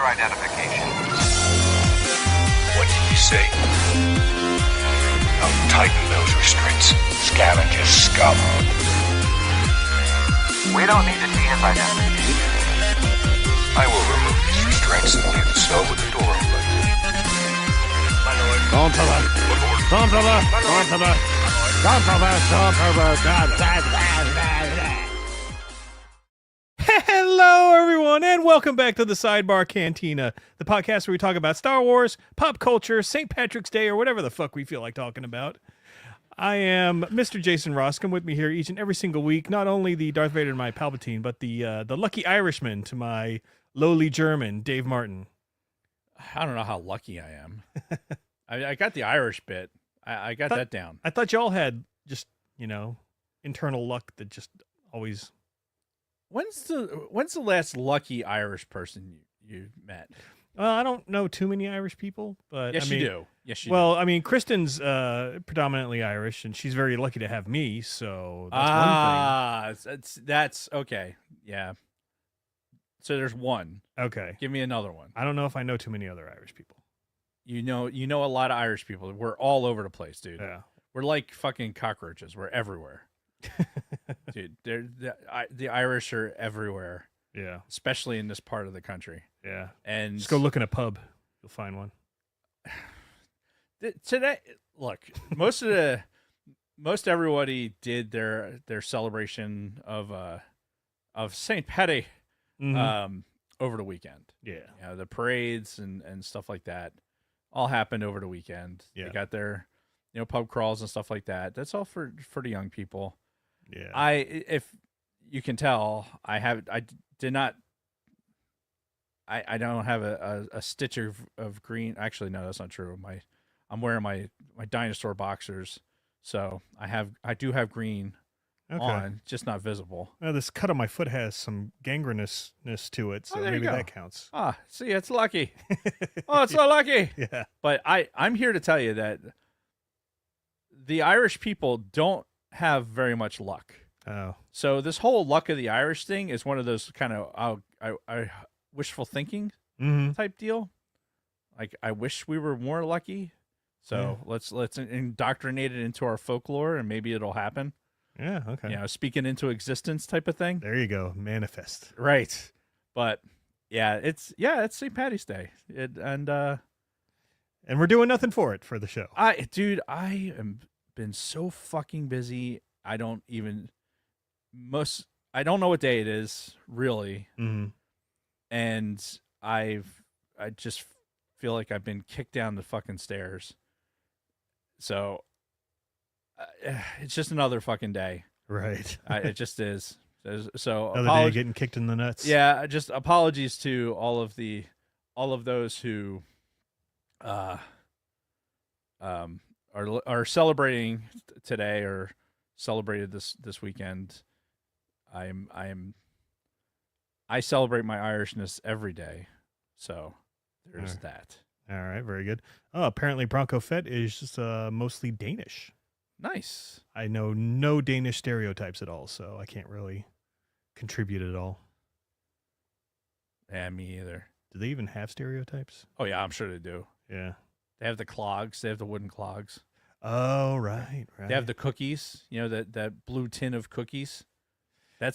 your identification. What did you say? Now tighten those restraints. Scavenger scum. We don't need to see his identification. I will remove these restraints and leave the cell with the door open. My lord. Gauntlet! Gauntlet! Gauntlet! Hello, everyone, and welcome back to the Sidebar Cantina, the podcast where we talk about Star Wars, pop culture, St. Patrick's Day, or whatever the fuck we feel like talking about. I am Mr. Jason Roscom. With me here each and every single week, not only the Darth Vader to my Palpatine, but the lucky Irishman to my lowly German, Dave Martin. I don't know how lucky I am. I got the Irish bit. I got that down. I thought y'all had just, internal luck that just always... When's the last lucky Irish person you met? Well, I don't know too many Irish people, but Yes, I mean, you do. Yes, you do. well, I mean, Kristen's predominantly Irish, and she's very lucky to have me. So that's one that's okay. Yeah. So there's one. thing. Okay, Give me another one. I don't know if I know too many other Irish people. You know a lot of Irish people. We're all over the place, dude. Yeah, We're like fucking cockroaches. We're everywhere. Dude, the Irish are everywhere, yeah, especially in this part of the country. yeah. And Just go look in a pub; you'll find one. Today, look, most everybody did their celebration of St. Patty over the weekend. Yeah, The parades and stuff like that all happened over the weekend. Yeah. They got their pub crawls and stuff like that. That's all for the young people. yeah. If you can tell, I don't have a stitch of green. Actually, no, that's not true. I'm wearing my dinosaur boxers, so I do have green Okay. on, just not visible. Well, this cut on my foot has some gangrenousness to it, so there you maybe go. that counts. Ah, see, it's lucky. Oh, it's so lucky. Yeah. But I'm here to tell you that the Irish people don't have very much luck. Oh. So this whole luck of the Irish thing is one of those kind of I wishful thinking Mm-hmm. type deal. Like, I wish we were more lucky. So let's indoctrinate it into our folklore, and maybe it'll happen. Yeah. Okay. Speaking into existence type of thing. There you go. Manifest. Right. But it's St. Patty's Day. And we're doing nothing for it for the show. I am been so fucking busy. I don't know what day it is, really. Mm-hmm. And I just feel like I've been kicked down the fucking stairs. So it's just another fucking day. Right. It just is. So Another day getting kicked in the nuts. yeah, just apologies to all of those who are celebrating today or celebrated this weekend. I celebrate my Irishness every day, so there's that. All right, very good. Oh, apparently Bronco Fett is just mostly Danish. Nice. I know no Danish stereotypes at all, so I can't really contribute at all. Yeah, me either. Do they even have stereotypes? Oh yeah, I'm sure they do. Yeah. They have the clogs. They have the wooden clogs. Oh, right. They have the cookies. That blue tin of cookies.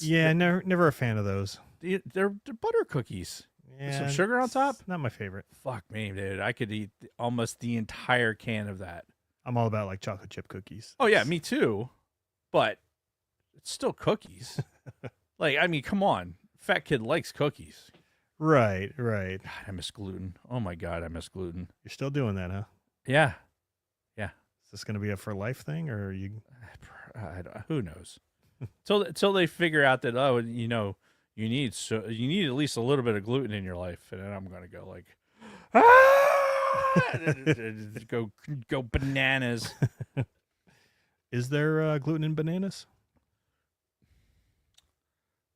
Never a fan of those. They're butter cookies. Yeah, With some sugar on top. Not my favorite. Fuck me, dude. I could eat almost the entire can of that. I'm all about like chocolate chip cookies. Oh yeah, me too. But it's still cookies. Like, I mean, come on. Fat kid likes cookies. Right. God, I miss gluten. Oh my God, I miss gluten. You're still doing that, huh? Yeah. Is this going to be a for life thing, or are you? Who knows? Till they figure out that you need at least a little bit of gluten in your life, and then I'm gonna go like, go bananas. Is there gluten in bananas?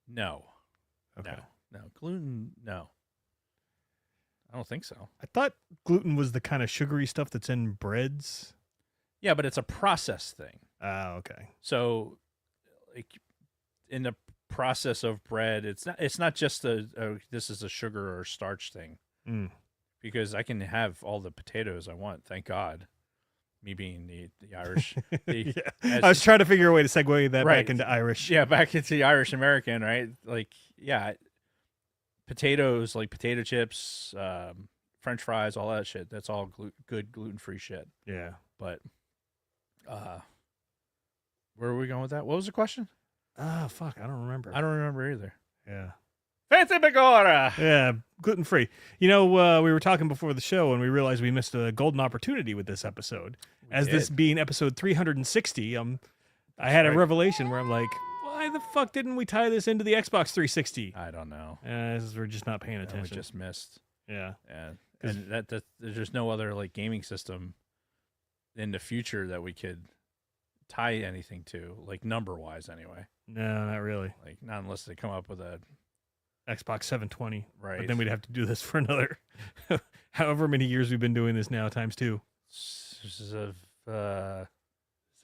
No. Okay. No gluten. No, I don't think so. I thought gluten was the kind of sugary stuff that's in breads. Yeah, but it's a process thing. Oh, okay. So, like, in the process of bread, it's not just this is a sugar or starch thing. because I can have all the potatoes I want. Thank God. Me being the Irish. Yeah. I was trying to figure a way to segue that Right. back into Irish. Yeah, back into the Irish American, right? Like, yeah, potatoes, like potato chips, French fries, all that shit. That's all good gluten-free shit. Yeah. But, where are we going with that? What was the question? Ah, fuck. I don't remember. I don't remember either. Yeah. Fancy Bigora! Yeah. Gluten free. You know, we were talking before the show and we realized we missed a golden opportunity with this episode. As this did. being episode 360, I had a right. revelation where I'm like, why the fuck didn't we tie this into the Xbox 360? I don't know. We're just not paying We attention. just missed. Yeah. Yeah. And that there's no other like gaming system in the future that we could tie anything to, like number wise anyway. No, not really. Like not unless they come up with a Xbox 720. right. But then we'd have to do this for another however many years we've been doing this now, times 2. Has it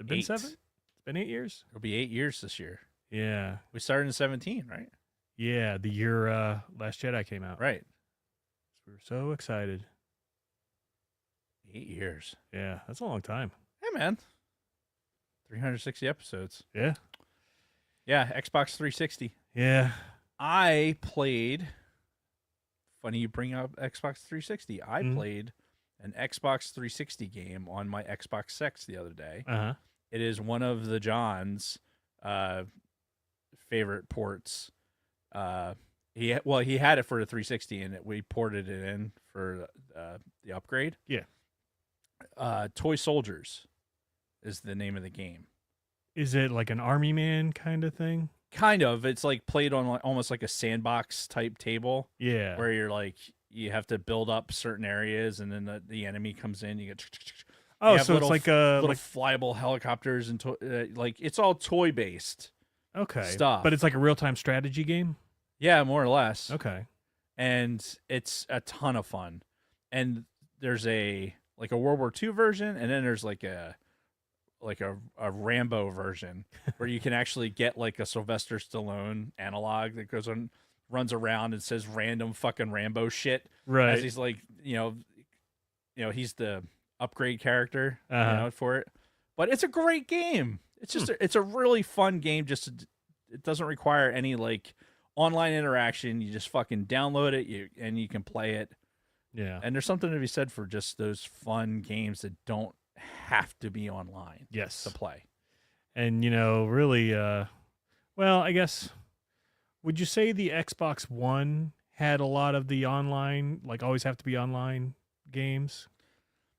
been 8. 7? It's been 8 years? It'll be 8 years this year. Yeah. We started in 17, right? Yeah, the year Last Jedi came out. Right. We were so excited. 8 years. Yeah, that's a long time. Hey man. 360 episodes. Yeah. Yeah, Xbox 360. Yeah. I played. Funny you bring up Xbox 360. I Mhm. played an Xbox 360 game on my Xbox 6 the other day. Uh-huh. It is one of the John's favorite ports. He had it for the 360, and we ported it in for the upgrade. Yeah. Toy Soldiers is the name of the game. Is it like an Army Man kind of thing? Kind of. It's like played on almost like a sandbox type table. Yeah. Where you're like you have to build up certain areas, and then the enemy comes in. You get Oh, you have so little, it's like a little flyable helicopters and like it's all toy based okay stuff. but it's like a real-time strategy game. Yeah, more or less. Okay. And it's a ton of fun. And there's a World War II version, and then there's like a Rambo version where you can actually get like a Sylvester Stallone analog that runs around and says random fucking Rambo shit Right. as he's like, he's the upgrade character Uh-huh. for it. But it's a great game. It's just it's a really fun game. It doesn't require any like online interaction. You just fucking download it and you can play it. Yeah. And there's something to be said for just those fun games that don't have to be online Yes. to play. And really well, I guess would you say the Xbox One had a lot of the online, like always have to be online games?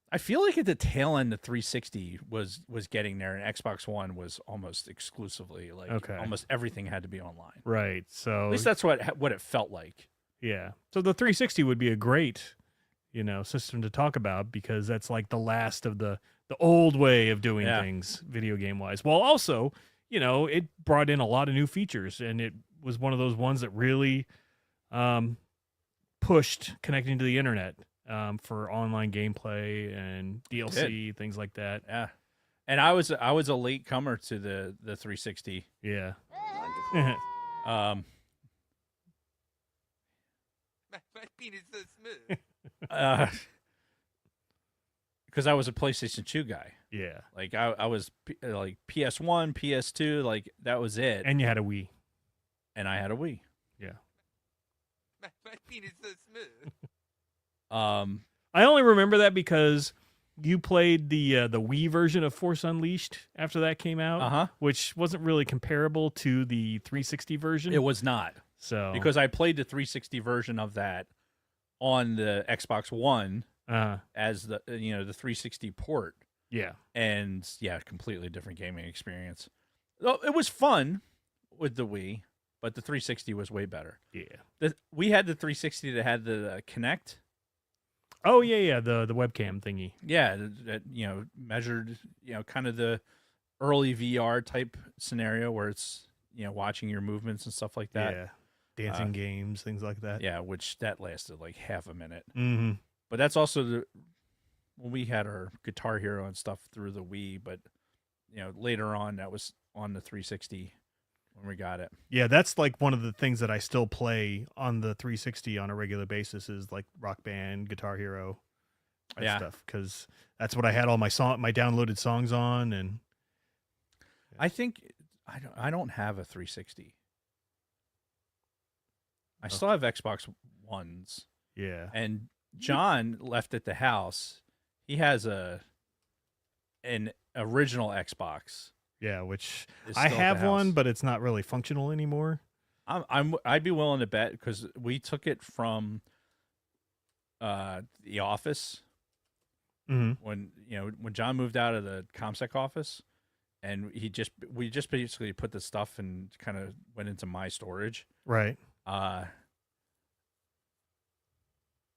I feel like at the tail end, the 360 was getting there, and Xbox One was almost exclusively like Okay. almost everything had to be online. Right. So At least that's what it felt like. yeah. So the 360 would be a great, system to talk about because that's like the last of the old way of doing Yeah. things video game wise. While also, it brought in a lot of new features and it was one of those ones that really pushed connecting to the internet for online gameplay and DLC, things like that. Yeah, and I was a late comer to the 360. Yeah. Um, My penis is so smooth. because I was a PlayStation 2 guy. Yeah. Like I was like PS1, PS2, like that was it. And you had a Wii. And I had a Wii. My penis is so smooth. I only remember that because you played the Wii version of Force Unleashed after that came out, which wasn't really comparable to the 360 version. It was not. So Because I played the 360 version of that on the Xbox One as the the 360 port. Yeah. And yeah, completely different gaming experience. Well, it was fun with the Wii, but the 360 was way better. Yeah. We had the 360 that had the Kinect. Oh yeah, the webcam thingy. Yeah, that measured kind of the early VR type scenario where it's watching your movements and stuff like that. Yeah. Dancing games, things like that. Yeah, which that lasted like half a minute. Mm-hmm. But that's also when we had our Guitar Hero and stuff through the Wii, but later on that was on the 360 when we got it. Yeah, that's like one of the things that I still play on the 360 on a regular basis is like Rock Band, Guitar Hero, that Yeah. stuff, because that's what I had all my downloaded songs on. And I think I don't have a 360. I still have Xbox Ones, yeah, and John left at the house. He has an original Xbox. yeah, which It's I still at the have one, house. but it's not really functional anymore. I'd be willing to bet because we took it from the office Mm-hmm. when John moved out of the ComSec office, and we just basically put the stuff and kind of went into my storage. Right.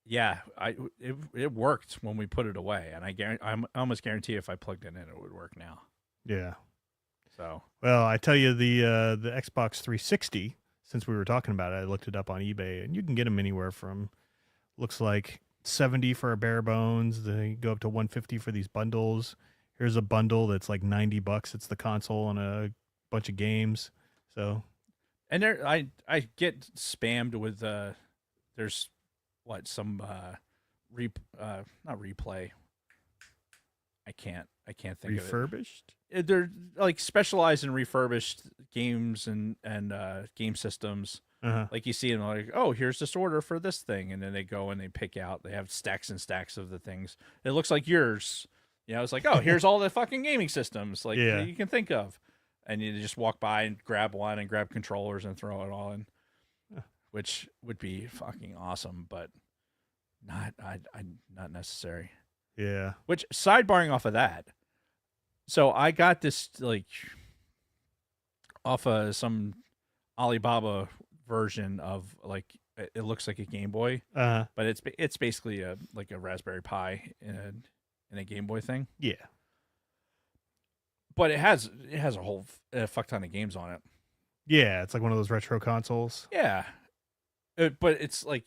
Yeah, it worked when we put it away, and I almost guarantee if I plugged it in, it would work now. Yeah. So Well, I tell you, the Xbox 360, since we were talking about it, I looked it up on eBay, and you can get them anywhere from, looks like $70 for a bare bones. They go up to $150 for these bundles. Here's a bundle that's like $90. It's the console and a bunch of games. So and there I get spammed with there's what some not replay. I can't think of it. refurbished. They're like specialized in refurbished games and game systems. Uh-huh. Like you see them like, oh, here's this order for this thing, and then they go and they pick out. They have stacks and stacks of the things. It looks like yours. It's like, oh, here's all the fucking gaming systems like Yeah. that you can think of, and you just walk by and grab one and grab controllers and throw it all in, which would be fucking awesome, but not necessary. Yeah. Which, sidebarring off of that, so I got this like off of some Alibaba version of like it looks like a Game Boy, Uh-huh. but it's basically a Raspberry Pi in a Game Boy thing. Yeah. But it has a whole fuck ton of games on it. Yeah. It's like one of those retro consoles. Yeah, but it's like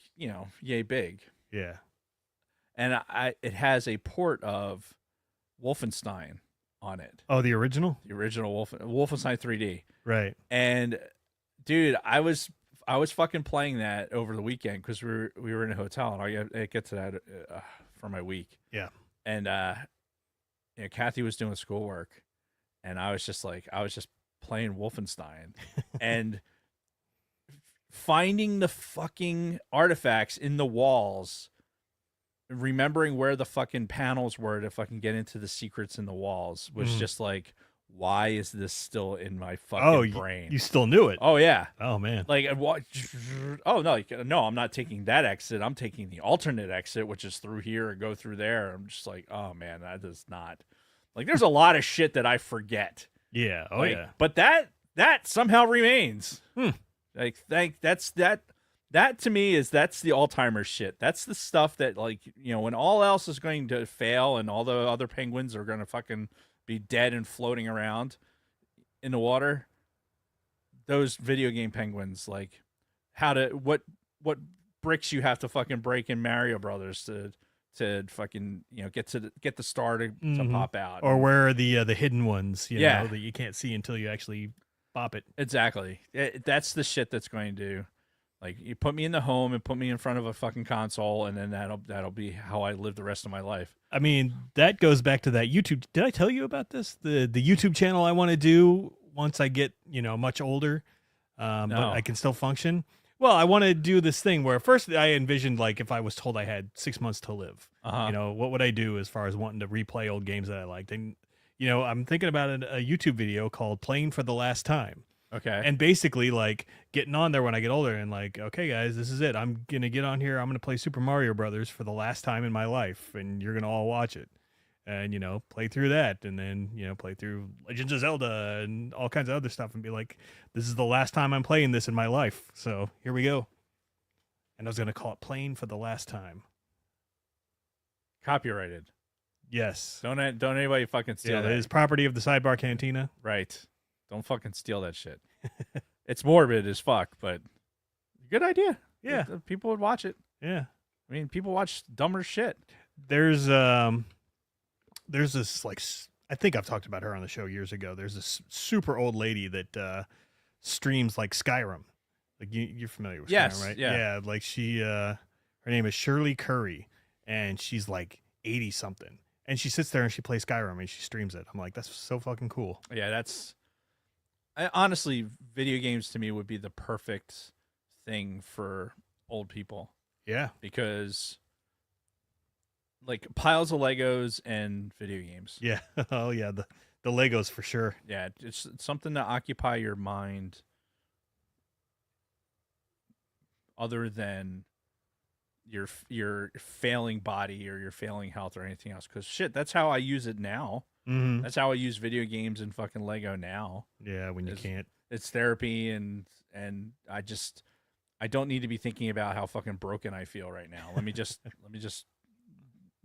yay big, Yeah. and it has a port of Wolfenstein on it, Oh, the original? the original Wolfenstein 3D. Right. And dude, I was fucking playing that over the weekend because we were in a hotel, and I get to that for my week. Yeah. And Kathy was doing schoolwork, and I was just playing Wolfenstein and finding the fucking artifacts in the walls, remembering where the fucking panels were to fucking get into the secrets in the walls was Mhm. just like, why is this still in my fucking brain? You still knew it. Oh yeah. Oh, man. Like, what? Oh no, I'm not taking that exit. I'm taking the alternate exit, which is through here and go through there. I'm just like, oh man, that does not. Like, there's a lot of shit that I forget. Yeah. Oh, Like, yeah. But that somehow remains. Hmm. Like, that to me that's the Alzheimer's shit. That's the stuff that, like, when all else is going to fail and all the other penguins are going to fucking be dead and floating around in the water, those video game penguins, like, what bricks you have to fucking break in Mario Brothers to fucking get the star to Mhm. pop out, Or where are the hidden ones, Yeah. that you can't see until you actually pop it. exactly. That's the shit that's going to, like, you put me in the home and put me in front of a fucking console, and then that'll be how I live the rest of my life. I mean, that goes back to that YouTube. Did I tell you about this? The YouTube channel I want to do once I get, much older, but No. I can still function. Well, I want to do this thing where first I envisioned, like, if I was told I had 6 months to live, Uh-huh. what would I do as far as wanting to replay old games that I liked? And, I'm thinking about a YouTube video called Playing for the Last Time. Okay. And basically, like, getting on there when I get older and, like, okay, guys, this is it. I'm going to get on here. I'm going to play Super Mario Brothers for the last time in my life, and you're going to all watch it. And, play through that, and then, play through Legends of Zelda and all kinds of other stuff and be like, this is the last time I'm playing this in my life. So here we go. And I was going to call it Playing for the Last Time. Copyrighted. Yes. Don't anybody fucking steal Yeah, that. that is property of the Sidebar Cantina. Right. Don't fucking steal that shit. It's morbid as fuck, but good idea. Yeah. People would watch it. Yeah. I mean, people watch dumber shit. There's this, like, I think I've talked about her on the show years ago. There's this super old lady that streams like Skyrim. Like you're familiar with Yes, Skyrim, right? yeah. Like she, her name is Shirley Curry, and she's like 80 something, and she sits there and she plays Skyrim and she streams it. I'm like, that's so fucking cool. Yeah, honestly, video games to me would be the perfect thing for old people Yeah. because like piles of Legos and video games. Yeah. Oh yeah. The Legos for sure. Yeah, it's something to occupy your mind other than your failing body or your failing health or anything else. Because shit, that's how I use it now. Mm-hmm. That's how I use video games and fucking Lego now. Yeah. When you can't. It's therapy, and I don't need to be thinking about how fucking broken I feel right now. Let me just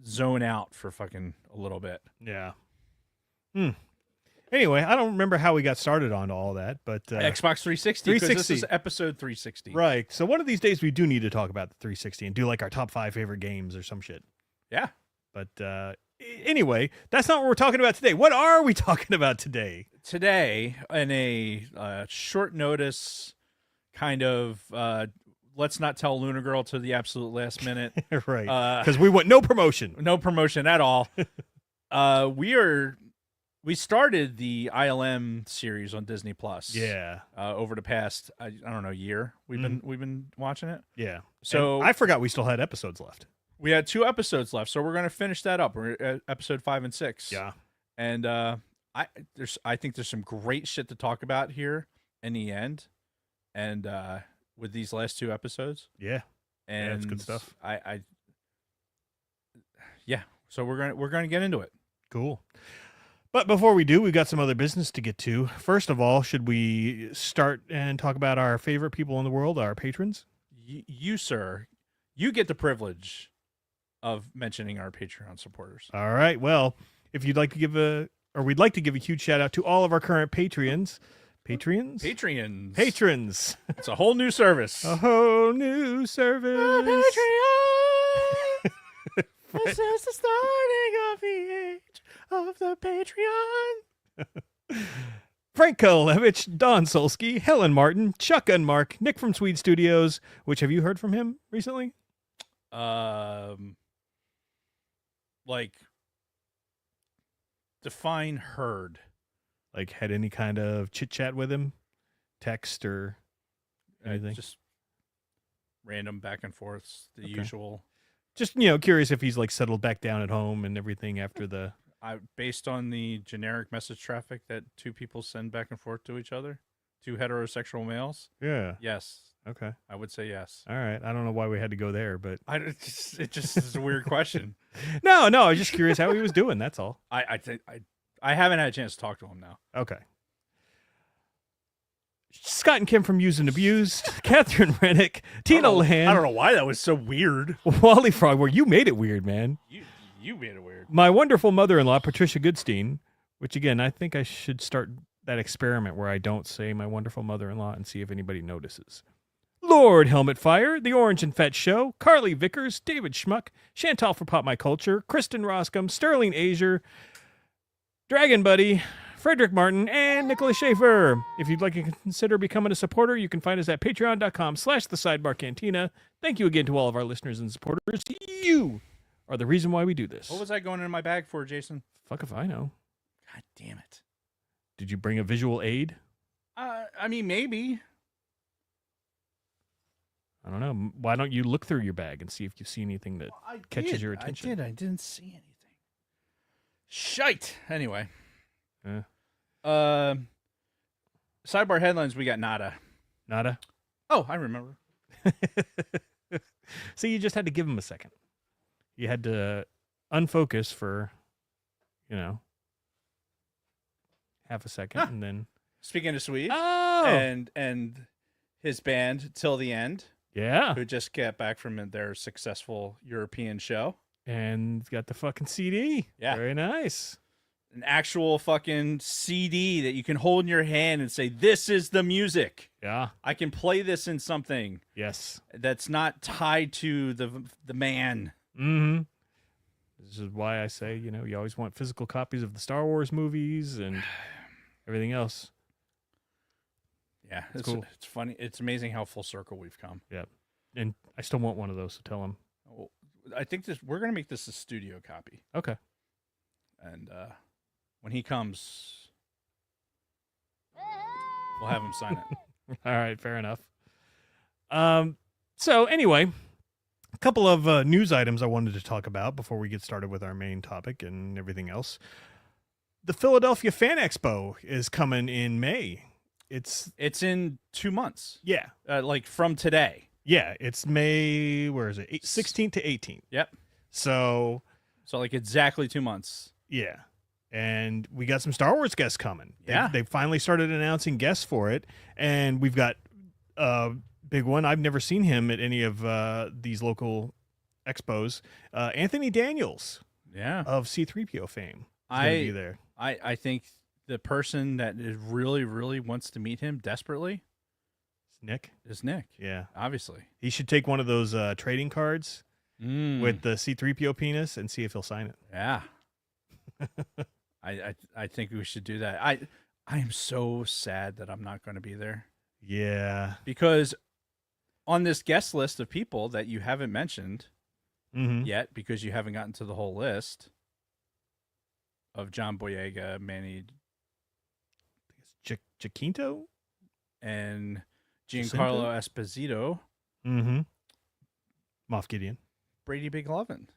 zone out for fucking a little bit. Yeah. Anyway, I don't remember how we got started on all that, but Xbox 360. 'Cause this 360. is episode 360. right. So one of these days we do need to talk about the 360 and do like our top 5 favorite games or some shit. Yeah. But anyway, that's not what we're talking about today. What are we talking about today? Today, in a short notice kind of let's not tell Luna Girl to the absolute last minute. Right. Because we want no promotion. No promotion at all. We started the ILM series on Disney Plus. Yeah. Over the past I don't know year we've been watching it. Yeah. So And I forgot we still had episodes left. we had 2 episodes left, so we're gonna finish that up. We're at episode 5 and 6. Yeah. And I think there's some great shit to talk about here in the end, and with these last 2 episodes. Yeah. And it's good stuff. So we're gonna get into it. Cool. But before we do, we've got some other business to get to. First of all, should we start and talk about our favorite people in the world, our patrons? You sir, you get the privilege of mentioning our Patreon supporters. All right. Well, if you'd like to we'd like to give a huge shout out to all of our current Patreons. Patrons? Patrons. It's a whole new service. A whole new service. Patreon. This is the starting of the age of the Patreon. Frank Kolevich, Don Solsky, Helen Martin, Chuck Unmark, Nick from Swede Studios, which have you heard from him recently? Like define heard. Like had any kind of chit chat with him? Text or anything? Just random back and forths, the Okay. usual. Just, curious if he's like settled back down at home and everything after the... Based on the generic message traffic that 2 people send back and forth to each other, 2 heterosexual males. Yeah. Yes, Okay. I would say yes. All right. I don't know why we had to go there, but... It just is a weird question. No, I was just curious how he was doing. That's all. I haven't had a chance to talk to him now. Okay. Scott and Kim from Used and Abused, Catherine Rennick, Tina Land, I don't know why that was so weird. Wally Frog, where you made it weird, man. You made it weird. My wonderful mother-in-law, Patricia Goodstein, which again, I think I should start that experiment where I don't say my wonderful mother-in-law and see if anybody notices. Lord Helmet Fire, The Orange and Fetch Show, Carly Vickers, David Schmuck, Chantal for Pop My Culture, Kristen Roscom, Sterling Azier, Dragon Buddy, Frederick Martin, and Nicholas Schaefer. If you'd like to consider becoming a supporter, you can find us at patreon.com/thesidebarcantina. Thank you again to all of our listeners and supporters. You are the reason why we do this. What was I going in my bag for, Jason? Fuck if I know. God damn it. Did you bring a visual aid? I mean, maybe. I don't know. Why don't you look through your bag and see if you see anything that catches your attention? I didn't see anything. Shite. Anyway. Eh. Sidebar headlines, we got nada. Nada? Oh, I remember. See, you just had to give him a second. You had to unfocus for, half a second, and then... Speaking of Swede, Oh! and his band, Till the End, Yeah. who just got back from their successful European show. And got the fucking CD. Yeah. Very nice. An actual fucking CD that you can hold in your hand and say, this is the music. Yeah. I can play this in something Yes. that's not tied to the man. Mm-hmm. This is why I say, you always want physical copies of the Star Wars movies and everything else. Yeah, It's cool. It's funny. It's amazing how full circle we've come. And I still want one of those, so tell him. Well, I think we're gonna make this a studio copy, Okay. and when he comes, we'll have him sign it. All right, fair enough. So anyway, a couple of news items I wanted to talk about before we get started with our main topic and everything else. The Philadelphia Fan Expo is coming in May. It's in 2 months, yeah, like from today. yeah. It's May. Where is it? 16th to 18th. Yep. So So like exactly 2 months. yeah, and we got some Star Wars guests coming. Yeah. They finally started announcing guests for it, and we've got a big one. I've never seen him at any of these local expos. Anthony Daniels Yeah. of C-3PO fame is going to be there. I think the person that really, really wants to meet him desperately It's Nick. is Nick. Yeah, Obviously. he should take one of those trading cards Mm. with the C-3PO penis and see if he'll sign it. Yeah. I think we should do that. I am so sad that I'm not going to be there, Yeah. because on this guest list of people that you haven't mentioned Mm-hmm. yet, because you haven't gotten to the whole list of John Boyega, Manny, Jacinto. and Jacinto? Giancarlo Esposito, Mm-hmm. Moff Gideon. Brady Big Lovin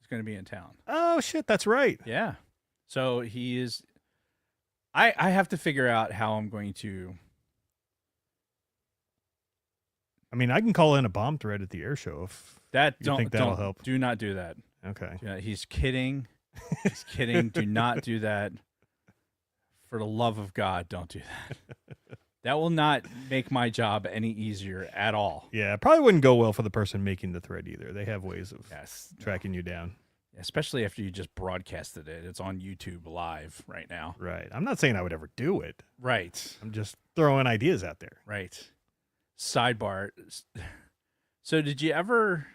is going to be in town. Oh shit, that's right. Yeah. So he is. I have to figure out how I'm going to. I mean, I can call in a bomb threat at the air show if. That You don't think that'll don't- help? Do not do that. Okay. Yeah, he's kidding. He's kidding. Do not do that. For the love of God, don't do that. That will not make my job any easier at all. Yeah, it probably wouldn't go well for the person making the thread either. They have ways of Yes. tracking you down. Especially after you just broadcasted it. It's on YouTube live right now. Right. I'm not saying I would ever do it. Right. I'm just throwing ideas out there. Right. Sidebar. So did you ever,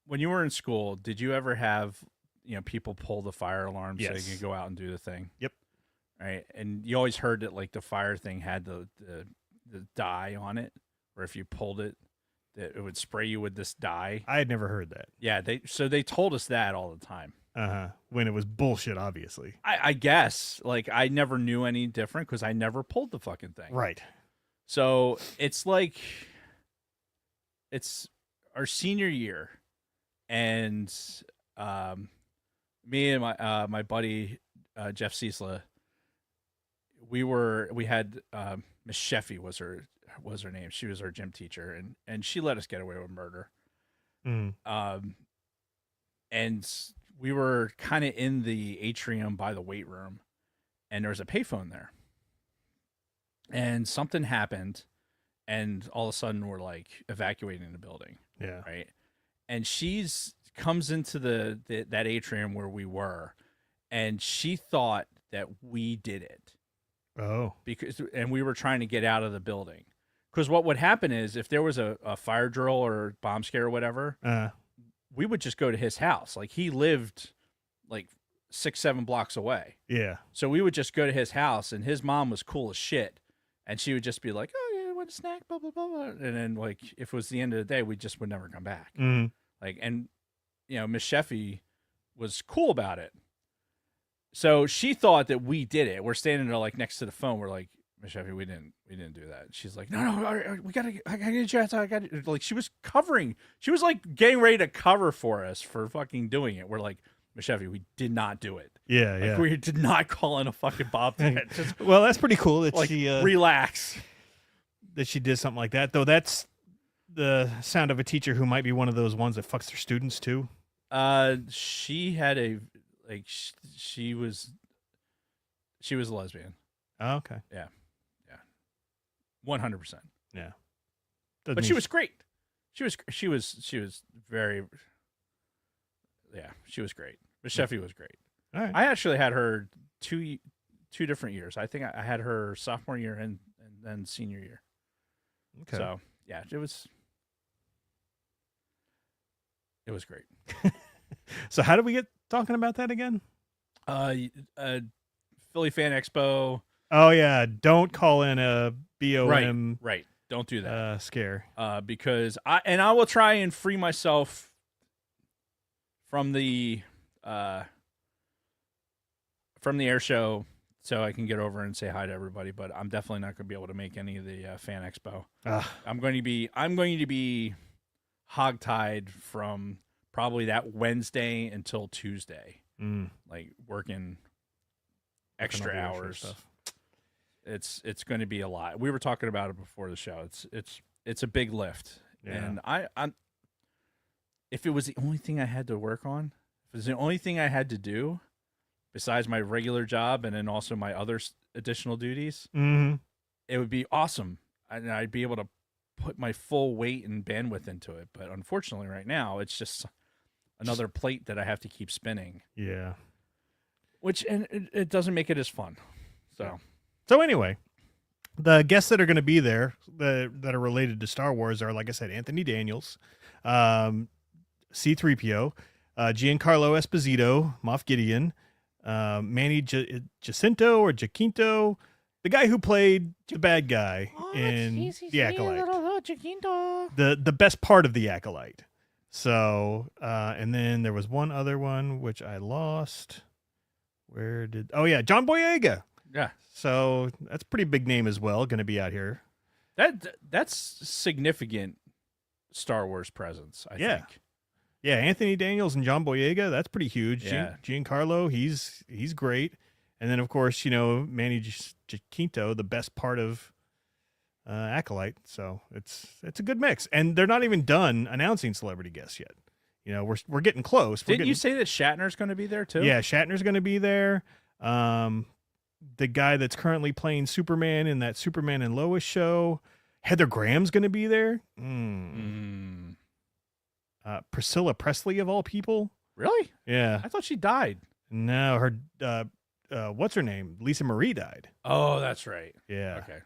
when you were in school, did you ever have, people pull the fire alarm so Yes. they could go out and do the thing? Yep. Right. And you always heard that like the fire thing had the dye on it, or if you pulled it, that it would spray you with this dye. I had never heard that. Yeah. They told us that all the time. Uh-huh. When it was bullshit, obviously. I guess like I never knew any different because I never pulled the fucking thing. Right. So it's like it's our senior year, and me and my buddy Jeff Ciesla, we had Miss Sheffy was her name. She was our gym teacher, and she let us get away with murder. Mm. And we were kind of in the atrium by the weight room, and there was a payphone there. And something happened, and all of a sudden we're like evacuating the building, Yeah. right? And she's comes into that atrium where we were, and she thought that we did it Oh. and we were trying to get out of the building. Because what would happen is if there was a fire drill or bomb scare or whatever, we would just go to his house. Like he lived like 6-7 blocks away. Yeah. So we would just go to his house, and his mom was cool as shit. And she would just be like, "Oh, yeah, want a snack, blah, blah, blah, blah." And then, like, if it was the end of the day, we just would never come back. Mm. Like, and, Miss Sheffy was cool about it. So she thought that we did it. We're standing there, like, next to the phone. We're like, "Miss Sheffy, we didn't do that." She's like, "No, all right, I gotta get you outside. I gotta," like, she was like getting ready to cover for us for fucking doing it. We're like, "Miss Sheffy, we did not do it. Yeah. Like, Yeah. we did not call in a fucking bomb threat. Just, Well, that's pretty cool that like, she relax." that she did something like that. Though that's the sound of a teacher who might be one of those ones that fucks their students too. She had she was a lesbian. Oh, okay. 100%. Yeah. But she was great. She was very, yeah, she was great. Miss Sheffy was great. All right. I actually had her two different years. I think I had her sophomore year and then senior year. Okay. So yeah, it was great. So how did we get talking about that again? Philly Fan Expo. Oh yeah, don't call in a BOM Right. Don't do that. scare. Because I will try and free myself from the air show so I can get over and say hi to everybody. But I'm definitely not going to be able to make any of the fan expo. I'm going to be hogtied from probably that Wednesday until Tuesday, like working extra all the extra hours. stuff. It's going to be a lot. We were talking about it before the show. It's a big lift, Yeah. and I'm if it was the only thing I had to work on, if it was the only thing I had to do, besides my regular job and then also my other additional duties, it would be awesome, and I'd be able to put my full weight and bandwidth into it. But unfortunately, right now, it's just another plate that I have to keep spinning. Yeah. And it doesn't make it as fun. So anyway, the guests that are going to be there that are related to Star Wars are, like I said, Anthony Daniels, C-3PO, Giancarlo Esposito, Moff Gideon, Manny Jacinto or Jacinto, the guy who played the bad guy in The Acolyte. The best part of The Acolyte. So, and then there was one other one, which I lost. John Boyega. Yeah. So that's a pretty big name as well, going to be out here. That's significant Star Wars presence, I think. Yeah, Anthony Daniels and John Boyega, that's pretty huge. Yeah. Giancarlo, he's great. And then, of course, Manny Jacinto, the best part of Acolyte. So it's a good mix. And they're not even done announcing celebrity guests yet. We're getting close. Didn't you say that Shatner's going to be there too? Yeah, Shatner's going to be there. The guy that's currently playing Superman in that Superman and Lois show, Heather Graham's going to be there. Priscilla Presley, of all people. Really? Yeah. I thought she died. No, her what's her name? Lisa Marie died. Oh, that's right. Yeah. Okay.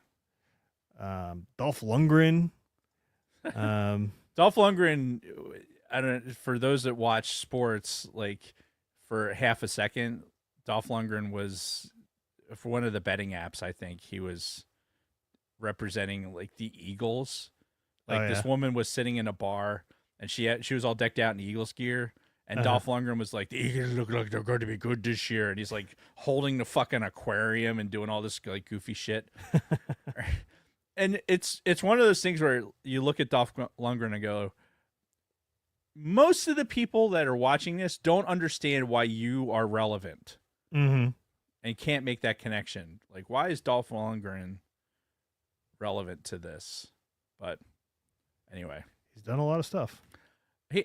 Dolph Lundgren. Dolph Lundgren, I don't. For those that watch sports, like for half a second, Dolph Lundgren was for one of the betting apps. I think he was representing like the Eagles. Like this woman was sitting in a bar and she was all decked out in Eagles gear. And Dolph Lundgren was like, the Eagles look like they're going to be good this year. And he's like holding the fucking aquarium and doing all this like goofy shit. And it's one of those things where you look at Dolph Lundgren and go, most of the people that are watching this don't understand why you are relevant and can't make that connection. Like, why is Dolph Lundgren relevant to this? But anyway, he's done a lot of stuff.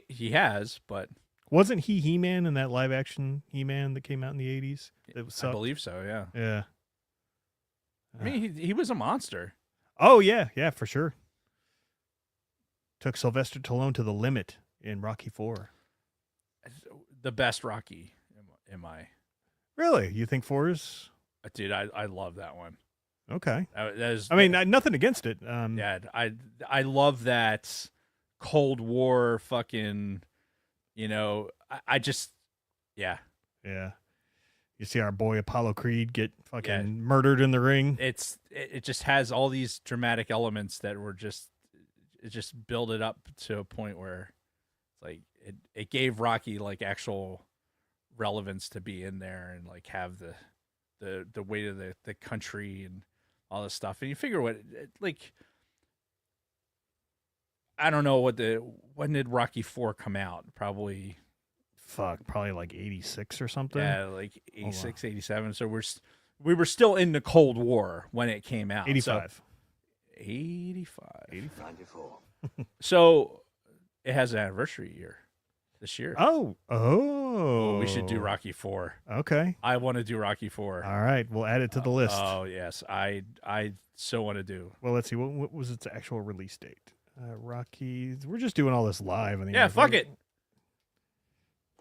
He has, but wasn't he He-Man in that live action He-Man that came out in the 80s? I believe so. Yeah. Yeah. I mean, he was a monster. Oh yeah, for sure. Took Sylvester Stallone to the limit in Rocky IV. The best Rocky, in my. Really? You think 4 is? Dude, I love that one. Okay. That is, I mean, nothing against it. Yeah, I love that Cold War fucking, I just, yeah. Yeah. You see our boy Apollo Creed get fucking murdered in the ring. It just has all these dramatic elements that were just build it up to a point where it's like it gave Rocky like actual relevance to be in there and like have the weight of the country and all this stuff. And you figure like I don't know when did Rocky IV come out? Probably like 86 or something. Yeah, like 86, 87. So we were still in the Cold War when it came out. 85. So, 85. 94. So it has an anniversary year this year. Oh. We should do Rocky IV. Okay. I want to do Rocky IV. All right, we'll add it to the list. Oh yes, I so want to do. Well, let's see. What was its actual release date? Rocky. We're just doing all this live. Yeah, fuck it.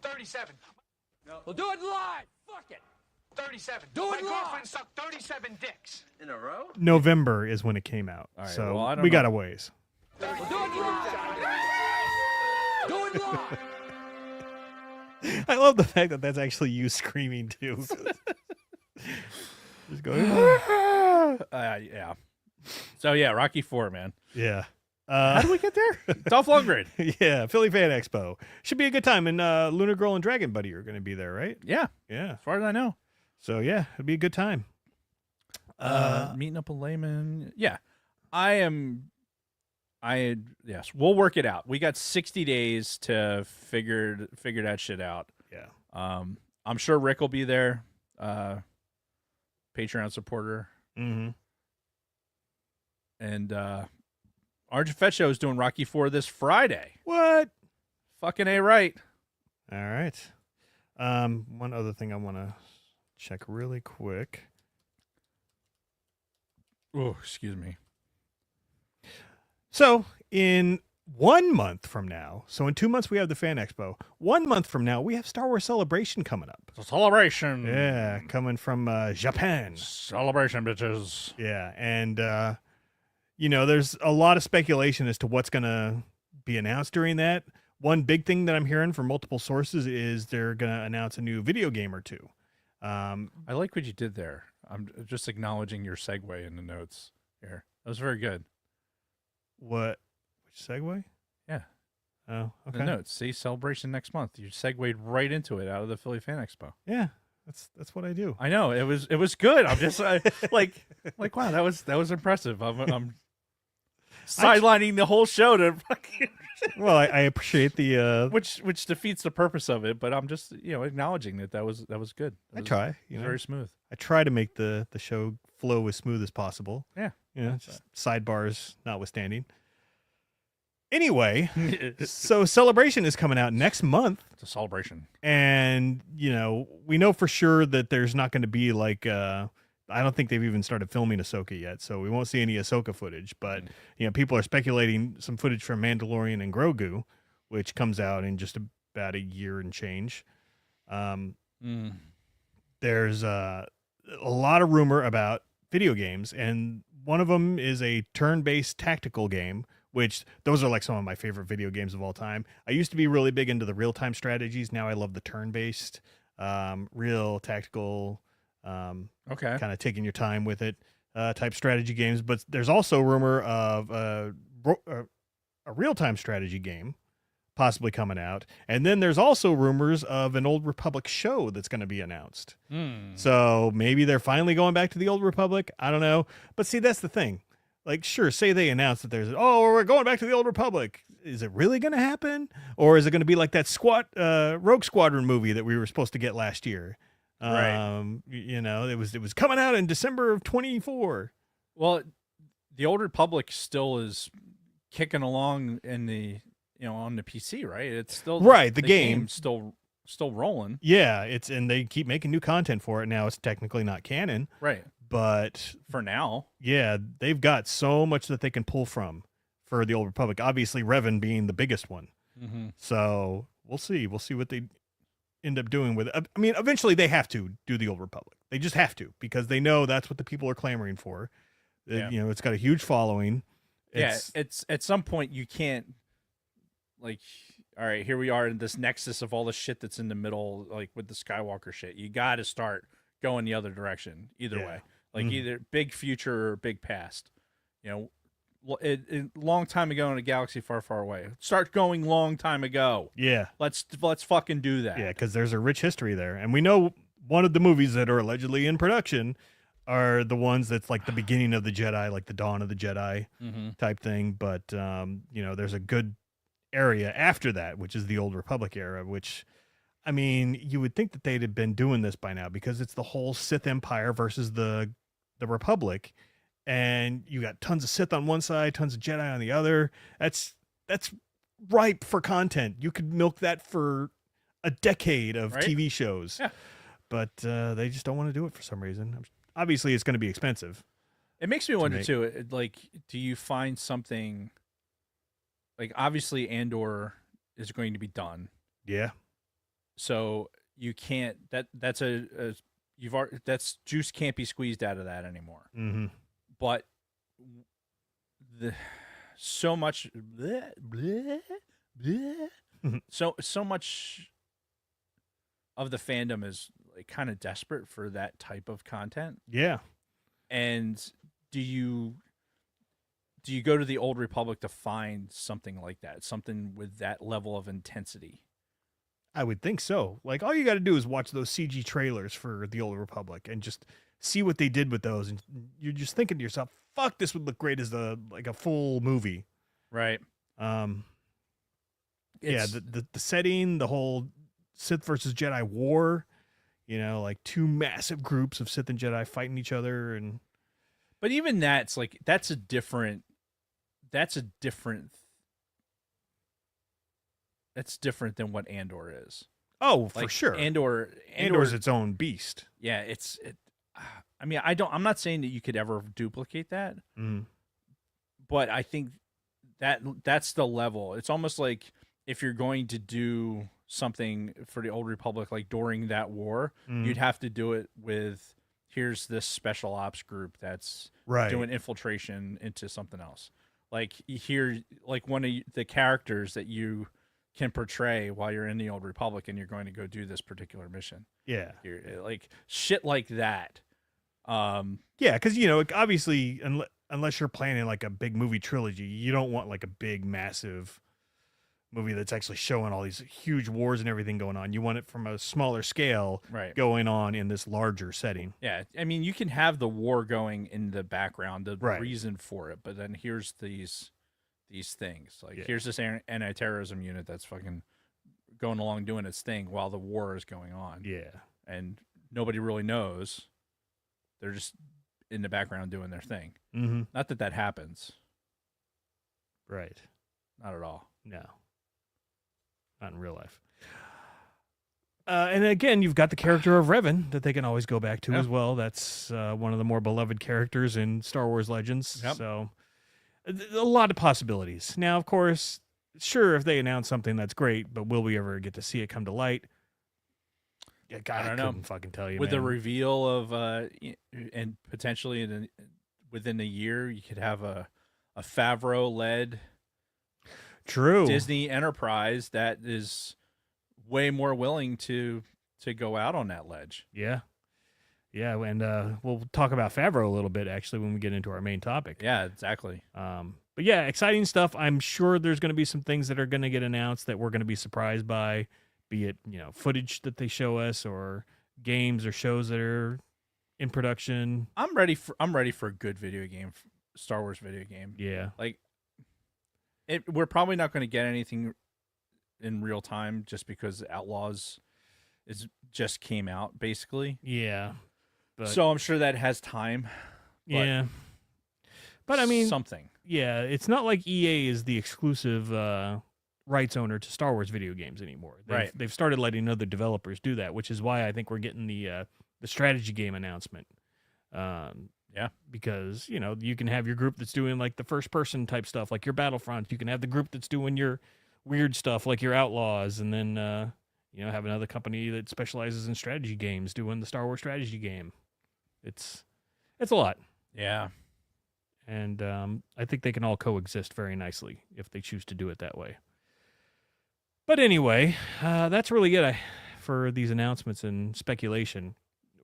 37. No. We'll do it live. Fuck it. 37. Do it My live. girlfriend sucked 37 dicks. In a row? November is when it came out. All right, so well, I don't we know. got a ways. We'll do it live. Do it live. I love the fact that that's actually you screaming too. Just going. Yeah. So yeah, Rocky 4, man. Yeah. How do we get there? Dolph Lundgren. Yeah, Philly Fan Expo. Should be a good time. And Lunar Girl and Dragon Buddy are going to be there, right? Yeah, Yeah. as far as I know. So, yeah, it'll be a good time. Meeting up with Layman. Yeah, yes, we'll work it out. We got 60 days to figure that shit out. Yeah. I'm sure Rick will be there. Patreon supporter. Mm-hmm. And Orange and Fett Show is doing Rocky 4 this Friday. What? Fucking A right. All right. One other thing I want to check really quick. Oh, excuse me. So, in 1 month from now, so in 2 months we have the Fan Expo. 1 month from now, we have Star Wars Celebration coming up. It's a celebration. Yeah, coming from Japan. Celebration, bitches. Yeah, and there's a lot of speculation as to what's going to be announced during that. One big thing that I'm hearing from multiple sources is they're going to announce a new video game or two. I like what you did there. I'm just acknowledging your segue in the notes here. That was very good. What? Which segue? Yeah. Oh, okay. The notes. See, celebration next month. You segued right into it out of the Philly Fan Expo. Yeah, that's what I do. I know it was good. I'm just like wow, that was impressive. I'm sidelining the whole show to fucking Well, I appreciate the. which defeats the purpose of it. But I'm just acknowledging that was good. I try. Very smooth. I try to make the show flow as smooth as possible. Yeah. Just sidebars notwithstanding. Anyway, so Celebration is coming out next month. It's a celebration. And, we know for sure that there's not going to be I don't think they've even started filming Ahsoka yet, so we won't see any Ahsoka footage. But, people are speculating some footage from Mandalorian and Grogu, which comes out in just about a year and change. There's a lot of rumor about video games, and one of them is a turn-based tactical game, which those are some of my favorite video games of all time. I used to be really big into the real-time strategies. Now I love the turn-based, real tactical, Okay. kind of taking your time with it type strategy games. But there's also rumor of a real-time strategy game possibly coming out. And then there's also rumors of an Old Republic show that's going to be announced. So maybe they're finally going back to the Old Republic. I don't know. But see, that's the thing. Sure, say they announce that we're going back to the Old Republic. Is it really going to happen? Or is it going to be like that Rogue Squadron movie that we were supposed to get last year? Right. It was coming out in December of 24. Well, the Old Republic still is kicking along in the on the PC, right? It's still right. The game game's still rolling. Yeah, and they keep making new content for it. Now it's technically not canon, right? But for now, yeah, they've got so much that they can pull from for the Old Republic. Obviously, Revan being the biggest one. Mm-hmm. So we'll see. We'll see what they end up doing with it. I mean, eventually they have to do the Old Republic. They just have to, because they know that's what the people are clamoring for. Yeah. It's got a huge following. It's at some point you can't all right, here we are in this nexus of all the shit that's in the middle, with the Skywalker shit. You got to start going the other direction either way. Either big future or big past. Long time ago in a galaxy far, far away. Start going long time ago. Yeah. Let's fucking do that. Yeah, because there's a rich history there. And we know one of the movies that are allegedly in production are the ones that's the beginning of the Jedi, like the Dawn of the Jedi type thing. But, there's a good area after that, which is the Old Republic era, which, I mean, you would think that they'd have been doing this by now, because it's the whole Sith Empire versus the Republic. And you got tons of Sith on one side, tons of Jedi on the other. That's ripe for content. You could milk that for a decade of TV shows. Yeah. But they just don't want to do it for some reason. Obviously, it's going to be expensive. It makes me wonder, too, do you find something... obviously Andor is going to be done. Yeah. So you can't... That's that's juice can't be squeezed out of that anymore. Mm-hmm. But so much so much of the fandom is kind of desperate for that type of content. Yeah. And do you go to the Old Republic to find something like that, something with that level of intensity? I would think so. Like, all you got to do is watch those CG trailers for the Old Republic and just see what they did with those, and you're just thinking to yourself, "Fuck, this would look great as a full movie." Right. Yeah, It's- the setting, the whole Sith versus Jedi war, like two massive groups of Sith and Jedi fighting each other, and But even that's like that's a different. That's different than what Andor is. oh, for Like, sure, Andor's its own beast. Yeah, I mean, I'm not saying that you could ever duplicate that, Mm. but I think that's the level. It's almost like if you're going to do something for the Old Republic, like during that war, Mm. you'd have to do it with here's this special ops group that's Right. doing infiltration into something else. Like here, like one of the characters that you can portray while you're in the Old Republic and you're going to go do this particular mission. Yeah. You're, like shit like that. Yeah, because obviously, unless you're planning like a big movie trilogy, you don't want like a big, massive movie that's actually showing all these huge wars and everything going on. You want it from a smaller scale, Right. going on in this larger setting. Yeah, I mean, you can have the war going in the background, the Right. reason for it, but then here's these things. Like Yeah. here's this anti-terrorism unit that's fucking going along doing its thing while the war is going on, Yeah, and nobody really knows. They're just in the background doing their thing. mm-hmm. Not that happens. Right. Not at all. No, not in real life. And again, you've got the character of Revan that they can always go back to Yeah. as well. That's one of the more beloved characters in Star Wars Legends. Yep. So a lot of possibilities. Now, of course, sure, if they announce something, that's great, but will we ever get to see it come to light? Yeah, God, I don't know. couldn't fucking tell you, With the man. reveal of and potentially within a year, you could have a Favreau-led True. Disney enterprise that is way more willing to go out on that ledge. Yeah. Yeah, and we'll talk about Favreau a little bit, actually, when we get into our main topic. Yeah, exactly. But yeah, exciting stuff. I'm sure there's going to be some things that are going to get announced that we're going to be surprised by, be it, footage that they show us or games or shows that are in production. I'm ready for a good video game, Star Wars video game. Yeah. Like we're probably not going to get anything in real time just because Outlaws just came out basically. Yeah. But So I'm sure that has time. yeah. But I mean, something. yeah, it's not like EA is the exclusive rights owner to Star Wars video games anymore. Right. They've started letting other developers do that, which is why I think we're getting the strategy game announcement. Yeah. Because, you can have your group that's doing like the first person type stuff, like your Battlefront. You can have the group that's doing your weird stuff, like your Outlaws, and then have another company that specializes in strategy games doing the Star Wars strategy game. It's a lot. Yeah. And I think they can all coexist very nicely if they choose to do it that way. But anyway, that's really it for these announcements and speculation.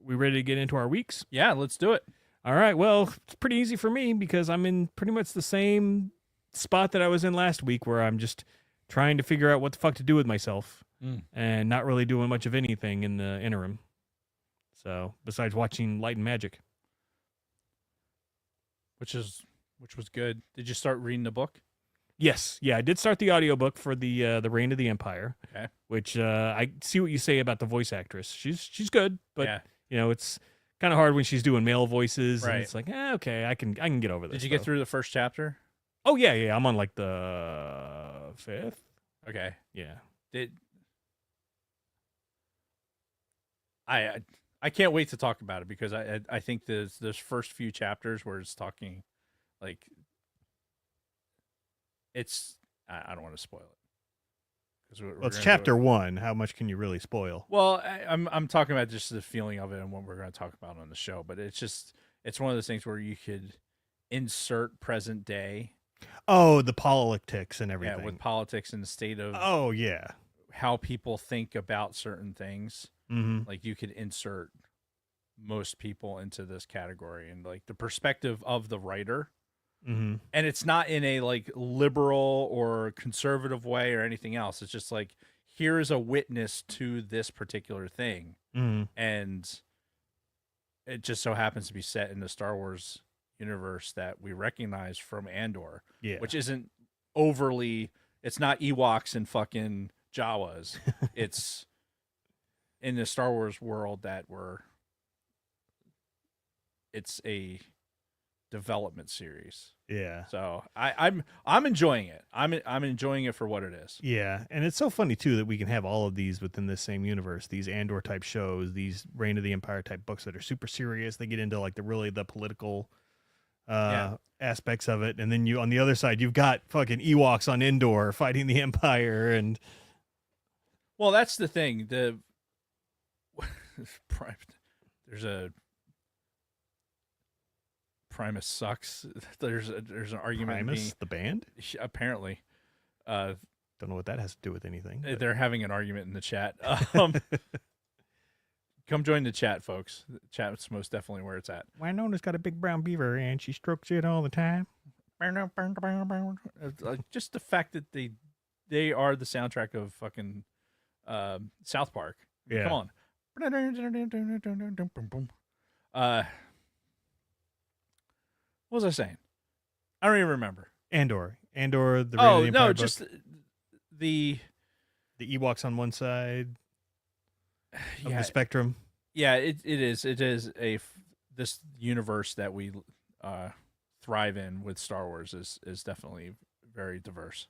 We ready to get into our weeks? Yeah, let's do it. All right. Well, it's pretty easy for me because I'm in pretty much the same spot that I was in last week, where I'm just trying to figure out what the fuck to do with myself and not really doing much of anything in the interim. So besides watching Light and Magic. Which was good. Did you start reading the book? Yes. Yeah, I did start the audiobook for the Reign of the Empire. Okay. Which I see what you say about the voice actress. She's good, but yeah. It's kind of hard when she's doing male voices. Right. And it's like, okay, I can get over this. Did you get though. through the first chapter? Oh yeah. I'm on like the 5th. Okay. Yeah. I can't wait to talk about it because I think those first few chapters where it's talking, like, it's I don't want to spoil it because Well, it's chapter 1. How much can you really spoil? Well, I'm talking about just the feeling of it and what we're going to talk about on the show, but it's one of those things where you could insert present day. Oh, the politics and everything. Yeah, with politics and the state of Oh yeah. how people think about certain things. Mm-hmm. Like you could insert most people into this category, and like the perspective of the writer. Mm-hmm. And it's not in a like liberal or conservative way or anything else. It's just like, here is a witness to this particular thing. Mm-hmm. And it just so happens to be set in the Star Wars universe that we recognize from Andor, Yeah. which isn't overly, it's not Ewoks and fucking Jawas. It's in the Star Wars world it's a development series. Yeah. So I'm enjoying it. I'm enjoying it for what it is. Yeah, and it's so funny too that we can have all of these within this same universe. These Andor type shows, these Reign of the Empire type books that are super serious. They get into like the political aspects of it, and then you on the other side you've got fucking Ewoks on Endor fighting the Empire, and Well, that's the thing. There's a Primus sucks. There's an argument Primus, the band. apparently. Don't know what that has to do with anything. but- They're having an argument in the chat. Come join the chat, folks. The chat's most definitely where it's at. Winona's got a big brown beaver, and she strokes it all the time. Just the fact that they are the soundtrack of fucking South Park. Yeah. Come on. What was I saying? I don't even remember. Andor, the Reign of the Empire book. Just the the Ewoks on one side of the spectrum. Yeah, it is. It is this universe that we thrive in with Star Wars is definitely very diverse.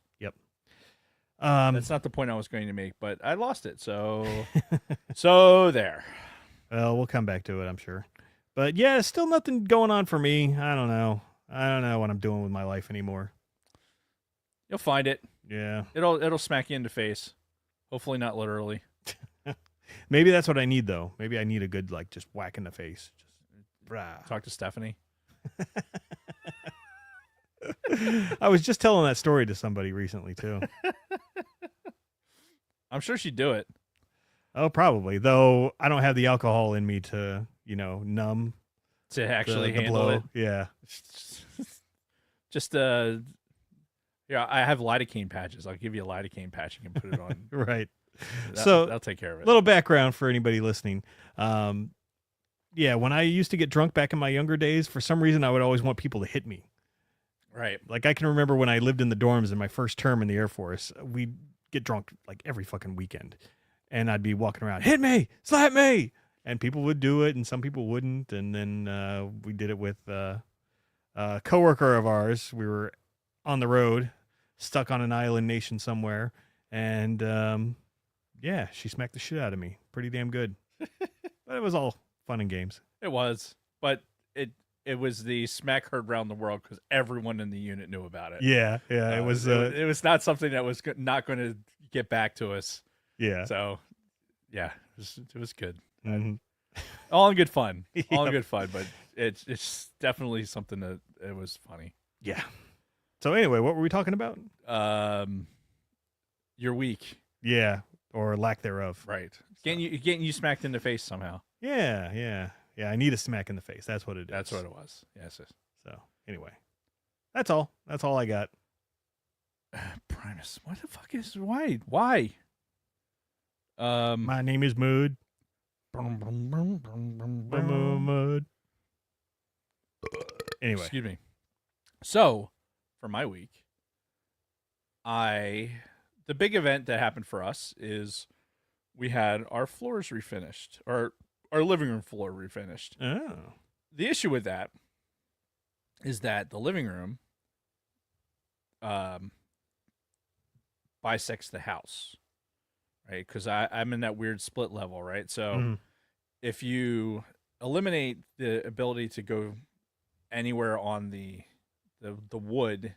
That's not the point I was going to make, but I lost it. So so there. Well, we'll come back to it, I'm sure. But yeah, still nothing going on for me. I don't know what I'm doing with my life anymore. You'll find it. Yeah. It'll smack you in the face. Hopefully not literally. Maybe that's what I need though. Maybe I need a good like just whack in the face. Just brah. Talk to Stephanie. I was just telling that story to somebody recently too. I'm sure she'd do it. Oh, probably. Though I don't have the alcohol in me to, numb To actually the handle blow. it. Yeah. Just I have lidocaine patches. I'll give you a lidocaine patch. You can put it on. Right. So that'll take care of it. little background for anybody listening. Yeah, when I used to get drunk back in my younger days, for some reason I would always want people to hit me. Right. Like I can remember when I lived in the dorms in my first term in the Air Force, we'd get drunk like every fucking weekend. And I'd be walking around, hit me, slap me. And people would do it and some people wouldn't. And then we did it with a coworker of ours. We were on the road, stuck on an island nation somewhere. And yeah, she smacked the shit out of me. Pretty damn good. But it was all fun and games. It was, but it was the smack heard around the world because everyone in the unit knew about it. Yeah, it was. It was not something that was not going to get back to us. Yeah. So, yeah, it was good. Mhm. All in good fun. All in Yep. good fun, but it's definitely something that it was funny. Yeah. So anyway, what were we talking about? You're weak, Yeah, or lack thereof. right? Getting you smacked in the face somehow. Yeah. I need a smack in the face. That's what it is. That's what it was. Yes. So anyway, that's all. That's all I got. Primus. What the fuck is why? Why? My name is Mood. Mood. Anyway, Excuse me. So, for my week, the big event that happened for us is we had our floors refinished, or our living room floor refinished. oh, The issue with that is that the living room bisects the house, right? Because I'm in that weird split level, right? So Mhm. if you eliminate the ability to go anywhere on the wood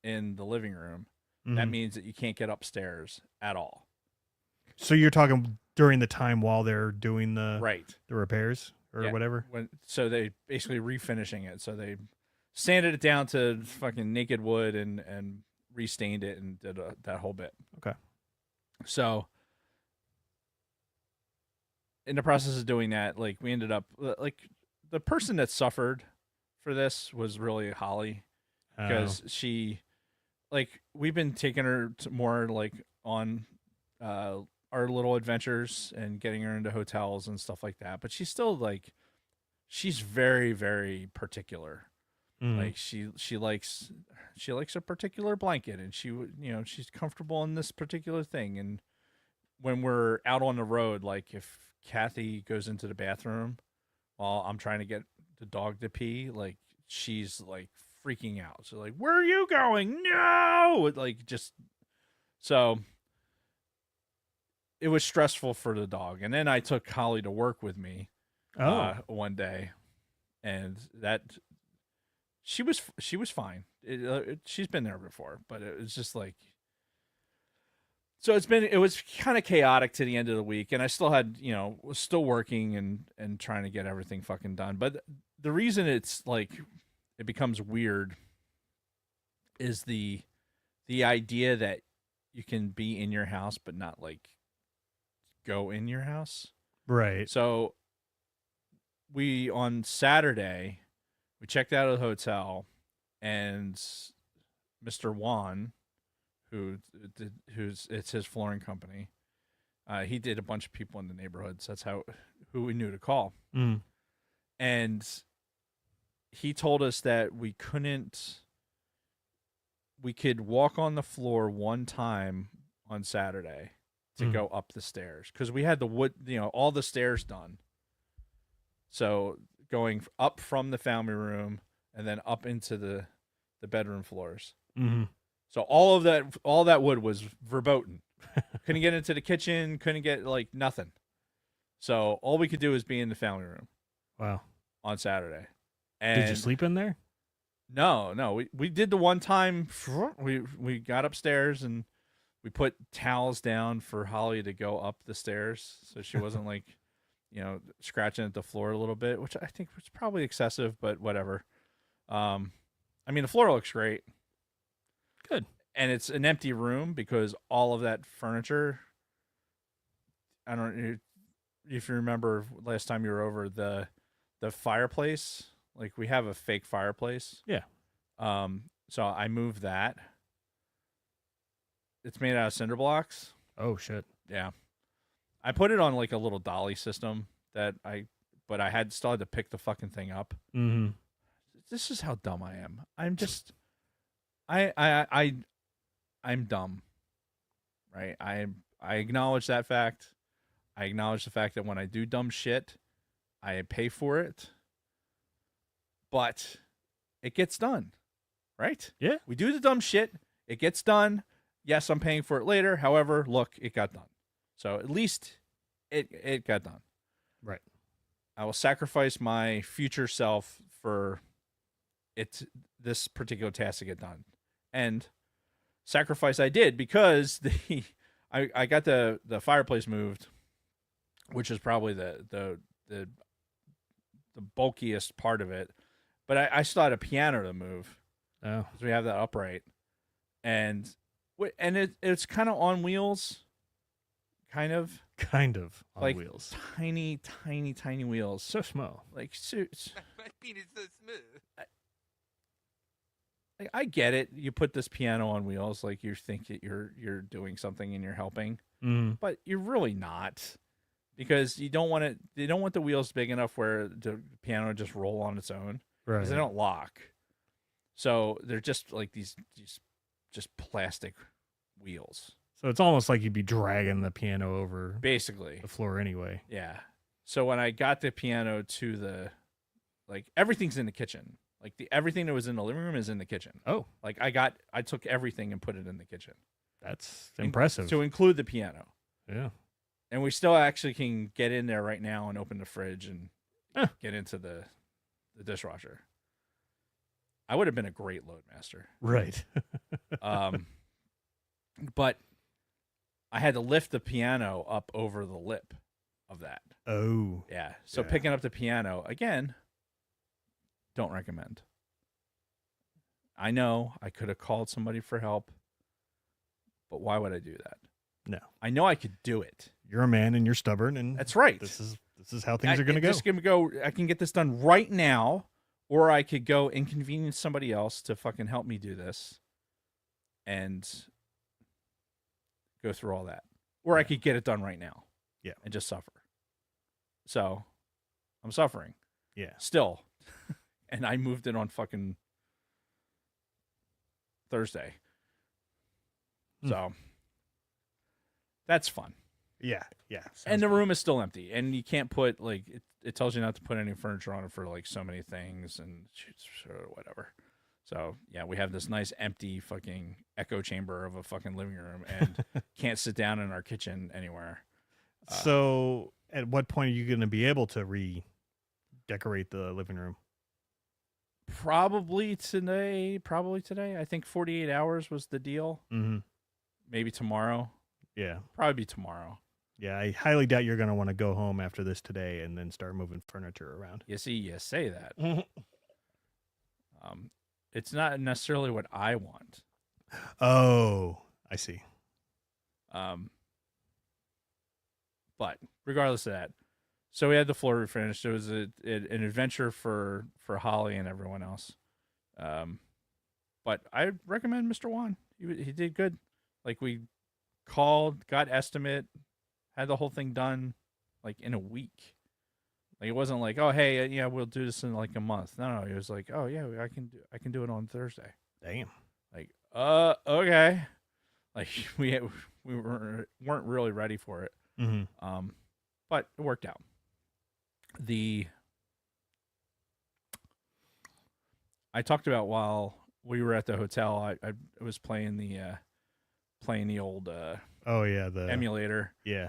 in the living room, that Mhm. means that you can't get upstairs at all. So you're talking during the time while they're doing the Right. repairs or Yeah. whatever. So they basically refinishing it. So they sanded it down to fucking naked wood and restained it and did that whole bit. Okay. So in the process of doing that, like we ended up like the person that suffered for this was really Holly because she, like, we've been taking her to more like on our little adventures and getting her into hotels and stuff like that. But she's still like, she's very, very particular. Like she likes a particular blanket, and she's comfortable in this particular thing. And when we're out on the road, like if Kathy goes into the bathroom while I'm trying to get the dog to pee, like she's like freaking out. So like, where are you going? No, like just so it was stressful for the dog. And then I took Holly to work with me one day, and that she was fine. She's been there before, but it was just like, so it was kind of chaotic to the end of the week, and I still had, was still working and trying to get everything fucking done. But the reason it's like it becomes weird is the idea that you can be in your house but not like go in your house. Right. So on Saturday, we checked out of the hotel, and Mr. Juan, it's his flooring company, he did a bunch of people in the neighborhood, so that's who we knew to call. And he told us that we could walk on the floor one time on Saturday to go up the stairs, because we had the wood, all the stairs done. So going up from the family room and then up into the bedroom floors. So all that wood was verboten. Couldn't get into the kitchen. Couldn't get like nothing. So all we could do was be in the family room. Wow. On Saturday. And did you sleep in there? No. We did the one time. We got upstairs and we put towels down for Holly to go up the stairs, so she wasn't like, scratching at the floor a little bit, which I think was probably excessive, but whatever. I mean, the floor looks great. Good. And it's an empty room because all of that furniture, I don't know if you remember last time you were over, the fireplace, like we have a fake fireplace. Yeah. So I moved that. It's made out of cinder blocks. Oh shit. Yeah. I put it on like a little dolly system but I still had to pick the fucking thing up. This is how dumb I am. I'm just, I'm dumb, right? I acknowledge that fact. I acknowledge the fact that when I do dumb shit, I pay for it, but it gets done, right? Yeah. We do the dumb shit. It gets done. Yes, I'm paying for it later. However, look, it got done. So at least it got done. Right. I will sacrifice my future self for this particular task to get done. And sacrifice I did, because I got the fireplace moved, which is probably the bulkiest part of it. But I still had a piano to move. Oh. So we have that upright. And it's kind of on wheels. Kind of on like wheels. Tiny wheels. So small. Like My penis so smooth. I get it. You put this piano on wheels, like you think that you're doing something and you're helping, but you're really not, because you don't want it. They don't want the wheels big enough where the piano just roll on its own, Right. because they don't lock. So they're just like these just plastic wheels. So it's almost like you'd be dragging the piano over Basically. the floor anyway. Yeah. So when I got the piano to everything's in the kitchen. Like everything that was in the living room is in the kitchen. Oh. Like I took everything and put it in the kitchen. That's impressive. To include the piano. Yeah. And we still actually can get in there right now and open the fridge and get into the dishwasher. I would have been a great loadmaster. Right. But I had to lift the piano up over the lip of that. Oh. Yeah. So Yeah. picking up the piano, again, don't recommend. I know I could have called somebody for help, but why would I do that? No. I know I could do it. You're a man and you're stubborn, and That's right. This is how things are going to go. Just gonna go. I can get this done right now, or I could go inconvenience somebody else to fucking help me do this, and go through all that, or I could get it done right now. Yeah. And just suffer. So, I'm suffering Yeah. still, and I moved it on fucking Thursday. So that's fun. Yeah. Yeah. And the Sounds room is still empty, and you can't put like it tells you not to put any furniture on it for like so many things and whatever. So yeah, we have this nice empty fucking echo chamber of a fucking living room, and can't sit down in our kitchen anywhere. So, at what point are you going to be able to redecorate the living room? Probably today. I think 48 hours was the deal. Mm-hmm. Maybe tomorrow. Yeah. Probably be tomorrow. Yeah, I highly doubt you're going to want to go home after this today and then start moving furniture around. You see, you say that. It's not necessarily what I want. Oh, I see. But regardless of that, so we had the floor refinished. It was an adventure for Holly and everyone else. But I recommend Mr. Juan. He did good. Like, we called, got estimate, had the whole thing done like in a week. Like, it wasn't like, oh hey, yeah, we'll do this in like a month. No, it was like, oh yeah, I can do it on Thursday. Damn. Like, okay. Like, we weren't really ready for it. Mm-hmm. But it worked out. I talked about while we were at the hotel, I was playing the old Oh yeah, the emulator. Yeah.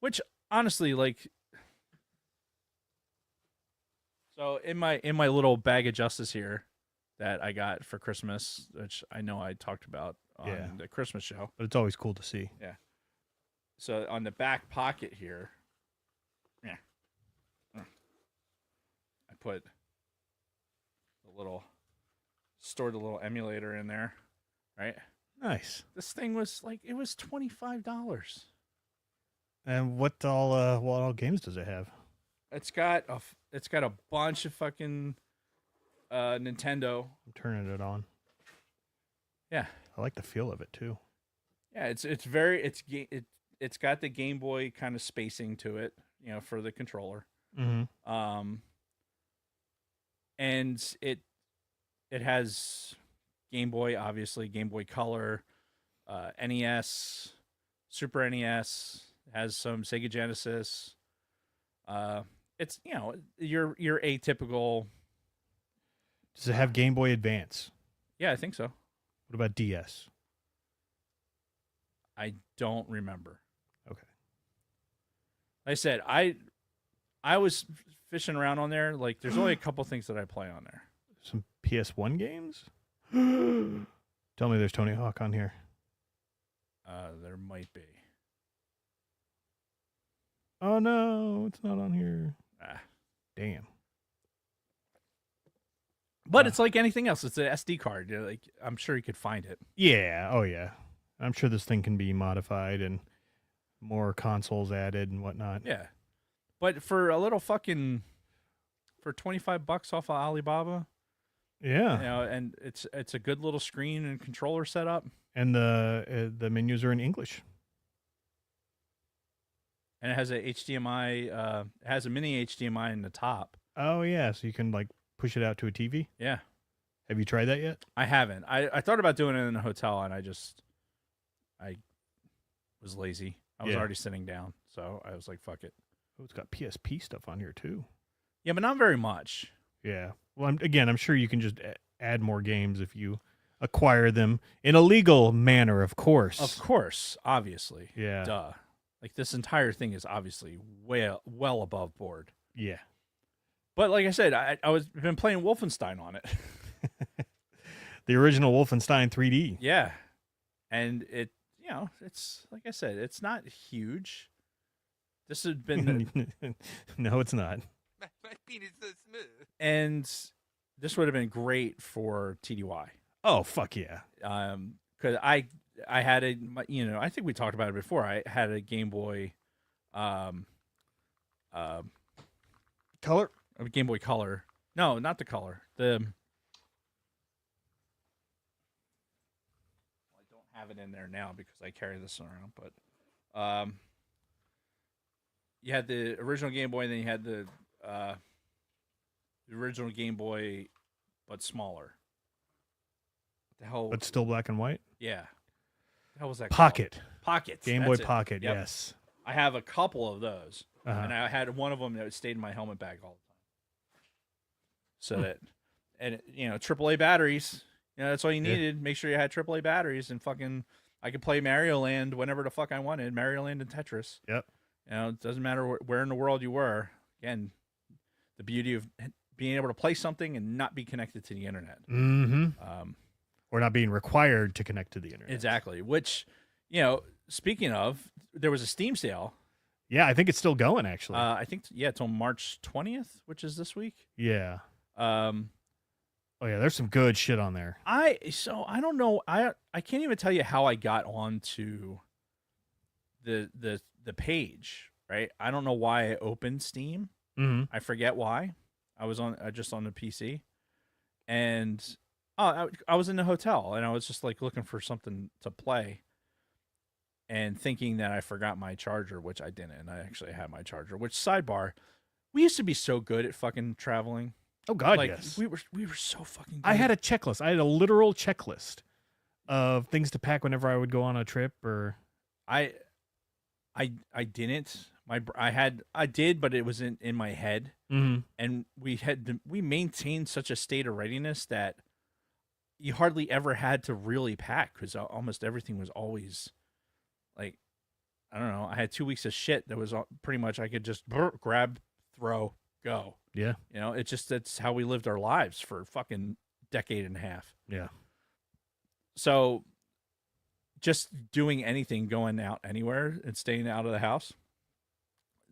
Which honestly, like, so in my little bag of justice here that I got for Christmas, which I know I talked about on the Christmas show. But it's always cool to see. Yeah. So on the back pocket here, I put stored a little emulator in there, right? Nice. This thing was like, it was $25. And what all games does it have? It's got a bunch of fucking Nintendo. I'm turning it on. Yeah. I like the feel of it too. Yeah, it's got the Game Boy kind of spacing to it, for the controller. Mm-hmm. And it has Game Boy, obviously, Game Boy Color, NES, Super NES, has some Sega Genesis. It's, your atypical. Does it have Game Boy Advance? Yeah, I think so. What about DS? I don't remember. Okay. Like I said, I was fishing around on there. Like, there's only a couple things that I play on there. Some PS1 games? Tell me there's Tony Hawk on here. There might be. Oh no, it's not on here. Damn. But it's like anything else. It's an SD card. Like, I'm sure you could find it. Yeah. Oh yeah. I'm sure this thing can be modified and more consoles added and whatnot. Yeah. But for a little fucking, for $25 off of Alibaba, Yeah. and it's a good little screen and controller setup. And the menus are in English. And it has a HDMI. It has a mini HDMI in the top. Oh yeah, so you can like push it out to a TV. Yeah. Have you tried that yet? I haven't. I thought about doing it in a hotel, and I was lazy. I was already sitting down, so I was like, fuck it. Oh, it's got PSP stuff on here too. Yeah, but not very much. Yeah. Well, I'm sure you can just add more games if you acquire them in a legal manner, of course. Of course, obviously. Yeah. Duh. Like, this entire thing is obviously well above board. Yeah. But like I said, I been playing Wolfenstein on it. The original Wolfenstein 3D. Yeah. And it, it's like I said, it's not huge. This had been No, it's not. My penis so smooth. and this would have been great for TDY. Oh, fuck yeah. Because I had I think we talked about it before. I had a Game Boy, Color. a Game Boy Color. No, not the Color. I don't have it in there now because I carry this around. But you had the original Game Boy, and then you had the original Game Boy, but smaller. What the hell? But still black and white. Yeah. The hell was that? Pocket. Called? Pockets. Game that's Boy it. Pocket. Yep. Yes. I have a couple of those, Uh-huh. and I had one of them that stayed in my helmet bag all the time. So that, and AAA batteries. That's all you Yeah. needed. Make sure you had AAA batteries, and fucking, I could play Mario Land whenever the fuck I wanted. Mario Land and Tetris. Yep. It doesn't matter where in the world you were. Again, the beauty of being able to play something and not be connected to the internet. Mm-hmm. Or not being required to connect to the internet. Exactly. Which, speaking of, there was a Steam sale. Yeah, I think it's still going actually. I think till March 20th, which is this week. yeah. Um, Oh yeah, there's some good shit on there. I don't know. I can't even tell you how I got onto the page. Right. I don't know why I opened Steam. Mm-hmm. I forget why. I was just on the PC, and I was in the hotel, and I was just like looking for something to play, and thinking that I forgot my charger, which I didn't. I actually had my charger. Which, sidebar, we used to be so good at fucking traveling. Oh God, Like yes. we were so fucking good. I had a checklist. I had a literal checklist of things to pack whenever I would go on a trip. Or I didn't. I did, but it was in my head. mm-hmm. And we maintained such a state of readiness that you hardly ever had to really pack, because almost everything was always like, I don't know. I had 2 weeks of shit that was pretty much, I could just grab, throw, go. Yeah. That's how we lived our lives for a fucking decade and a half. Yeah. So just doing anything, going out anywhere and staying out of the house,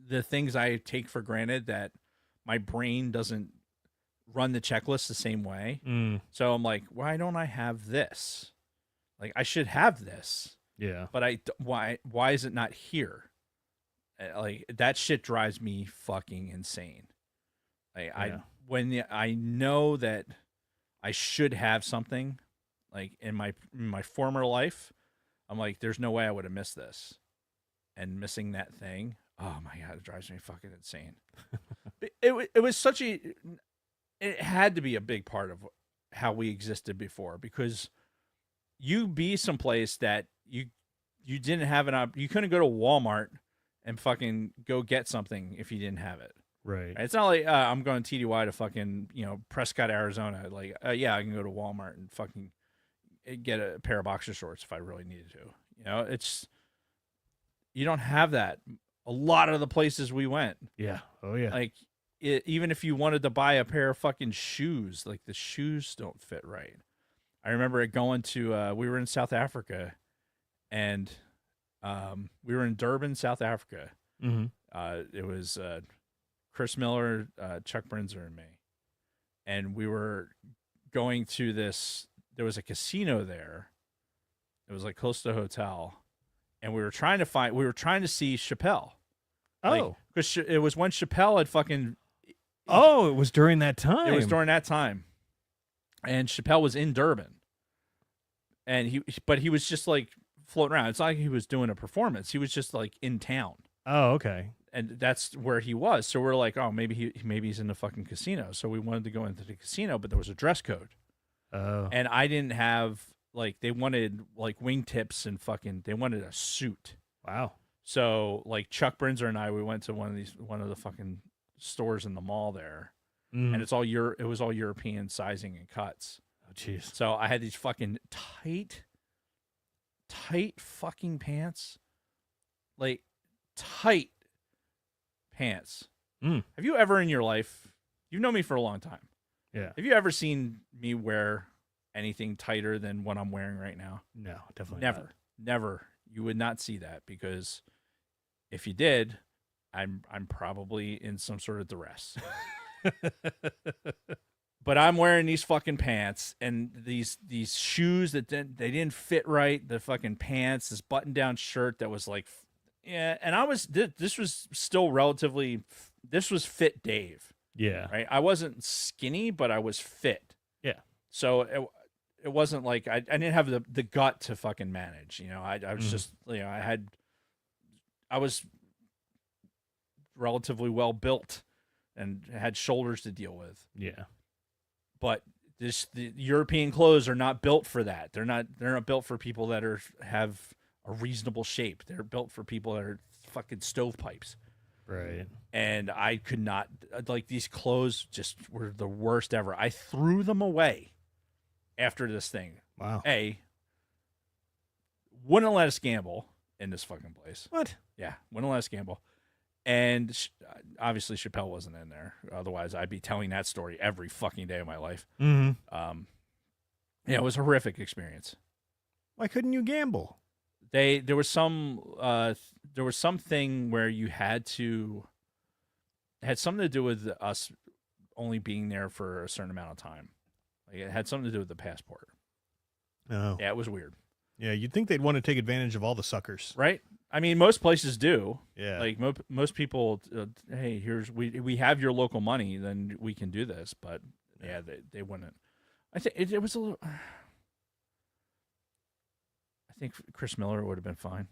the things I take for granted that my brain doesn't run the checklist the same way. Mm. So I'm like, why don't I have this? Like, I should have this, Yeah. but why is it not here? Like, that shit drives me fucking insane. Like, Yeah. when I know that I should have something, like in my former life, I'm like, there's no way I would have missed this, and missing that thing, oh my God, it drives me fucking insane. it was such it had to be a big part of how we existed before, because you be someplace that you didn't have you couldn't go to Walmart and fucking go get something if you didn't have it. Right. It's not like I'm going TDY to fucking Prescott, Arizona. Like yeah, I can go to Walmart and fucking get a pair of boxer shorts if I really needed to. It's, you don't have that. A lot of the places we went, Yeah. Oh yeah. like even if you wanted to buy a pair of fucking shoes, like the shoes don't fit right. I remember it going to we were in South Africa, and we were in Durban, South Africa. mm-hmm. It was Chris Miller, Chuck Brinzer, and me, and we were going to this. There was a casino there. It was like close to a hotel, and we were trying to see Chappelle. Oh. Because it was when Chappelle had fucking. Oh, it was during that time. It was during that time, and Chappelle was in Durban, and he was just like floating around. It's not like he was doing a performance. He was just like in town, Oh, okay. and that's where he was. So we're like, oh, maybe he's in the fucking casino. So we wanted to go into the casino, but there was a dress code. Oh. And I didn't have, like, they wanted like wingtips and they wanted a suit. Wow. So like Chuck Brinzer and I, we went to one of the fucking stores in the mall there, Mm. and it was all European sizing and cuts. Oh, jeez. So I had these fucking tight fucking pants, like tight pants. Mm. Have you ever in your life, you've known me for a long time, Yeah. have you ever seen me wear anything tighter than what I'm wearing right now? No, definitely not. Never. You would not see that, because if you did, I'm probably in some sort of duress. But I'm wearing these fucking pants and these shoes that they didn't fit right. The fucking pants, this button down shirt that was like, yeah. And I was this was still relatively. This was fit Dave, Yeah. right? I wasn't skinny, but I was fit. Yeah. So it wasn't like I didn't have the gut to fucking manage. You know, I was just I was relatively well built and had shoulders to deal with. Yeah. But the European clothes are not built for that. They're not built for people that have a reasonable shape. They're built for people that are fucking stovepipes. Right. And I could not, like, these clothes just were the worst ever. I threw them away after this thing. Wow. Wouldn't let us gamble in this fucking place. What? Yeah, wouldn't let us gamble. And obviously Chappelle wasn't in there. Otherwise, I'd be telling that story every fucking day of my life. Mm-hmm. Yeah, it was a horrific experience. Why couldn't you gamble? There was something where you had to. It had something to do with us only being there for a certain amount of time. Like, it had something to do with the passport. Oh. Yeah, it was weird. Yeah, you'd think they'd want to take advantage of all the suckers. Right? I mean, most places do. Yeah. Like most people, hey, we have your local money, then we can do this. But yeah, they wouldn't. I think it was a little. I think Chris Miller would have been fine.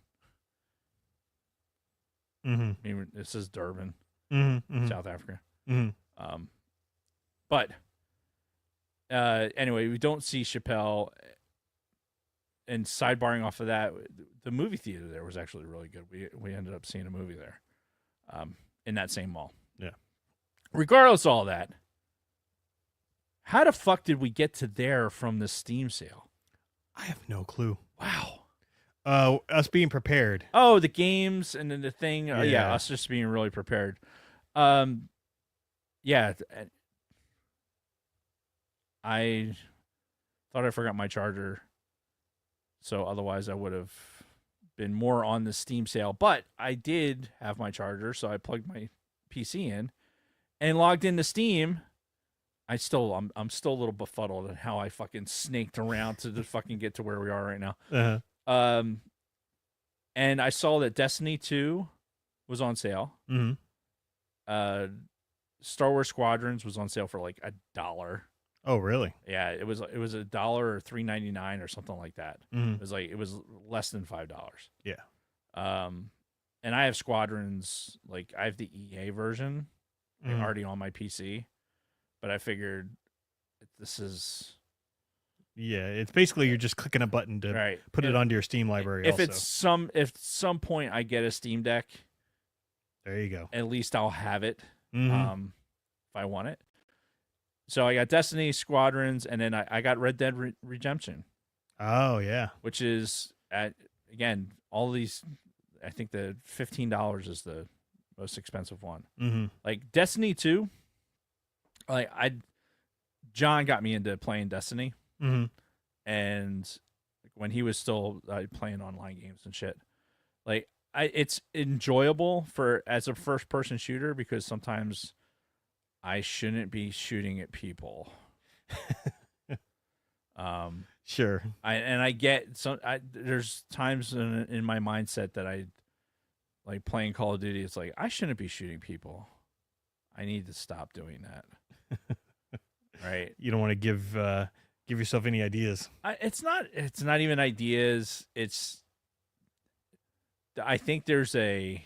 Mm-hmm. I mean, this is Durban, Mm-hmm. South Africa. Mm-hmm. But anyway, we don't see Chappelle. And sidebarring off of that, the movie theater there was actually really good. We ended up seeing a movie there, in that same mall. Yeah. Regardless of all that, how the fuck did we get to there from the Steam sale? I have no clue. Wow. Us being prepared. Oh, the games and then the thing. Yeah, Yeah. us just being really prepared. Yeah. I thought I forgot my charger. So otherwise I would have been more on the Steam sale. But I did have my charger, so I plugged my PC in and logged into Steam. I'm still a little befuddled at how I fucking snaked around to fucking get to where we are right now. Uh-huh. And I saw that Destiny 2 was on sale. Mm-hmm. Star Wars Squadrons was on sale for like $1. Oh, really? Yeah, it was $1 or $3.99 or something like that. Mm-hmm. It was less than $5. Yeah. And I have Squadrons, like I have the EA version like, Mhm. already on my PC, but I figured this is Yeah, it's basically you're just clicking a button to right. put it onto your Steam library. If also. if some point I get a Steam Deck, There you go. at least I'll have it. Mhm. If I want it. So I got Destiny, Squadrons, and then I got Red Dead Redemption, Oh, yeah. which is again all these. I think the $15 is the most expensive one. Mm-hmm. Like Destiny 2, like John got me into playing Destiny, Mm-hmm. and when he was still playing online games and shit, like it's enjoyable as a first person shooter because sometimes I shouldn't be shooting at people. Sure. I get there's times in my mindset that I like playing Call of Duty. It's like I shouldn't be shooting people. I need to stop doing that. Right? You don't want to give yourself any ideas. It's not even ideas. I think there's a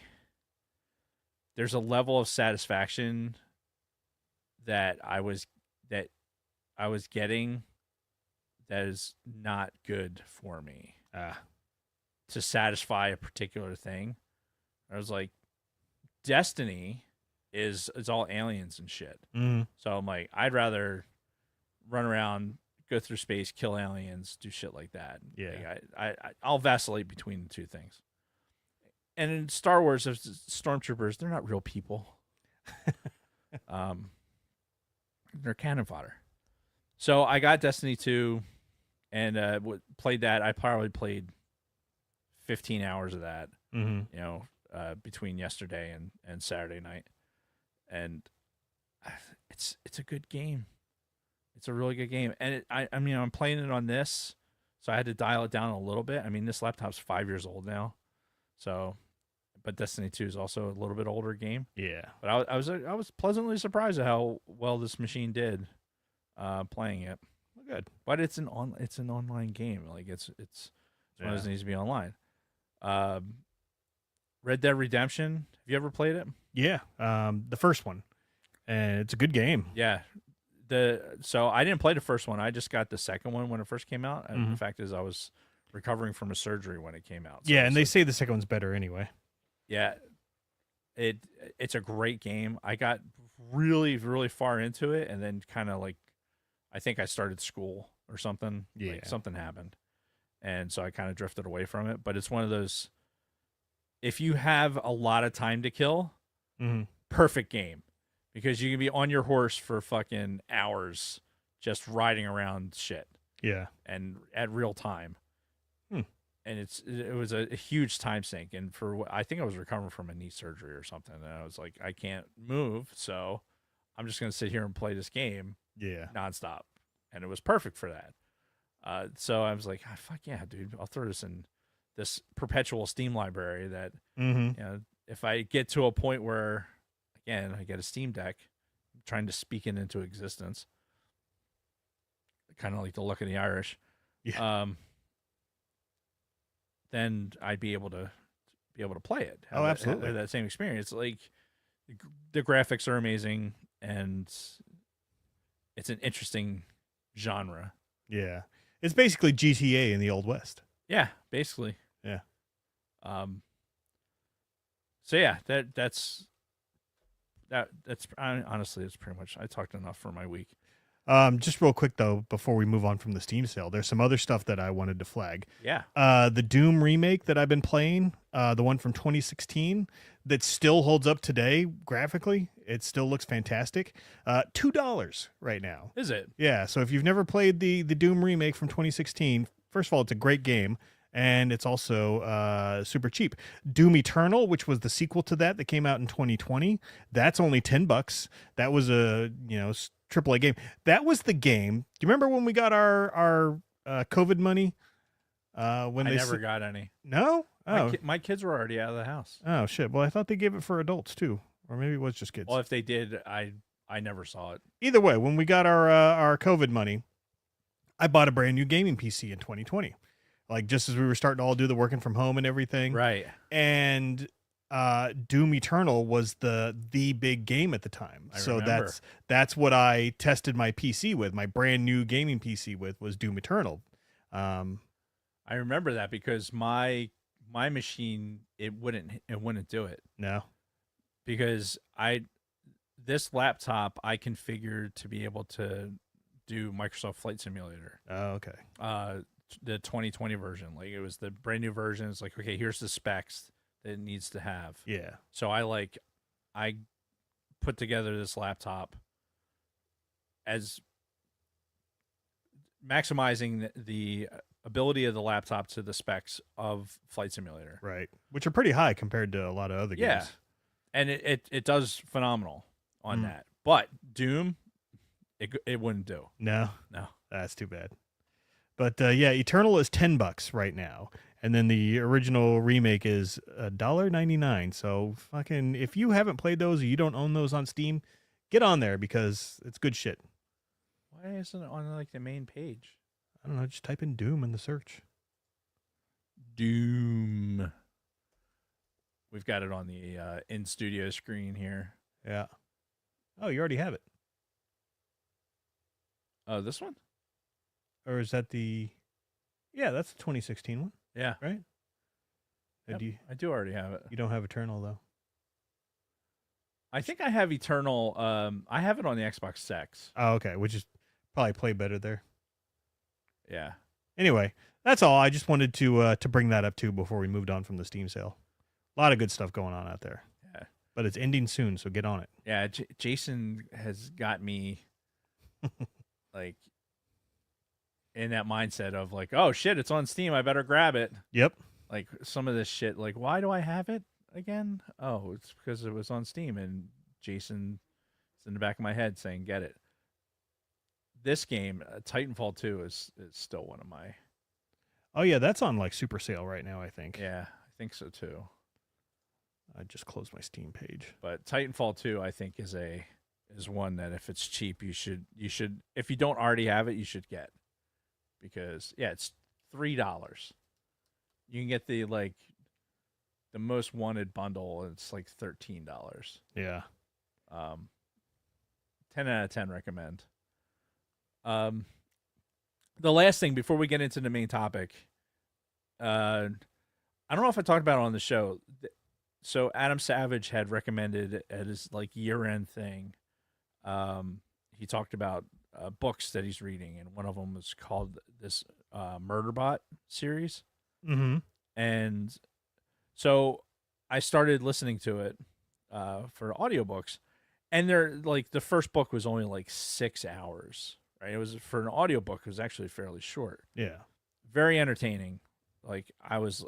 level of satisfaction that I was getting that is not good for me to satisfy a particular thing. I was like, Destiny is all aliens and shit. Mm-hmm. So I'm like, I'd rather run around, go through space, kill aliens, do shit like that. Yeah. Like, I'll vacillate between the two things. And in Star Wars, there's stormtroopers. They're not real people. They're cannon fodder. So I got Destiny 2 and played that. I probably played 15 hours of that, Mm-hmm. Between yesterday and Saturday night. And it's a good game. It's a really good game, and I mean, I'm playing it on this, so I had to dial it down a little bit. I mean, this laptop's 5 years old now, so. But Destiny 2 is also a little bit older game. Yeah. But I was pleasantly surprised at how well this machine did playing it. Good. But it's an online game. Like it's one of those that needs to be online. Red Dead Redemption. Have you ever played it? Yeah. The first one, and it's a good game. Yeah. So I didn't play the first one. I just got the second one when it first came out. And the fact is, I was recovering from a surgery when it came out. So yeah, and they say the second one's better anyway. Yeah, it's a great game. I got really, really far into it, and then kind of like, I think I started school or something. Yeah. Like something happened, and so I kind of drifted away from it. But it's one of those, if you have a lot of time to kill, perfect game, because you can be on your horse for fucking hours, just riding around shit. Yeah. And at real time. And it was a huge time sink, and I think I was recovering from a knee surgery or something, and I was like, I can't move, so I'm just gonna sit here and play this game, nonstop, and it was perfect for that. So I was like, fuck yeah, dude, I'll throw this in this perpetual Steam library. That you know, if I get to a point where, again, I get a Steam Deck, I'm trying to speak it into existence, kind of like the Luck of the Irish. Yeah. Then I'd be able to play it. Absolutely. Have that same experience. Like the graphics are amazing, and it's an interesting genre. Yeah, it's basically GTA in the Old West. Yeah, basically. Yeah. So yeah, that's honestly, it's pretty much. I talked enough for my week. Just real quick though, before we move on from the Steam sale, there's some other stuff that I wanted to flag. Yeah. The Doom remake that I've been playing, the one from 2016, that still holds up today graphically. It still looks fantastic. $2 right now. Is it? Yeah. So if you've never played the Doom remake from 2016, first of all, it's a great game. And it's also super cheap. Doom Eternal, which was the sequel to that came out in 2020, that's only $10. That was a AAA game. That was the game. Do you remember when we got our COVID money? When I they never got any. No? Oh. My kids were already out of the house. Oh shit. Well, I thought they gave it for adults too, or maybe it was just kids. Well, if they did, I never saw it. Either way, when we got our COVID money, I bought a brand new gaming PC in 2020. Like just as we were starting to all do the working from home and everything. Right. And Doom Eternal was the big game at the time. So remember. that's what I tested my PC with. My brand new gaming PC with was Doom Eternal. I remember that because my machine it wouldn't do it. No. Because this laptop I configured to be able to do Microsoft Flight Simulator. Oh, okay. The 2020 version. Like it was the brand new version. It's like, okay, here's the specs that it needs to have. Yeah. So I put together this laptop as maximizing the ability of the laptop to the specs of Flight Simulator. Right. Which are pretty high compared to a lot of other games. Yeah. And it does phenomenal on that. But Doom, it wouldn't do. No. No. That's too bad. But yeah, Eternal is $10 right now. And then the original remake is $1.99. So fucking, if you haven't played those or you don't own those on Steam, get on there because it's good shit. Why isn't it on like the main page? I don't know. Just type in Doom in the search. Doom. We've got it on the in-studio screen here. Yeah. Oh, you already have it. Oh, this one? Or is that the... Yeah, that's the 2016 one. Yeah. Right? Yep, I do already have it. You don't have Eternal, though. I think I have Eternal. I have it on the Xbox X. Oh, okay. Which is probably play better there. Yeah. Anyway, that's all. I just wanted to bring that up, too, before we moved on from the Steam sale. A lot of good stuff going on out there. Yeah. But it's ending soon, so get on it. Yeah, Jason has got me, like... in that mindset of like, oh shit, it's on Steam, I better grab it. Yep. Like some of this shit, like why do I have it again? Oh, it's because it was on Steam, and Jason is in the back of my head saying, get it. this game, Titanfall 2, is still one of my. Oh yeah, that's on like super sale right now, I think. Yeah, I think so too. I just closed my Steam page. But Titanfall 2, I think, is one that if it's cheap, you should if you don't already have it, you should get, because it's $3. You can get the most wanted bundle, and it's like $13. Yeah. 10 out of 10 recommend. The last thing before we get into the main topic, I don't know if I talked about it on the show. So Adam Savage had recommended at his year-end thing. He talked about books that he's reading, and one of them was called this Murderbot series. Mm-hmm. And so I started listening to it for audiobooks, and they're the first book was only 6 hours. Right? It was for an audiobook. It was actually fairly short. Yeah. Very entertaining. I was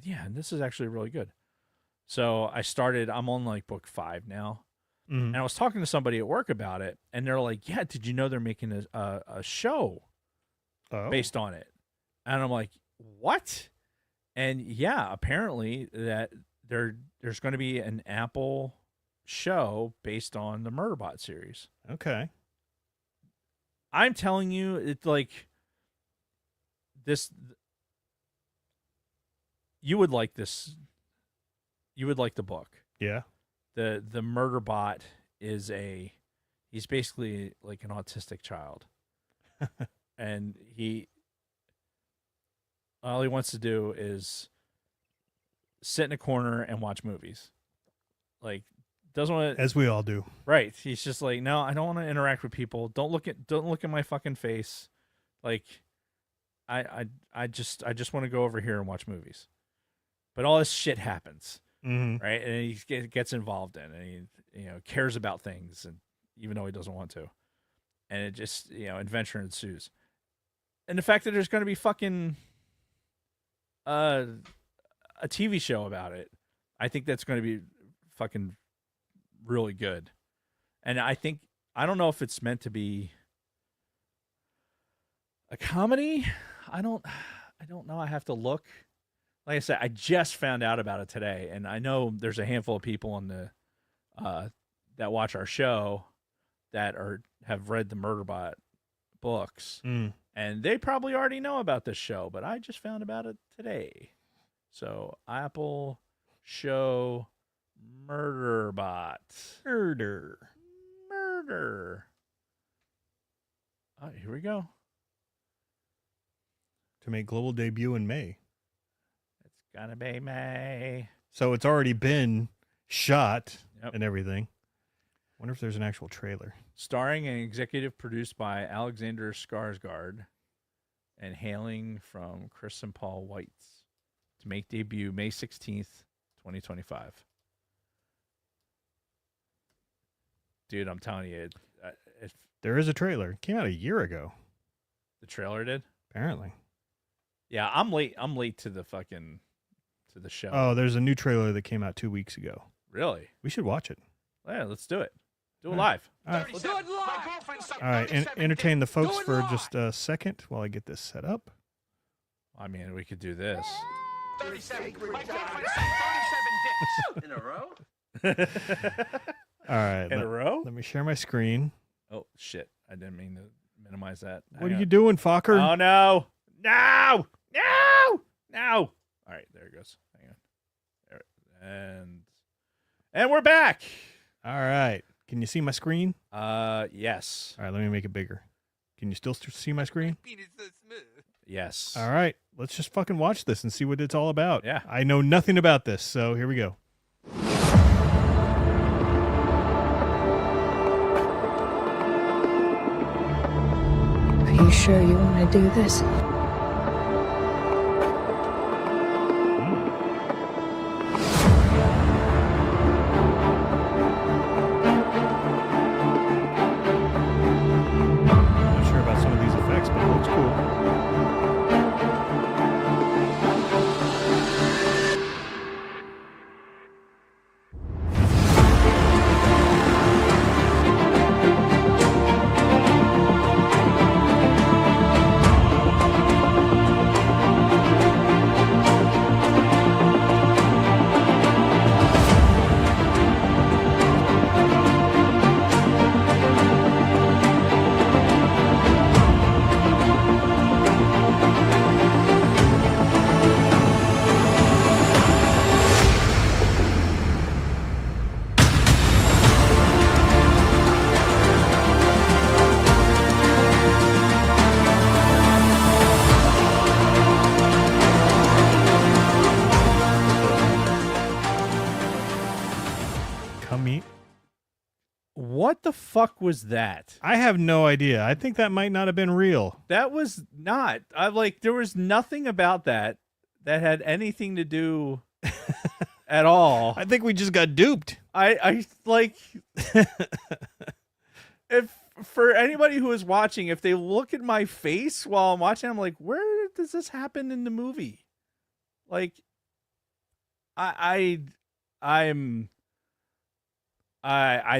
yeah, this is actually really good. So I started. I'm on book 5 now, and I was talking to somebody at work about it, and they're like, "Yeah, did you know they're making a show based on it?" And I'm like, "What?" And yeah, apparently that there's going to be an Apple show based on the Murderbot series. Okay. I'm telling you, it's this. You would like this. You would like the book. Yeah. The Murderbot is he's basically like an autistic child, and all he wants to do is sit in a corner and watch movies. Doesn't want to, as we all do. Right. He's just like, no, I don't want to interact with people. Don't look at my fucking face. I just want to go over here and watch movies. But all this shit happens. Mm-hmm. Right? And he gets involved in it, and he cares about things, and even though he doesn't want to. And it just, adventure ensues. And the fact that there's going to be fucking a TV show about it, I think that's going to be fucking really good. And I don't know if it's meant to be a comedy. I don't know. I have to look. Like I said, I just found out about it today, and I know there's a handful of people on the that watch our show that have read the Murderbot books, and they probably already know about this show, but I just found about it today. So Apple show Murderbot. Murder. Here we go. To make global debut in May. It's gonna be May. So it's already been shot Yep. and everything. Wonder if there's an actual trailer. Starring and executive produced by Alexander Skarsgård and hailing from Chris and Paul Weitz. To make debut May 16th, 2025. Dude, I'm telling you, if There is a trailer. It came out a year ago, the trailer did. apparently. Yeah, I'm late. I'm late to the show. Oh, there's a new trailer that came out 2 weeks ago. Really? We should watch it. Yeah, let's do it. Do it All live. All right. Let's do it live. My girlfriend sucked All right. 37 Entertain the dicks. folks Do it for live. just a second while I get this set up. I mean, we could do this. 37. My girlfriend sucked 37 dicks. In a row? All right. In a row? Let me share my screen. Oh shit! I didn't mean to minimize that. What are you doing, Fokker? Oh no! No! No! No! All right, there it goes. Hang on. There, and we're back. All right. Can you see my screen? Yes. All right. Let me make it bigger. Can you still see my screen? Penis so smooth. Yes. All right. Let's just fucking watch this and see what it's all about. Yeah. I know nothing about this, so here we go. Are you sure you want to do this? Not sure about some of these effects, but it looks cool. Come meet. What the fuck was that? I have no idea. I think that might not have been real. That was not. I like. There was nothing about that had anything to do at all. I think we just got duped. I like. If for anybody who is watching, if they look at my face while I'm watching, I'm like, where does this happen in the movie? Like, I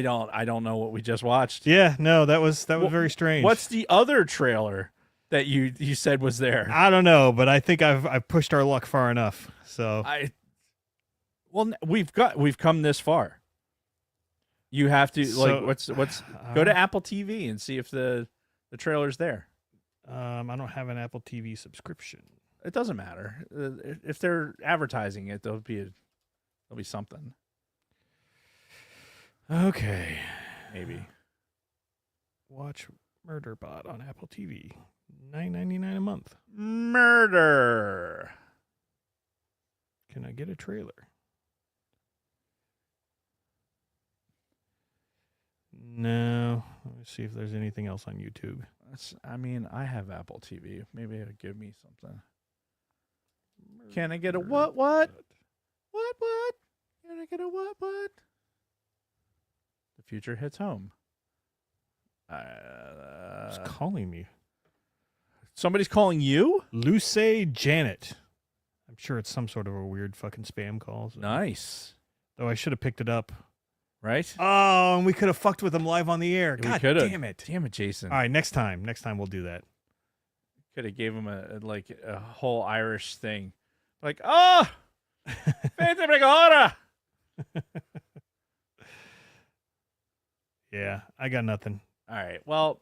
don't know what we just watched. Yeah, no, that was very strange. What's the other trailer that you said was there? I don't know, but I think I've pushed our luck far enough. So We've come this far. You have to So, what's go to Apple TV and see if the trailer's there. I don't have an Apple TV subscription. It doesn't matter. If they're advertising it, there'll be something. Okay. Maybe. Watch Murderbot on Apple TV. $9.99 a month. Murder. Can I get a trailer? No. Let me see if there's anything else on YouTube. I have Apple TV. Maybe it'll give me something. Can I get a what? What? Can I get a what? The future hits home. Who's calling me? Somebody's calling you? Luce Janet. I'm sure it's some sort of a weird fucking spam call. So. Nice. Though I should have picked it up. Right? Oh, and we could have fucked with them live on the air. We God coulda. damn it. Damn it, Jason. All right, next time we'll do that. Could have gave him a whole Irish thing. Like, oh! Vete ahora! Yeah, I got nothing. All right. Well,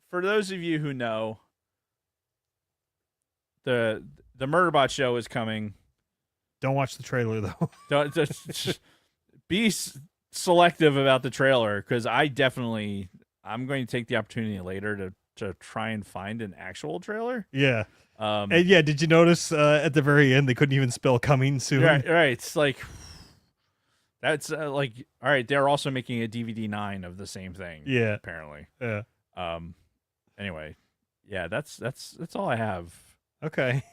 for those of you who know, the Murderbot show is coming. Don't watch the trailer though. Don't just be selective about the trailer, because I'm going to take the opportunity later to try and find an actual trailer. Yeah. And yeah, did you notice at the very end they couldn't even spell coming soon? Right. It's like that's like, all right. They're also making a DVD 9 of the same thing. Yeah. Apparently. Yeah. Anyway, yeah. That's all I have Okay.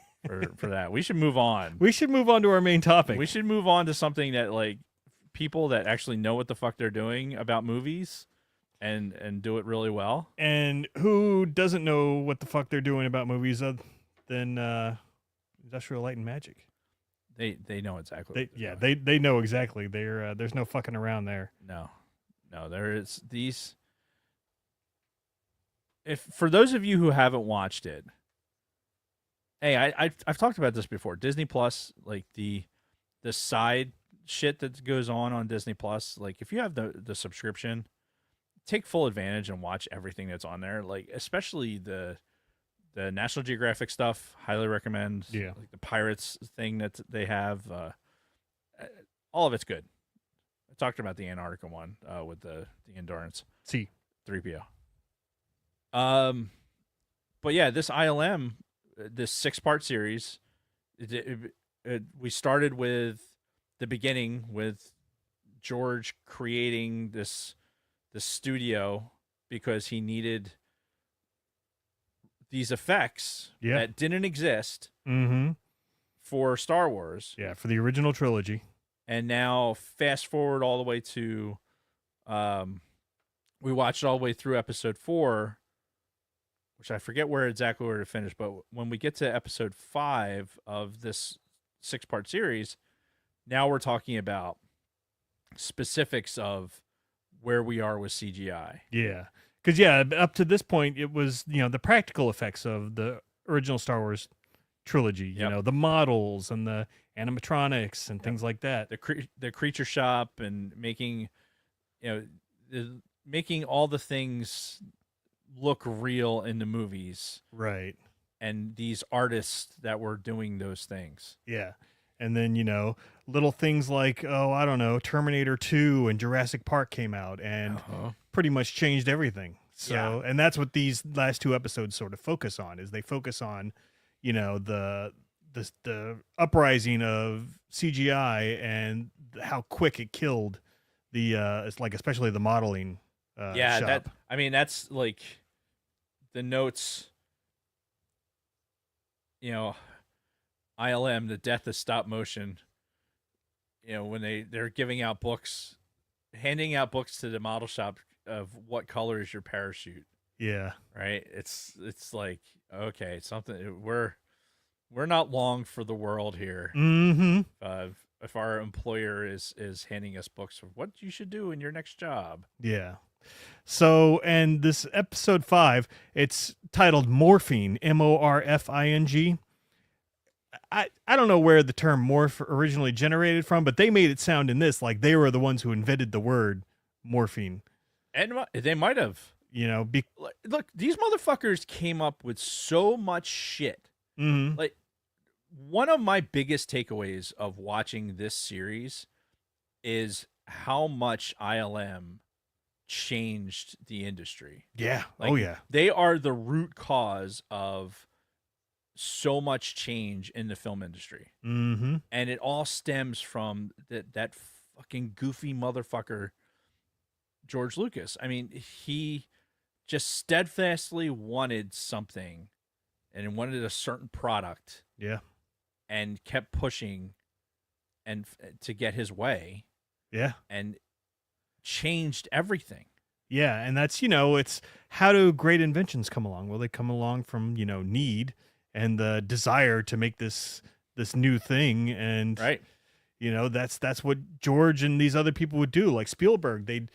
for that. We should move on. We should move on to our main topic. We should move on to something that like people that actually know what the fuck they're doing about movies and do it really well. And who doesn't know what the fuck they're doing about movies other than Industrial Light and Magic? They know exactly. They know exactly. There's no fucking around there. No, there is these. If for those of you who haven't watched it, hey, I've talked about this before. Disney Plus, like the side shit that goes on Disney Plus, like if you have the subscription, take full advantage and watch everything that's on there. Like especially the National Geographic stuff, highly recommend. Yeah, like the Pirates thing that they have, all of it's good. I talked about the Antarctica one with the Endurance C-3PO. But yeah, this ILM, this 6-part series, we started with the beginning with George creating this studio because he needed these effects that didn't exist for Star Wars. Yeah, for the original trilogy. And now fast forward all the way to we watched all the way through episode 4, which I forget exactly where to finish, but when we get to episode 5 of this 6-part series, now we're talking about specifics of where we are with CGI. Yeah. Because, yeah, up to this point, it was, the practical effects of the original Star Wars trilogy, you know, the models and the animatronics and things like that. The creature shop and making all the things look real in the movies. Right. And these artists that were doing those things. Yeah. And then, little things like, Terminator 2 and Jurassic Park came out and pretty much changed everything. So, and that's what these last 2 episodes sort of focus on, is they focus on, the uprising of CGI and how quick it killed it's like especially the modeling yeah, shop. that's like the notes. ILM, the death of stop motion. When they're giving out books, handing out books to the model shop of what color is your parachute. Yeah. Right. It's like, okay, something we're not long for the world here. Mm-hmm. If our employer is handing us books of what you should do in your next job. Yeah. So, and this episode 5, it's titled Morphine, Morfing. I don't know where the term morph originally generated from, but they made it sound in this like they were the ones who invented the word morphine. And they might have. Look, these motherfuckers came up with so much shit. Mm-hmm. Like, one of my biggest takeaways of watching this series is how much ILM changed the industry. Yeah. Like, Oh, yeah. They are the root cause of so much change in the film industry. Mm-hmm. And it all stems from that fucking goofy motherfucker, George Lucas. I mean, he just steadfastly wanted something and wanted a certain product. Yeah. And kept pushing and to get his way. Yeah. And changed everything. Yeah, and that's, it's how do great inventions come along? Well, they come along from, need and the desire to make this new thing, and right. That's what George and these other people would do. Like Spielberg, they'd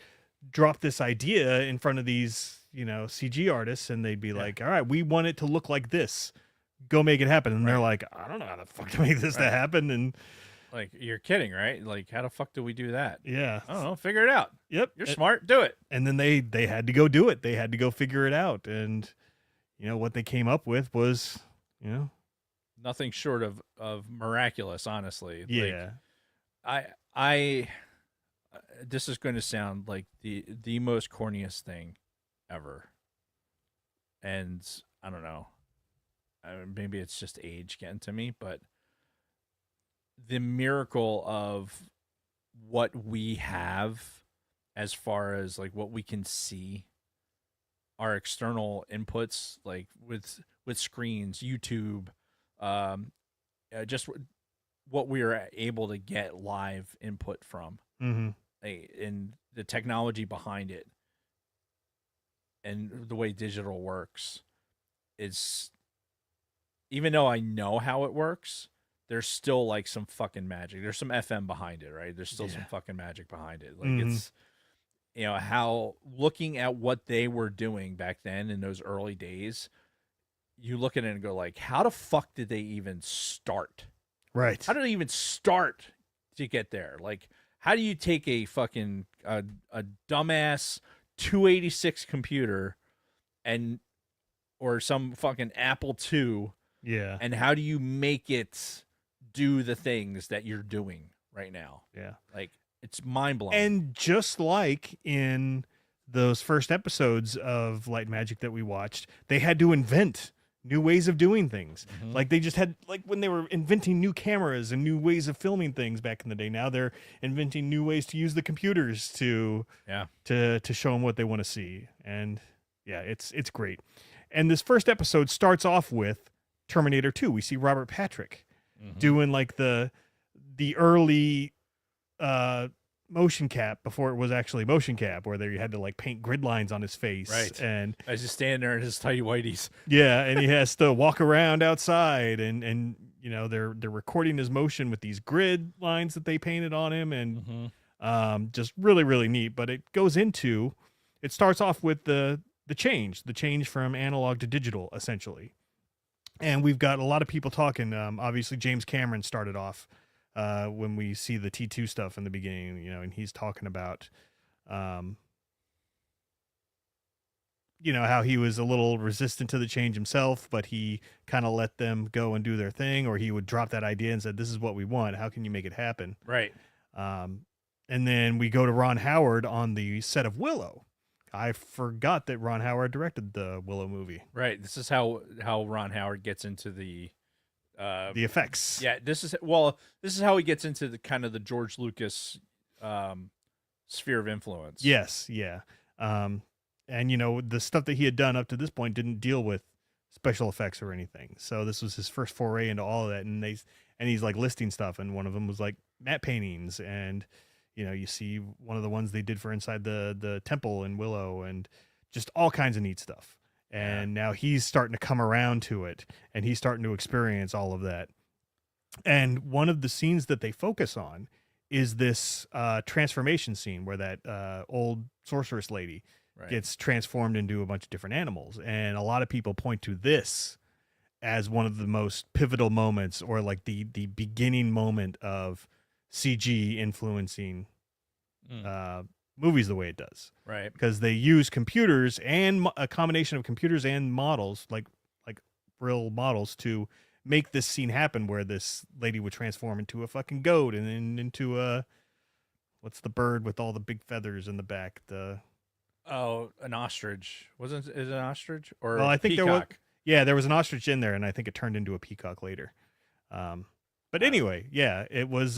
drop this idea in front of these, CG artists, and they'd be like, all right, we want it to look like this. Go make it happen. And they're like, I don't know how the fuck to make this to happen. And like, you're kidding, right? Like, how the fuck do we do that? Yeah. I don't know. Figure it out. Yep. You're smart. Do it. And then they had to go do it. They had to go figure it out. And, what they came up with was, nothing short of miraculous, honestly. Yeah. I this is going to sound like the most corniest thing ever. And I don't know. Maybe it's just age getting to me, but the miracle of what we have as far as like what we can see, our external inputs, like with screens, YouTube, just what we are able to get live input from, and the technology behind it, and the way digital works is. Even though I know how it works, there's still like some fucking magic. There's some FM behind it, right? There's still some fucking magic behind it. Like it's, how looking at what they were doing back then in those early days, you look at it and go like, how the fuck did they even start? Right. How did they even start to get there? Like, how do you take a fucking a dumbass 286 computer or some fucking Apple II? Yeah. And how do you make it do the things that you're doing right now? Yeah. Like, it's mind-blowing. And just like in those first episodes of Light and Magic that we watched, they had to invent new ways of doing things. Mm-hmm. Like they just had, like when they were inventing new cameras and new ways of filming things back in the day, now they're inventing new ways to use the computers to show them what they want to see. And yeah, it's great. And this first episode starts off with Terminator 2. We see Robert Patrick doing like the early motion cap before it was actually motion cap, where you had to like paint grid lines on his face. Right. And as he's standing there in his tighty whities. Yeah, and he has to walk around outside and they're recording his motion with these grid lines that they painted on him, and just really, really neat. But it starts off with the change from analog to digital, essentially. And we've got a lot of people talking. Obviously, James Cameron started off when we see the T2 stuff in the beginning, and he's talking about, how he was a little resistant to the change himself, but he kind of let them go and do their thing, or he would drop that idea and said, this is what we want. How can you make it happen? Right. And then we go to Ron Howard on the set of Willow. I forgot that Ron Howard directed the Willow movie. Right. This is how Ron Howard gets into the effects. Yeah. This is how he gets into the kind of the George Lucas sphere of influence. Yes, yeah. And you know, the stuff that he had done up to this point didn't deal with special effects or anything. So this was his first foray into all of that, and he's like listing stuff, and one of them was like matte paintings, and you know, you see one of the ones they did for inside the temple in Willow, and just all kinds of neat stuff. And now he's starting to come around to it, and he's starting to experience all of that. And one of the scenes that they focus on is this transformation scene where that old sorceress lady Right. gets transformed into a bunch of different animals. And a lot of people point to this as one of the most pivotal moments, or like the beginning moment of CG influencing movies the way it does. Right. Because they use computers and a combination of computers and models, like real models, to make this scene happen where this lady would transform into a fucking goat and then into a, what's the bird with all the big feathers in the back? An ostrich. Wasn't it an ostrich or Well, I think peacock? there was an ostrich in there, and I think it turned into a peacock later. But anyway, yeah, it was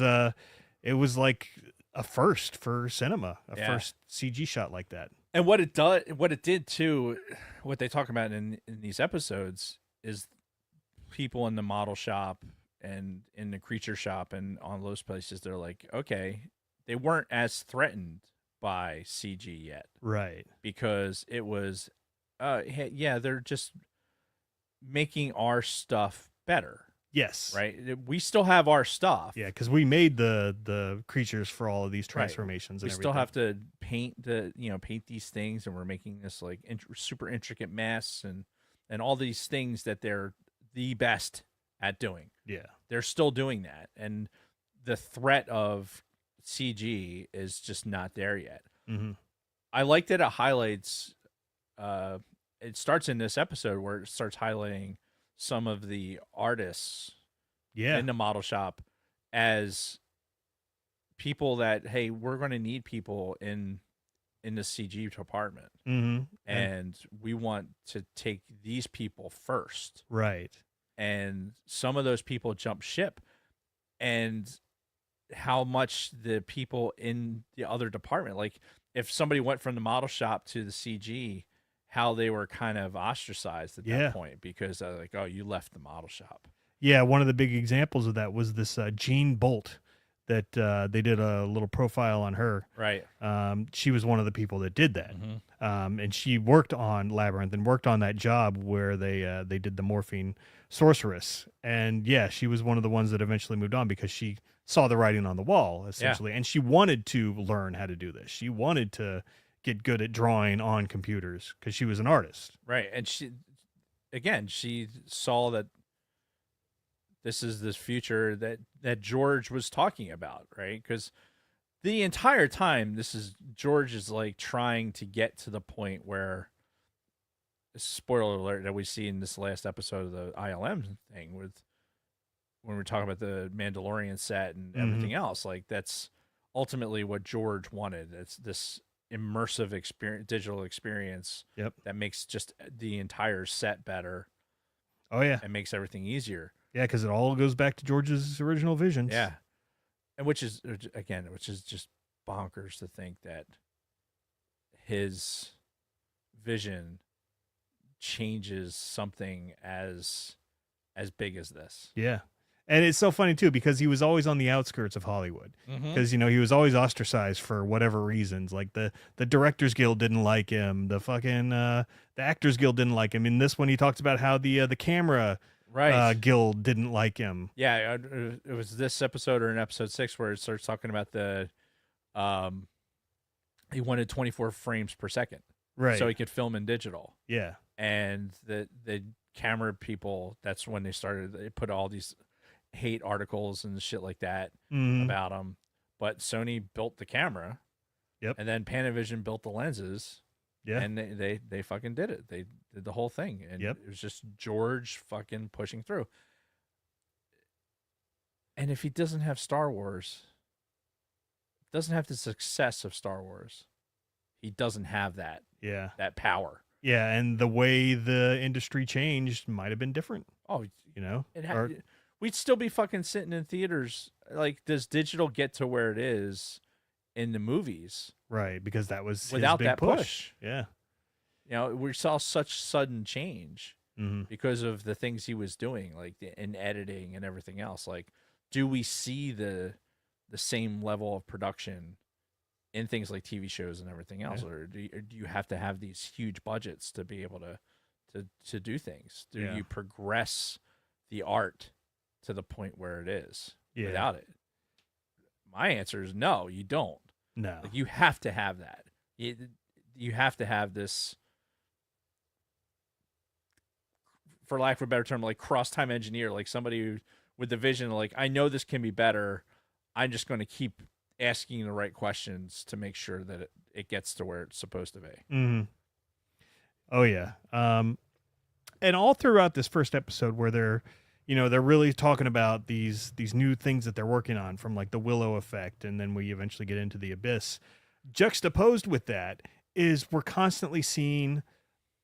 like a first for cinema, first CG shot like that. And what it did too, what they talk about in these episodes is people in the model shop and in the creature shop and on those places, they're like, okay, they weren't as threatened by CG yet. Right. Because it was, hey, yeah, they're just making our stuff better. Yes. Right. We still have our stuff. Yeah, because we made the creatures for all of these transformations. We And still everything. have to paint these things, and we're making this like super intricate mess and all these things that they're the best at doing. Yeah. They're still doing that, and the threat of CG is just not there yet. Mm-hmm. I like that it highlights. It starts in this episode where it starts highlighting some of the artists in the model shop as people that, hey, we're going to need people in the CG department. Mm-hmm. And we want to take these people first. Right. And some of those people jump ship, and how much the people in the other department, like if somebody went from the model shop to the CG, how they were kind of ostracized at that point because like, oh, you left the model shop. Yeah, one of the big examples of that was this Jean Bolt that they did a little profile on her. Right. She was one of the people that did that. Mm-hmm. And she worked on Labyrinth and worked on that job where they did the morphine sorceress. And yeah, she was one of the ones that eventually moved on because she saw the writing on the wall, essentially. And she wanted to learn how to do this. She wanted to get good at drawing on computers because she was an artist. Right. And she saw that this is this future that George was talking about, right? Because the entire time, George is like trying to get to the point where, spoiler alert, that we see in this last episode of the ILM thing with when we're talking about the Mandalorian set and everything else. Like that's ultimately what George wanted. It's this immersive experience, digital experience that makes just the entire set better. Oh yeah. And makes everything easier. Yeah, because it all goes back to George's original visions. Yeah. And which is just bonkers to think that his vision changes something as big as this. Yeah. And it's so funny too, because he was always on the outskirts of Hollywood because, he was always ostracized for whatever reasons. Like the Directors Guild didn't like him. The fucking, the Actors Guild didn't like him. In this one, he talks about how the camera guild didn't like him. Yeah. It was this episode or in episode 6 where it starts talking about he wanted 24 frames per second. Right. So he could film in digital. Yeah. And the camera people, that's when they put all these hate articles and shit like that about him. But Sony built the camera. Yep. And then Panavision built the lenses. Yeah. And they fucking did it. They did the whole thing. And it was just George fucking pushing through. And if he doesn't have Star Wars, doesn't have the success of Star Wars, he doesn't have that. Yeah. That power. Yeah, and the way the industry changed might have been different. Oh, we'd still be fucking sitting in theaters. Like, does digital get to where it is in the movies Right, because that was his without big that push. push. Yeah. You know, we saw such sudden change Mm-hmm. because of the things he was doing, like in editing and everything else. Like, do we see the same level of production in things like TV shows and everything else, or do you have to have these huge budgets to be able to do things? Do Yeah. you progress the art to the point where it is Yeah. without it? My answer is no, you don't. No. Like, you have to have that. You have to have this, for lack of a better term, like cross-time engineer, like somebody who, with the vision, like, I know this can be better. I'm just going to keep asking the right questions to make sure that it gets to where it's supposed to be. Mm-hmm. Oh yeah. And all throughout this first episode, where they're really talking about these new things that they're working on, from like the Willow effect, and then we eventually get into the Abyss. Juxtaposed with that is we're constantly seeing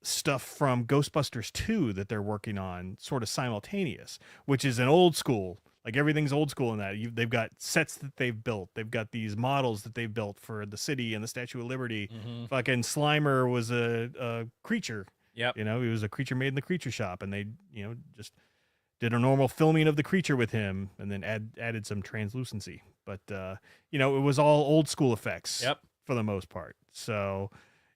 stuff from Ghostbusters 2 that they're working on sort of simultaneous, which is an old school, like everything's old school in that. They've got sets that they've built. They've got these models that they've built for the city and the Statue of Liberty. Fucking Slimer was a creature. Yep. He was a creature made in the creature shop, and they, just did a normal filming of the creature with him, and then added some translucency. But it was all old school effects. Yep. For the most part. So,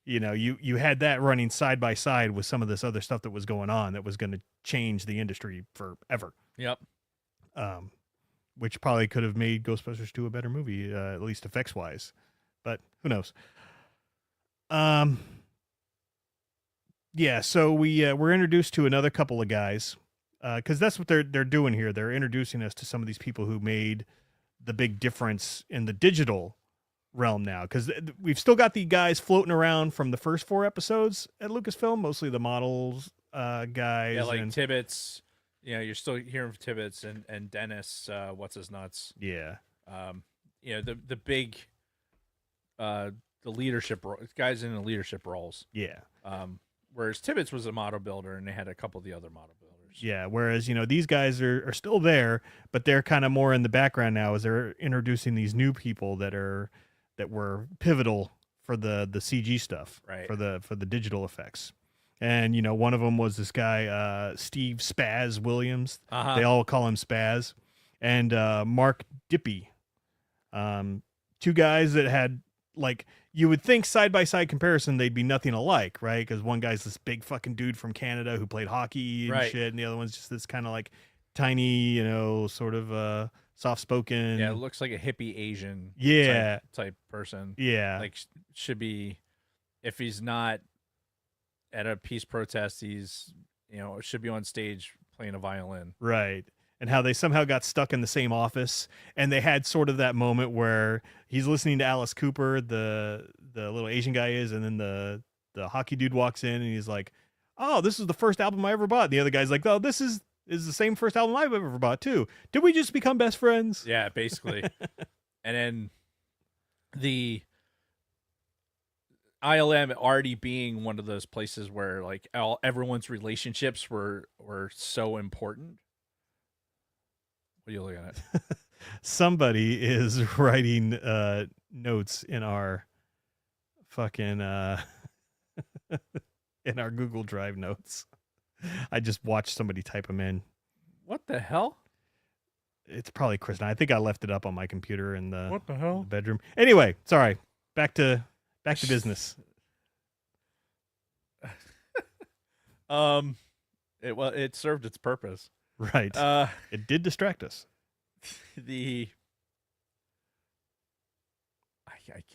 you had that running side by side with some of this other stuff that was going on that was going to change the industry forever. Yep. Which probably could have made Ghostbusters 2 a better movie, at least effects wise, but who knows? Yeah. So we're introduced to another couple of guys, because that's what they're doing here. They're introducing us to some of these people who made the big difference in the digital realm now, because we've still got the guys floating around from the first 4 episodes at Lucasfilm, mostly the models guys. Yeah, like and, Tibbets. You're still hearing from Tibbets and Dennis. What's his nuts? yeah. The big, the leadership guys in the leadership roles. Yeah. Whereas Tibbets was a model builder, and they had a couple of the other model builders. Yeah, whereas, these guys are still there, but they're kind of more in the background now as they're introducing these new people that were pivotal for the CG stuff, Right. for the digital effects. And, one of them was this guy, Steve Spaz Williams. Uh-huh. They all call him Spaz. And Mark Dippy. 2 guys that had, like, you would think side-by-side comparison, they'd be nothing alike, right? Because one guy's this big fucking dude from Canada who played hockey and Right. shit, and the other one's just this kind of like tiny, sort of soft-spoken. Yeah, it looks like a hippie Asian Yeah. type person. Yeah. Like, should be, if he's not at a peace protest, he's, should be on stage playing a violin. Right. And how they somehow got stuck in the same office, and they had sort of that moment where he's listening to Alice Cooper, the little Asian guy is, and then the hockey dude walks in and he's like, "Oh, this is the first album I ever bought." And the other guy's like, "Oh, this is the same first album I've ever bought too. Did we just become best friends?" Yeah, basically. And then the ILM already being one of those places where, like, everyone's relationships were so important. What are you looking at? Somebody is writing notes in our fucking in our Google Drive notes. I just watched somebody type them in. What the hell? It's probably Chris. And I think I left it up on my computer in the What the hell? bedroom. Anyway, sorry. Back to business. It served its purpose. Right. It did distract us. I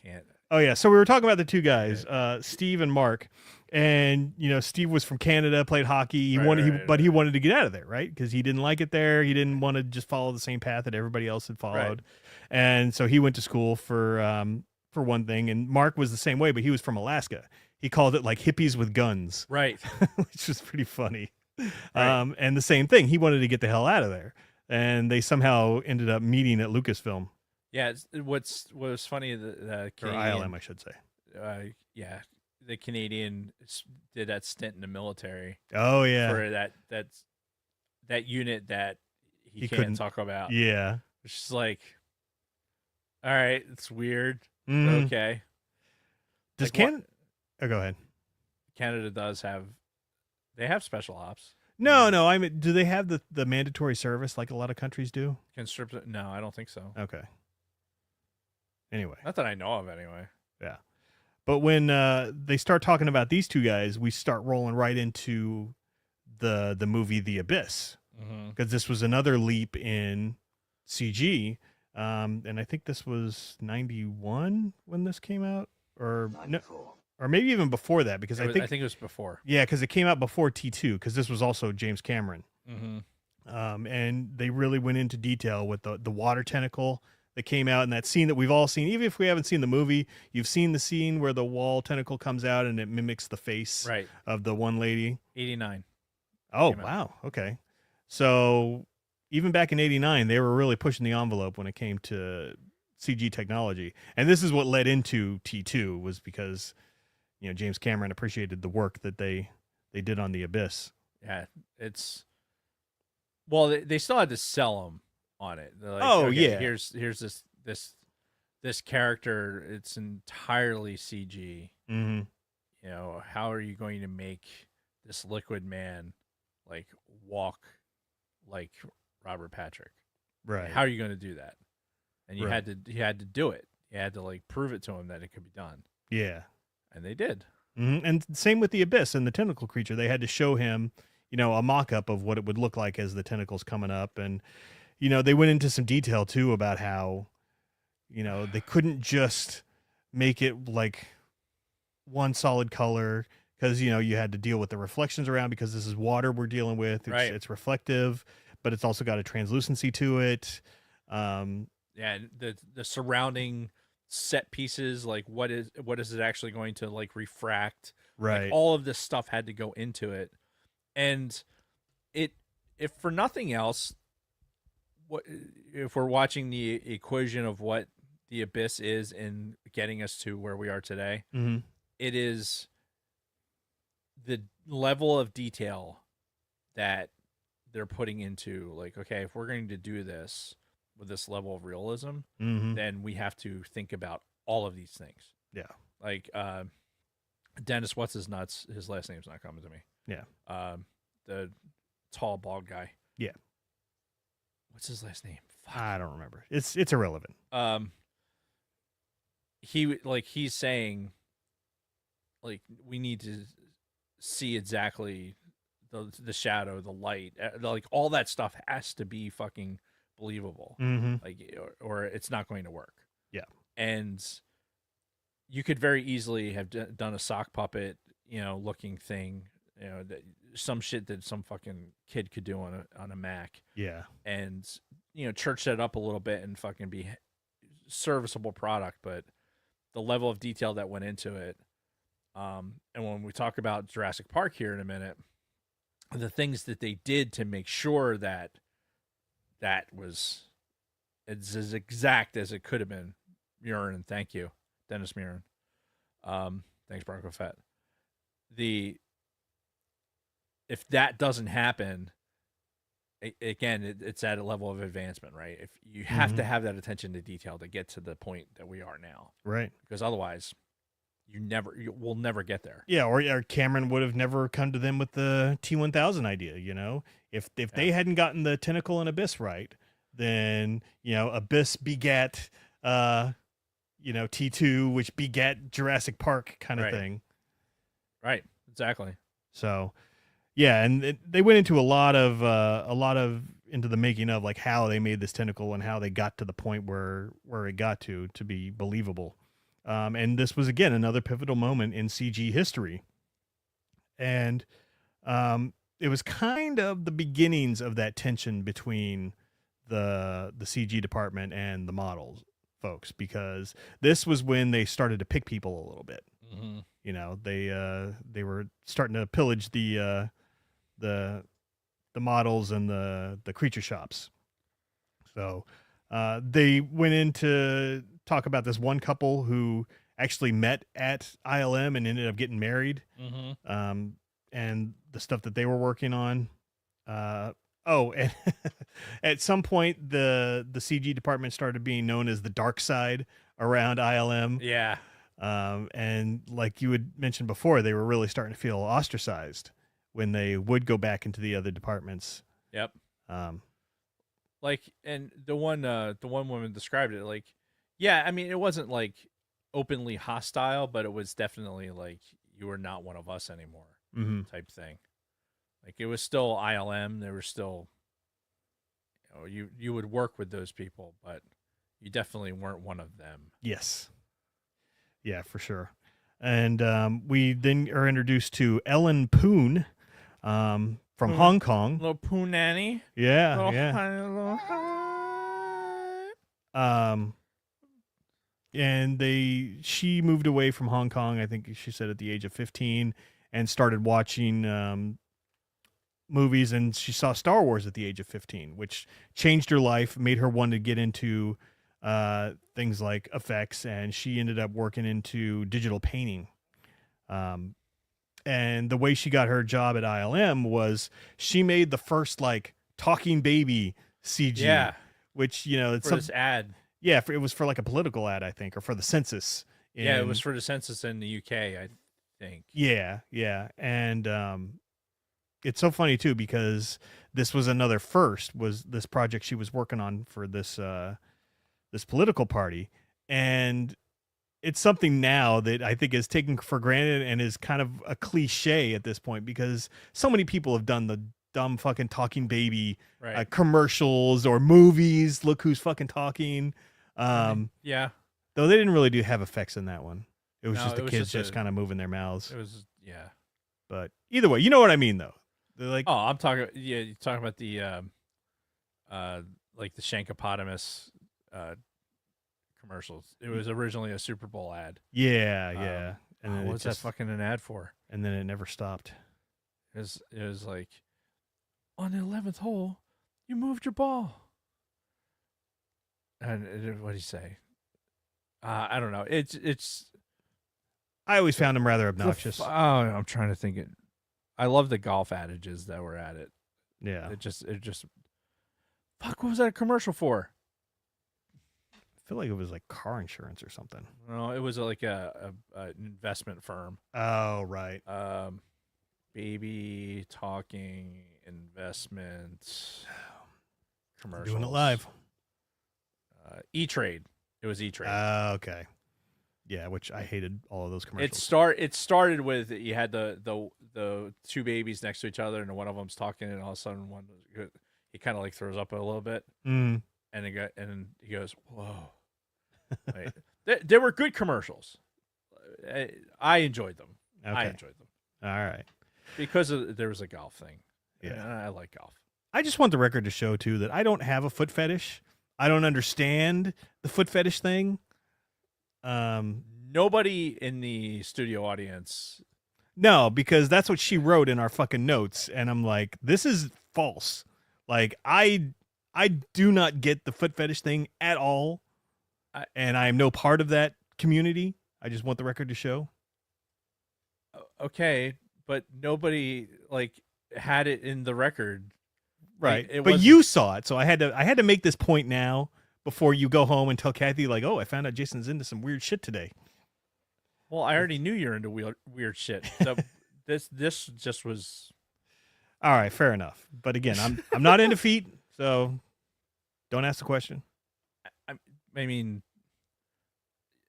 can't. Oh yeah, so we were talking about the 2 guys, Steve and Mark, and Steve was from Canada, played hockey. He wanted to get out of there, right? Because he didn't like it there. He didn't want to just follow the same path that everybody else had followed, and so he went to school for one thing. And Mark was the same way, but he was from Alaska. He called it like hippies with guns, Right. which was pretty funny. Right. And the same thing, he wanted to get the hell out of there, and they somehow ended up meeting at Lucasfilm. Yeah. What was funny, the Or ILM, I should say. yeah, the Canadian did that stint in the military Oh yeah, for that unit that he couldn't can't talk about. yeah. It's just like, All right, it's weird. Mhm. Okay. Does Like, what- Can? Oh, go ahead. Canada does have they have special ops. No. I mean, do they have the mandatory service like a lot of countries do? Conscript? No, I don't think so. Okay. Anyway, Not that I know of, anyway. yeah. But when they start talking about these two guys, we start rolling right into the movie The Abyss, Mm-hmm. because this was another leap in CG. And I think this was 91 when this came out, or no, or maybe even before that, because I think it was before. yeah, because it came out before T2, because this was also James Cameron. Mm-hmm. And they really went into detail with the water tentacle that came out in that scene that we've all seen. Even if we haven't seen the movie, you've seen the scene where the wall tentacle comes out and it mimics the face Right. of the one lady. 89. Oh, Came out. wow. Okay. So even back in 89, they were really pushing the envelope when it came to CG technology. And this is what led into T2, was because, James Cameron appreciated the work that they did on The Abyss. Yeah, it's well, they still had to sell them on it. They're like, Oh, okay, yeah. Here's this character. It's entirely CG. Mm-hmm. How are you going to make this liquid man like walk like Robert Patrick? Right. How are you going to do that? And you Right. had to do it. You had to like prove it to him that it could be done, Yeah. and they did. Mm-hmm. And same with the Abyss and the tentacle creature. They had to show him, a mock-up of what it would look like as the tentacles coming up. And, they went into some detail too about how, they couldn't just make it like one solid color, because, you had to deal with the reflections around, because this is water we're dealing with. Right. It's reflective, but it's also got a translucency to it. Yeah, and the surrounding set pieces, like what is it actually going to like refract? Right. Like, all of this stuff had to go into it, and if for nothing else, what if we're watching the equation of what the Abyss is in getting us to where we are today? Mm-hmm. It is the level of detail that they're putting into, like, okay, if we're going to do this with this level of realism, Mm-hmm. then we have to think about all of these things. Yeah. Like Dennis, what's his nuts? His last name's not coming to me. Yeah. The tall bald guy. Yeah. What's his last name? Fuck. I don't remember. It's irrelevant. He's saying, like, we need to see exactly the shadow, the light, like all that stuff has to be fucking believable. Mm-hmm. Like, or it's not going to work. Yeah. And you could very easily have done a sock puppet, looking thing, that some shit that some fucking kid could do on a Mac, Yeah. and church that up a little bit and fucking be serviceable product. But the level of detail that went into it, and when we talk about Jurassic Park here in a minute, the things that they did to make sure that was as exact as it could have been. Murin, thank you, Dennis Murin. Thanks, Bronco Fett. If that doesn't happen, again, it's at a level of advancement, right? If you have to have that attention to detail to get to the point that we are now, Right. because otherwise, we'll never get there. Yeah, or Cameron would have never come to them with the T1000 idea. If they hadn't gotten the tentacle and Abyss right, then Abyss begat T2, which begat Jurassic Park kind of Right. thing. Right. Exactly. So, yeah, and they went into a lot of into the making of, like, how they made this tentacle and how they got to the point where it got to be believable. And this was, again, another pivotal moment in CG history. And it was kind of the beginnings of that tension between the CG department and the models folks, because this was when they started to pick people a little bit. Mm-hmm. They were starting to pillage the models and the creature shops. So they went in to talk about this one couple who actually met at ILM and ended up getting married. Mm-hmm. And the stuff that they were working on. Oh, and at some point the CG department started being known as the dark side around ILM. Yeah. And like you had mentioned before, they were really starting to feel ostracized when they would go back into the other departments. Yep. Um, Like, and the one woman described it like, yeah, I mean, it wasn't like openly hostile, but it was definitely like you are not one of us anymore mhm. type thing. Like it was still ILM. There were still, you would work with those people, but you definitely weren't one of them. Yes. Yeah, for sure. And we then are introduced to Ellen Poon from Hong Kong. Little poo nanny. Yeah, Little yeah. honey, little honey. And she moved away from Hong Kong, I think she said at the age of 15, and started watching movies, and she saw Star Wars at the age of 15, which changed her life, made her want to get into things like effects, and she ended up working into digital painting. And the way she got her job at ILM was she made the first like talking baby CG, Yeah. which it's For this ad. yeah, it was for like a political ad, I think, or for the census. Yeah, it in- was for the census in the UK, I think. Yeah, yeah, and it's so funny too because this was another first. Was this project she was working on for this this political party, and it's something now that I think is taken for granted and is kind of a cliche at this point because so many people have done the dumb fucking talking baby Right. commercials or movies. Look who's fucking talking. Yeah. Though they didn't really have effects in that one. It was No, just the it was kids just just a- kind of moving their mouths. It was, yeah. But either way, you know what I mean, though. They're like, Oh, I'm talking. Yeah, you're talking about the, like the Shankopotamus, commercials. It was originally a Super Bowl ad. yeah, yeah. And then What's that fucking an ad for? And then it never stopped. It was like, on the 11th hole, you moved your ball. And what do you say? I don't know. It's I always found them rather the obnoxious. I'm trying to think it. I love the golf adages that were at it. Yeah. It just fuck. What was that a commercial for? I feel like it was like car insurance or something. No, it was like a investment firm. Oh, right. Baby talking investment commercials. Doing it live. E-Trade. It was E-Trade. Okay. Yeah, which I hated all of those It commercials. started with you had the two babies next to each other, and one of them's talking, and all of a sudden he kind of like throws up a little bit, Mm. and he goes, "Whoa!" Like, they were good commercials. I enjoyed them. I Okay. enjoyed them All right. because there was a golf thing. Yeah. and I like golf. I just want the record to show too that I don't have a foot fetish. I don't understand the foot fetish thing. Nobody in the studio audience. No, because that's what she wrote in our fucking notes, and I'm like, this is false. Like I do not get the foot fetish thing at all, and I am no part of that community. I just want the record to show. Okay, but nobody like had it in the record. Right. Like, it but wasn't- you saw it, so I had to make this point now before you go home and tell Kathy like, "Oh, I found out Jason's into some weird shit today." Well, I already knew you're into weird shit. So this just was. All right, fair enough. But again, I'm not into feet, so don't ask the question. I mean,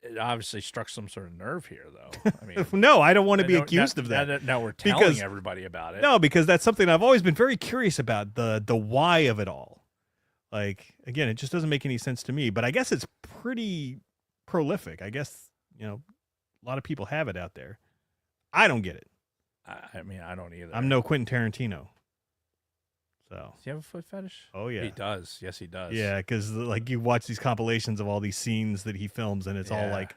it obviously struck some sort of nerve here, though. I mean, No, I don't want to be now- accused now- of that. Now we're telling Because- everybody about it. No, because that's something I've always been very curious about, the why of it all. Like, again, it just doesn't make any sense to me, but I guess it's pretty prolific. I guess, a lot of people have it out there. I don't get it. I mean, I don't either. I'm no Quentin Tarantino. So, Does he have a foot fetish? oh yeah. He does. Yes, he does. Yeah, because like you watch these compilations of all these scenes that he films, and it's all Yeah. like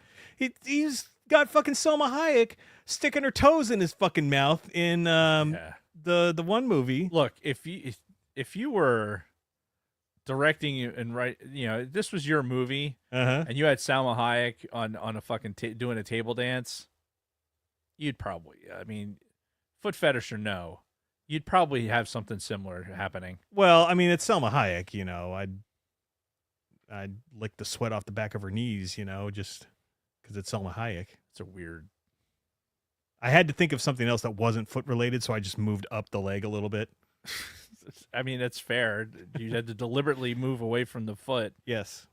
he's got fucking Selma Hayek sticking her toes in his fucking mouth in Yeah. the one movie. Look, if you were directing and this was your movie, Uh-huh. and you had Salma Hayek on a fucking doing a table dance, you'd probably. I mean, foot fetish or no, You'd probably have something similar happening. Well, I mean, it's Selma Hayek, I'd lick the sweat off the back of her knees, just because it's Selma Hayek. It's a weird. I had to think of something else that wasn't foot related, so I just moved up the leg a little bit. I mean, that's fair. You had to deliberately move away from the foot. Yes.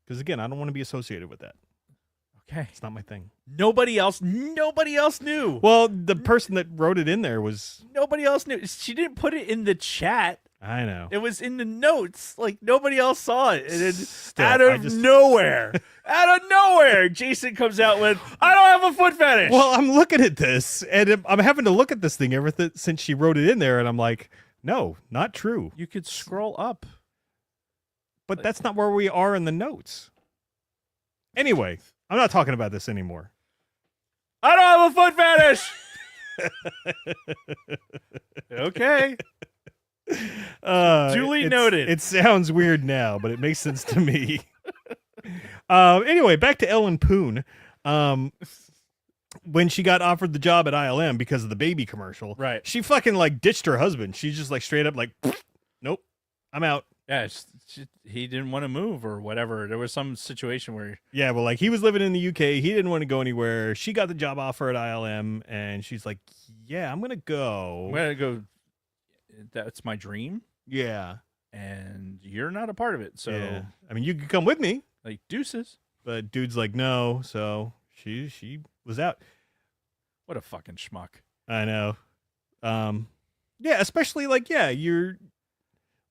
Because again, I don't want to be associated with that. Okay. It's not my thing. Nobody else knew. Well, the person that wrote it in there was... Nobody else knew. She didn't put it in the chat. I know. It was in the notes. Like, nobody else saw it. And then Still, out of nowhere, Jason comes out with, I don't have a foot fetish. Well, I'm looking at this, and I'm having to look at this thing since she wrote it in there, and I'm like, no, not true. You could scroll up. But that's not where we are in the notes. Anyway, I'm not talking about this anymore. I don't have a foot fetish. Okay. Duly noted. It sounds weird now, but it makes sense to me. Anyway, back to Ellen Poon. When she got offered the job at ILM because of the baby commercial, Right. she fucking like ditched her husband. She's just like straight up like, nope, I'm out. Yeah, he didn't want to move or whatever. There was some situation where Yeah, well, like he was living in the UK. He didn't want to go anywhere. She got the job offer at ILM, and she's like, yeah, I'm going to go. I'm gonna go. That's my dream, Yeah. and you're not a part of it. So, Yeah. I mean, you could come with me. like, deuces. But dude's like, no. So she was out. What a fucking schmuck. I know. Yeah, especially like, yeah, you're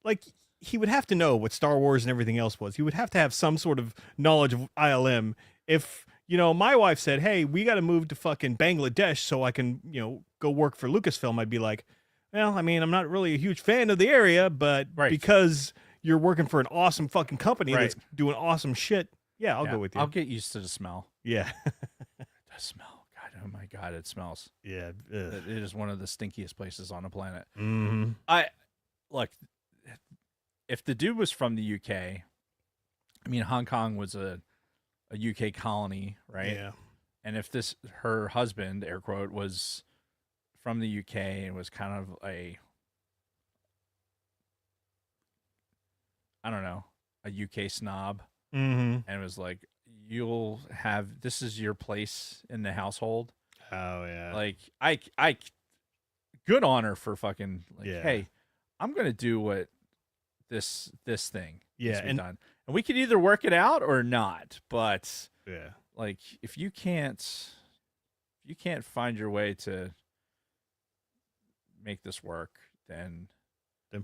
like, he would have to know what Star Wars and everything else was. He would have to have some sort of knowledge of ILM. If, my wife said, hey, we got to move to fucking Bangladesh so I can, go work for Lucasfilm, I'd be like, well, I mean, I'm not really a huge fan of the area, but Right. because you're working for an awesome fucking company Right. that's doing awesome shit, yeah, I'll go with you. I'll get used to the smell. Yeah. The smell. God, oh my God, it smells. Yeah. It is one of the stinkiest places on the planet. Mm-hmm. Look, if the dude was from the UK, I mean, Hong Kong was a UK colony, right? Yeah. And if her husband, air quote, was from the UK and was kind of a UK snob, Mm-hmm. and was like, this is your place in the household. Oh yeah. Like, I good on her for fucking like, Yeah. hey, I'm gonna do what this thing needs Yeah, to be and- done, and we could either work it out or not. But Yeah. like, if you can't find your way to make this work, then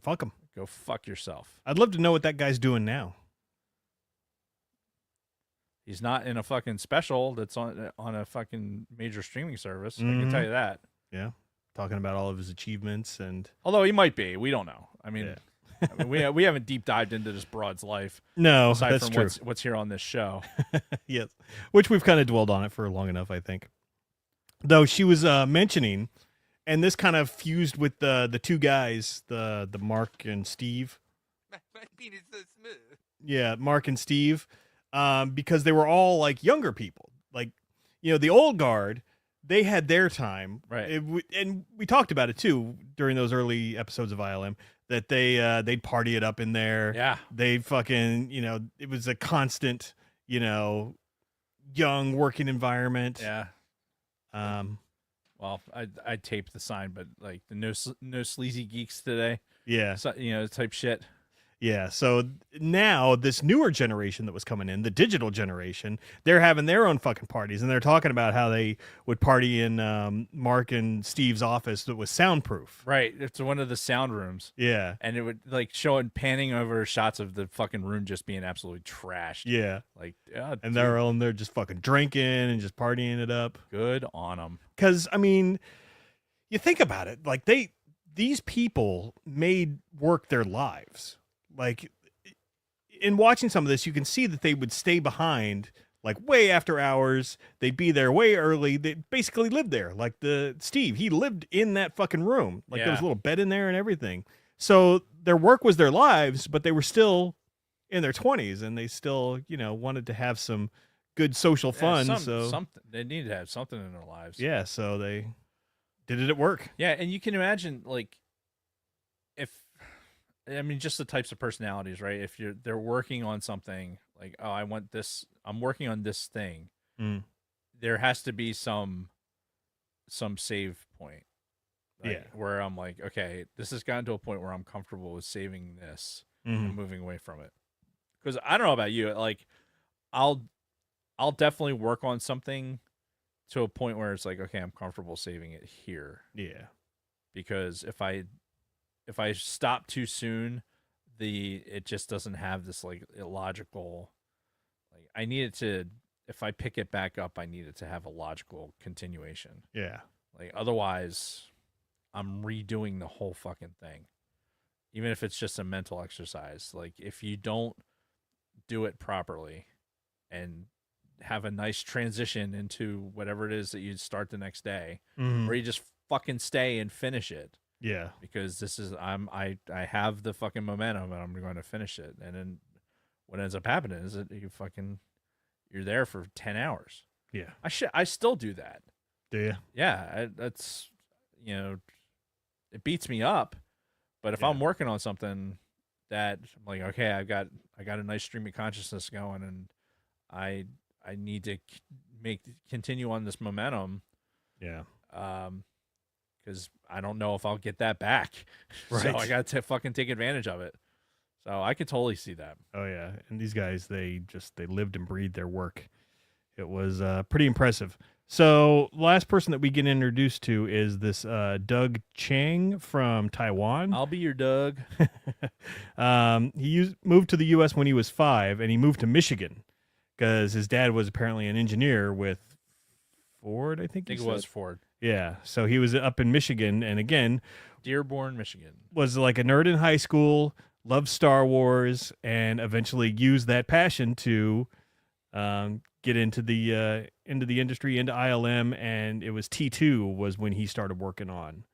Fuck him. go fuck yourself. I'd love to know what that guy's doing now. He's not in a fucking special that's on a fucking major streaming service. I Mhm. can tell you that. Yeah. Talking about all of his achievements and Although he might be, we don't know. I mean, Yeah. I mean, we haven't deep dived into this broad's life no, aside that's from true. what's here on this show. Yes, which we've kind of dwelled on it for long enough, I think. Though she was mentioning, and this kind of fused with the two guys, the Mark and Steve. My penis so smooth. Yeah, Mark and Steve, because they were all like younger people, like the old guard. They had their time, Right. And we talked about it too during those early episodes of ILM that they'd party it up in there. Yeah. They fucking, it was a constant, young working environment. Yeah. Um, Well, I taped the sign, but like the no sleazy geeks today, yeah. so, type shit. Yeah. So now this newer generation that was coming in, the digital generation, they're having their own fucking parties, and they're talking about how they would party in Mark and Steve's office that was soundproof. Right. It's one of the sound rooms, Yeah. and it would like show it panning over shots of the fucking room just being absolutely trashed. Yeah. Like, And they're all in there just fucking drinking and just partying it up. good on them. Because, I mean, you think about it, like these people made work their lives. Like, in watching some of this, you can see that they would stay behind, like, way after hours. They'd be there way early. They basically lived there. Like, Steve, he lived in that fucking room. Like, there was a Yeah. little bed in there and everything. So their work was their lives, but they were still in their 20s, and they still, wanted to have some good social fun. Something they need to have something in their lives. Yeah, so they did it at work. Yeah, and you can imagine, like, if I mean just the types of personalities, right? If they're working on something like, oh, I want this, I'm working on this thing. Mm. There has to be some save point. Yeah. Where I'm like, okay, this has gotten to a point where I'm comfortable with saving this Mhm. and moving away from it. Because I don't know about you, like I'll definitely work on something to a point where it's like, okay, I'm comfortable saving it here. Yeah. Because if I stop too soon, it just doesn't have this like illogical, like I need it to, if I pick it back up, I need it to have a logical continuation. Yeah. Like otherwise I'm redoing the whole fucking thing. Even if it's just a mental exercise. Like if you don't do it properly and have a nice transition into whatever it is that you start the next day, Mhm. or you just fucking stay and finish it. Yeah. Because this is I have the fucking momentum and I'm going to finish it. And then what ends up happening is that you're there for 10 hours. Yeah. I still do that. Do you? Yeah, that's, you know, it beats me up. But if I'm working on something that I'm like, okay, I got a nice stream of consciousness going, and I need to continue on this momentum. Yeah. Because I don't know if I'll get that back. So Right. I got to fucking take advantage of it. So I could totally see that. Oh yeah, and these guys they lived and breathed their work. It was pretty impressive. So last person that we get introduced to is this Doug Chang from Taiwan. I'll be your Doug. He moved to the U.S. when he was 5, and he moved to Michigan because his dad was apparently an engineer with Ford. I think I think it was Ford. Yeah, so he was up in Michigan, and again, Dearborn, Michigan. was like a nerd in high school, loved Star Wars, and eventually used that passion to get into the industry, into ILM, and it was T2 was when he started working on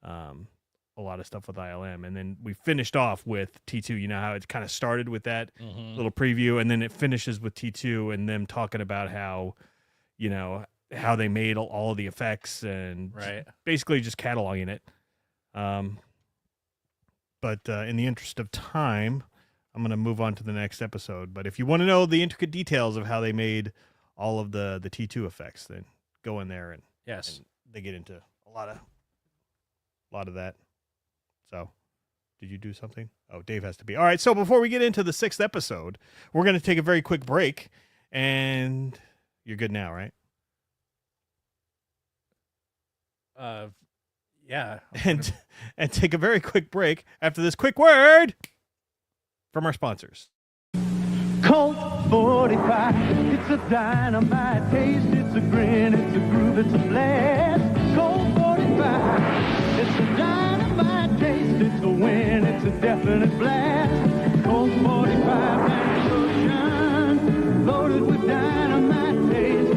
a lot of stuff with ILM, and then we finished off with T2. You know how it kind of started with that little preview, and then it finishes with T2 and them talking about how, you know, how they made all of the effects and Right. basically just cataloging it. But in the interest of time, I'm going to move on to the next episode. But if you want to know the intricate details of how they made all of the T2 effects, then go in there and Yes. they get into a lot of that. So, did you do something? Oh, Dave has to be. All right, so before we get into the 6th episode, we're going to take a very quick break, and you're good now, right? Yeah. And take a very quick break after this quick word from our sponsors. Colt 45, it's a dynamite taste, it's a grin, it's a groove, it's a blast. Colt 45, it's a dynamite taste, it's a win, it's a definite blast. Colt 45, loaded with dynamite taste.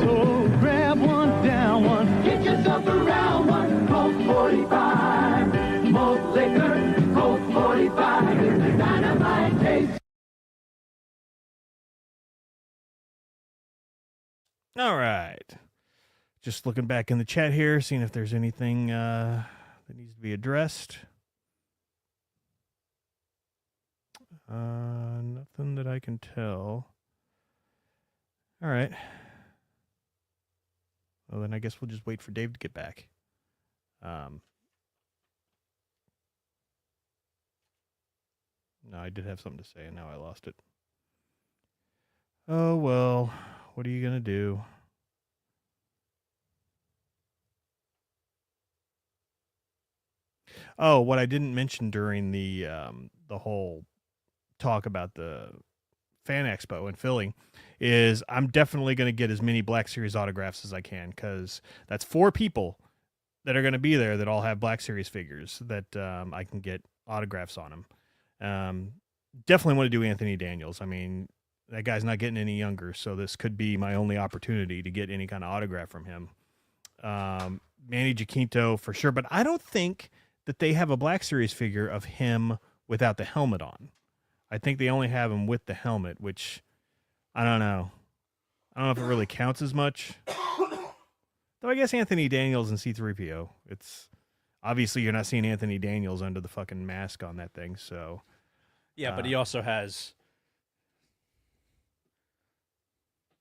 So grab one, down one, get yourself around one. Colt 45, malt liquor, Colt 45, it's a dynamite taste. All right. Just looking back in the chat here, seeing if there's anything that needs to be addressed. Nothing that I can tell. All right. Well, then I guess we'll just wait for Dave to get back. No, I did have something to say, and now I lost it. Oh, well, what are you going to do? Oh, what I didn't mention during the whole talk about the Fan Expo in Philly is I'm definitely going to get as many Black Series autographs as I can, because that's 4 people that are going to be there that all have Black Series figures that I can get autographs on them. Definitely want to do Anthony Daniels. I mean, that guy's not getting any younger, so this could be my only opportunity to get any kind of autograph from him. Manny Jacinto for sure, but I don't think that they have a Black Series figure of him without the helmet on. I think they only have him with the helmet, which I don't know. I don't know if it really counts as much. Though I guess Anthony Daniels and C-3PO, Obviously, you're not seeing Anthony Daniels under the fucking mask on that thing. So Yeah, but he also has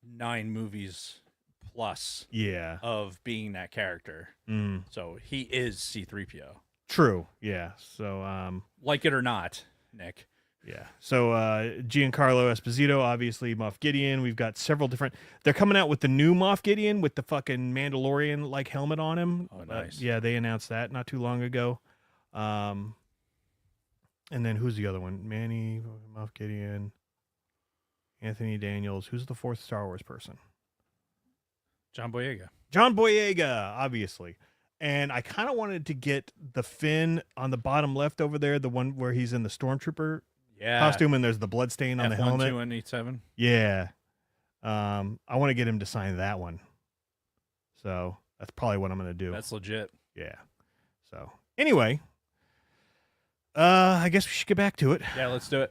9 movies plus yeah, of being that character. mm, So he is C-3PO. true. Yeah. So Like it or not, Nick. yeah. So Giancarlo Esposito, obviously Moff Gideon. We've got several different. They're coming out with the new Moff Gideon with the fucking Mandalorian like helmet on him. Oh, nice. Yeah, they announced that not too long ago. And then who's the other one? Manny, Moff Gideon, Anthony Daniels. Who's the 4th Star Wars person? John Boyega. John Boyega, obviously. And I kind of wanted to get the Finn on the bottom left over there, the one where he's in the Stormtrooper Yeah. costume and there's the blood stain on the helmet. F1287. Yeah. I want to get him to sign that one. So that's probably what I'm going to do. That's legit. Yeah. So anyway, I guess we should get back to it. Yeah, let's do it.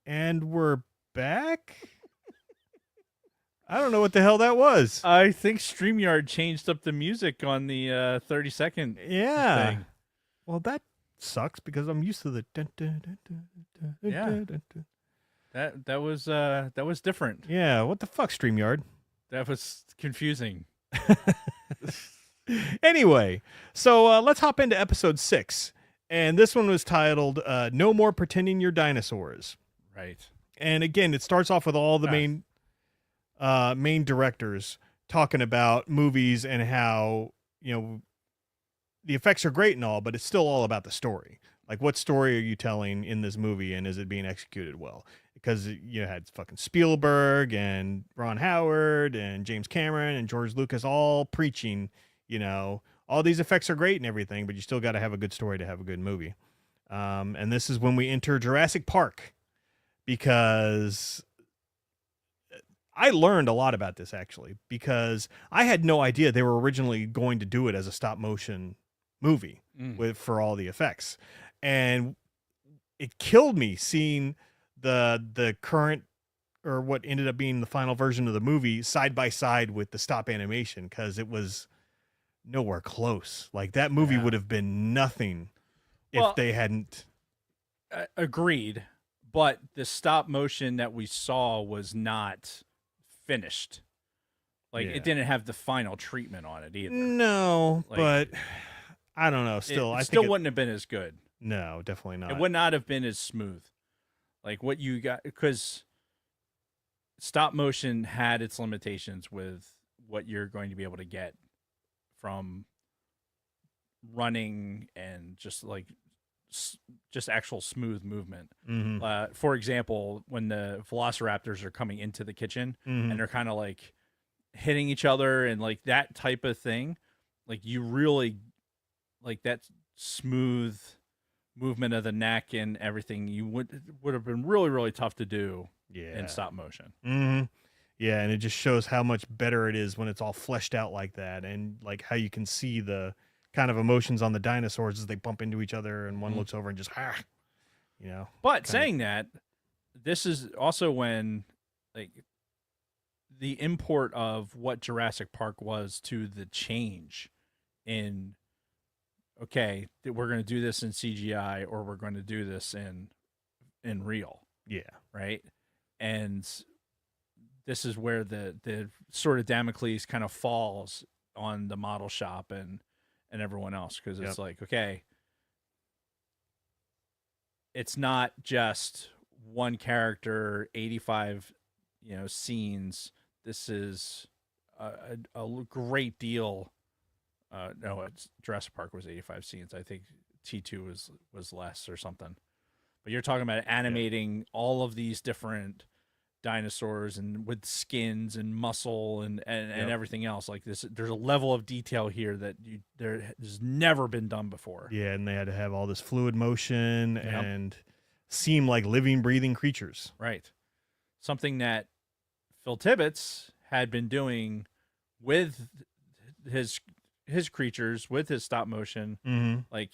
And we're back. I don't know what the hell that was. I think StreamYard changed up the music on the 30-second Yeah. thing. Well, that sucks because I'm used to the. Dun, dun, dun, dun, dun, dun, Yeah. dun, dun, dun. That was different. Yeah. What the fuck, StreamYard? That was confusing. Anyway, so let's hop into episode 6. And this one was titled No More Pretending You're Dinosaurs. Right. And again, it starts off with all the Ah. main directors talking about movies and how, you know, the effects are great and all, but it's still all about the story. Like, what story are you telling in this movie, and is it being executed well? Because you had fucking Spielberg and Ron Howard and James Cameron and George Lucas all preaching, you know, all these effects are great and everything, but you still got to have a good story to have a good movie. And this is when we enter Jurassic Park, because I learned a lot about this, actually, because I had no idea they were originally going to do it as a stop motion movie for all the effects. And it killed me seeing the current, or what ended up being the final version of the movie, side by side with the stop animation, because it was nowhere close. Like, that movie Yeah. would have been nothing Well, if they hadn't. Agreed. But the stop motion that we saw was not finished. Like, Yeah. it didn't have the final treatment on it either. No, Like, but I don't know. Still, it I still think wouldn't have been as good. no, definitely not. It would not have been as smooth. Like what you got, because stop motion had its limitations with what you're going to be able to get from running and just like just actual smooth movement. Mhm. For example, when the velociraptors are coming into the kitchen Mhm. and they're kind of like hitting each other and like that type of thing, like you really like that smooth movement of the neck and everything, you would have been really tough to do Yeah. in stop motion. Hmm. Yeah, and it just shows how much better it is when it's all fleshed out like that, and like how you can see the kind of emotions on the dinosaurs as they bump into each other, and one Mhm. looks over and just you know. But kinda- saying that, this is also when like the import of what Jurassic Park was to the change in okay, we're going to do this in CGI or we're going to do this in real, Yeah. right? And this is where the sort of Damocles kind of falls on the model shop and everyone else, because it's Yep. like, okay, it's not just one character, 85 scenes. This is a great deal. No, Jurassic Park was 85 scenes. I think T2 was less or something. But you're talking about animating all of these different dinosaurs and with skins and muscle and Yep. everything else like this. There's a level of detail here that there's never been done before. Yeah, and they had to have all this fluid motion Yep. and seem like living, breathing creatures. Right. Something that Phil Tibbets had been doing with his creatures, with his stop motion. Mm-hmm. Like,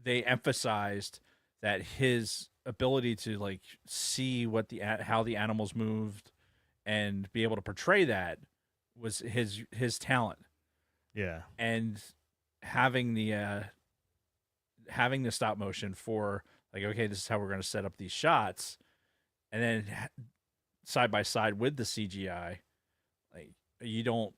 they emphasized that his ability to like see what how the animals moved and be able to portray that was his talent. Yeah. And having the stop motion for like, okay, this is how we're going to set up these shots, and then side by side with the CGI, like you don't.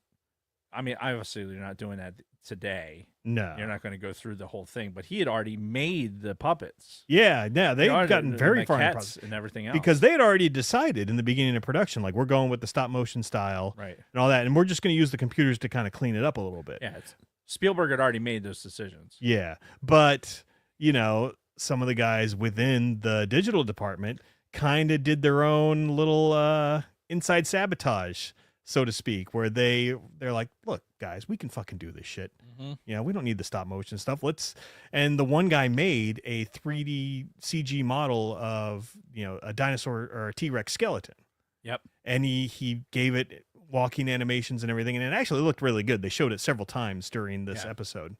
I mean, obviously you're not doing that today. No. You're not going to go through the whole thing, but he had already made the puppets. Yeah, they've Already- gotten very the far in the maquettes process. and everything else Because they had already decided in the beginning of production, like, we're going with the stop motion style right. and all that, and we're just going to use the computers to kind of clean it up a little bit. Yeah, Spielberg had already made those decisions. Yeah. But, you know, some of the guys within the digital department kind of did their own little inside sabotage, so to speak, where they're like, look, guys, we can fucking do this shit. Mm-hmm. You know, we don't need the stop motion stuff. And the one guy made a 3D CG model of, you know, a dinosaur or a T-Rex skeleton. Yep. And he gave it walking animations and everything, and it actually looked really good. They showed it several times during this episode,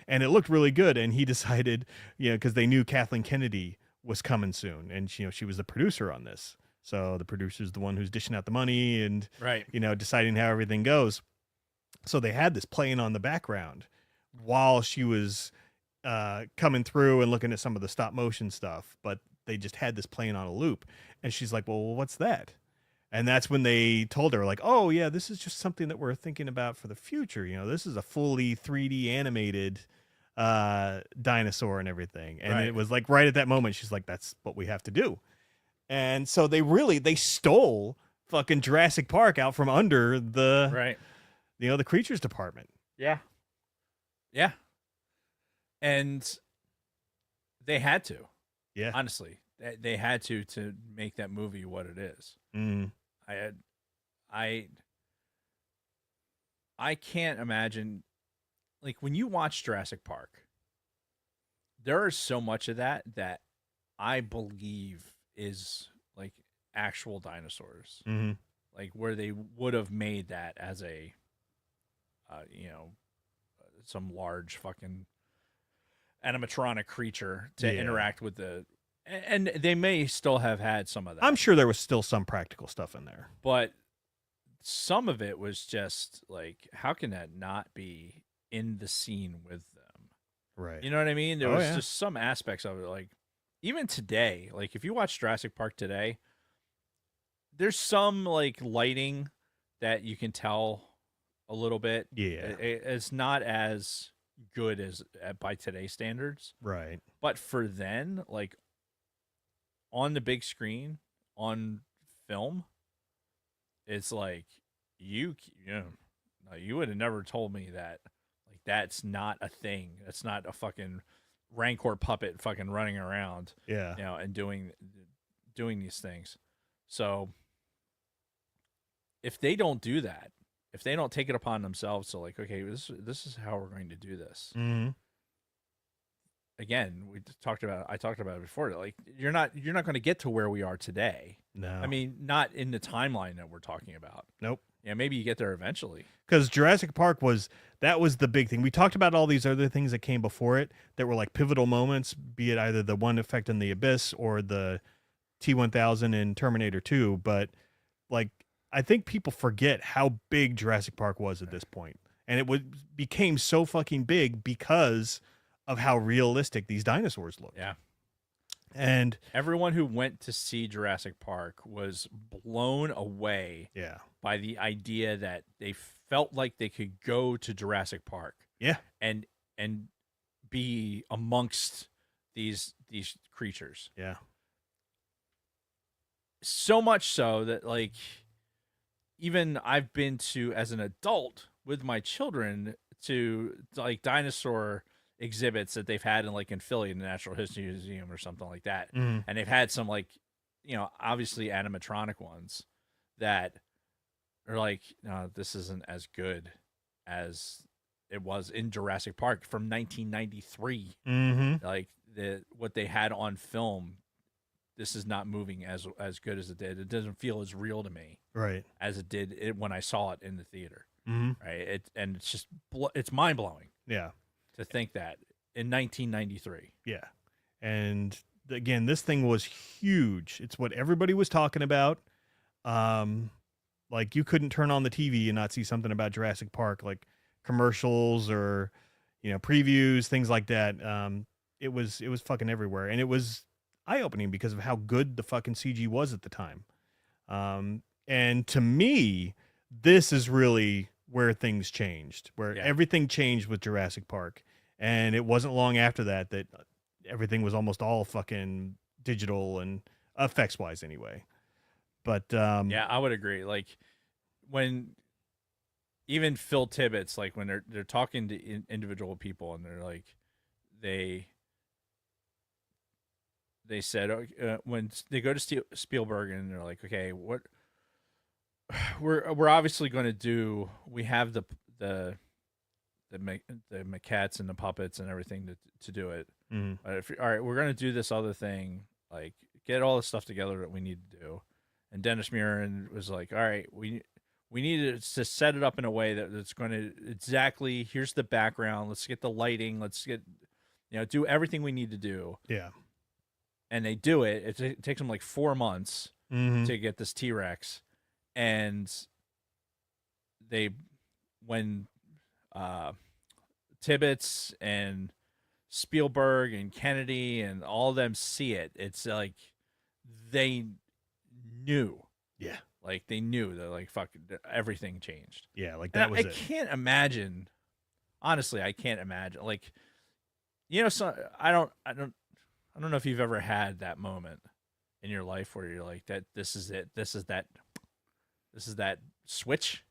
and it looked really good. And he decided, you know, because they knew Kathleen Kennedy was coming soon, and you know, she was the producer on this. So the producer's the one who's dishing out the money and, Right. you know, deciding how everything goes. So they had this playing on the background while she was coming through and looking at some of the stop motion stuff, but they just had this playing on a loop. And she's like, well, what's that? And that's when they told her, like, oh, yeah, this is just something that we're thinking about for the future. You know, this is a fully 3D animated dinosaur and everything. And Right. it was like right at that moment, she's like, that's what we have to do. And so they stole fucking Jurassic Park out from under the, Right. you know, the creatures department. Yeah. Yeah. And they had to. Yeah. Honestly, they had to make that movie what it is. Mm. I can't imagine, like, when you watch Jurassic Park, there is so much of that I believe is like actual dinosaurs, Mm-hmm. like where they would have made that as a, you know, some large fucking animatronic creature to Yeah. interact with and they may still have had some of that. I'm sure there was still some practical stuff in there. But some of it was just like, how can that not be in the scene with them? Right. You know what I mean? There Oh, was yeah. just some aspects of it, like even today, like if you watch Jurassic Park today, there's some like lighting that you can tell a little bit. Yeah. It's not as good as by today's standards, Right. but for then, like on the big screen on film, it's like you would have never told me that. Like that's not a thing. That's not a fucking Rancor puppet fucking running around, Yeah. you know, and doing these things. So if they don't do that, if they don't take it upon themselves to like, okay, this is how we're going to do this. Mm-hmm. Again, I talked about it before. Like you're not going to get to where we are today. No. I mean, not in the timeline that we're talking about. Nope. Yeah, maybe you get there eventually. Because Jurassic Park was the big thing. We talked about all these other things that came before it that were like pivotal moments, be it either the one effect in the Abyss or the T-1000 in Terminator 2. But like, I think people forget how big Jurassic Park was at this point. And it became so fucking big because of how realistic these dinosaurs look. Yeah. And Everyone who went to see Jurassic Park was blown away yeah. by the idea that they felt like they could go to Jurassic Park Yeah. and be amongst these creatures. Yeah. So much so that like even I've been to as an adult with my children to like dinosaur exhibits that they've had in like in Philly in the Natural History Museum or something like that. Mhm. And they've had some like obviously animatronic ones that are like, no, this isn't as good as it was in Jurassic Park from 1993. Mm-hmm. Like what they had on film, this is not moving as good as it did. It doesn't feel as real to me Right. as it did when I saw it in the theater. Mm-hmm. Right? It's just it's mind blowing Yeah. to think that in 1993. Yeah. And again, this thing was huge. It's what everybody was talking about. Like you couldn't turn on the TV and not see something about Jurassic Park, like commercials or, previews, things like that. It was fucking everywhere. And it was eye-opening because of how good the fucking CG was at the time. And to me, this is really where things changed, where everything changed with Jurassic Park. And it wasn't long after that everything was almost all fucking digital and effects wise anyway. But yeah, I would agree. Like when even Phil Tibbets, like when they're talking to individual people and they're like, they said when they go to Spielberg and they're like, okay, what we're obviously going to do, we have the maquettes and the puppets and everything to do it. Mm-hmm. All right, we're going to do this other thing, like get all the stuff together that we need to do. And Dennis Muren was like, all right, we need to set it up in a way that's going to exactly, here's the background. Let's get the lighting. Let's get, do everything we need to do. Yeah. And they do it. It takes them like 4 months Mm-hmm. to get this T-Rex. And when Tibbets and Spielberg and Kennedy and all of them see it, it's like they knew. Yeah. Like they knew that like fucking everything changed. Yeah, like that And was I it. can't imagine. Honestly, I can't imagine. Like, so I don't know if you've ever had that moment in your life where you're like that. This is it. This is that switch.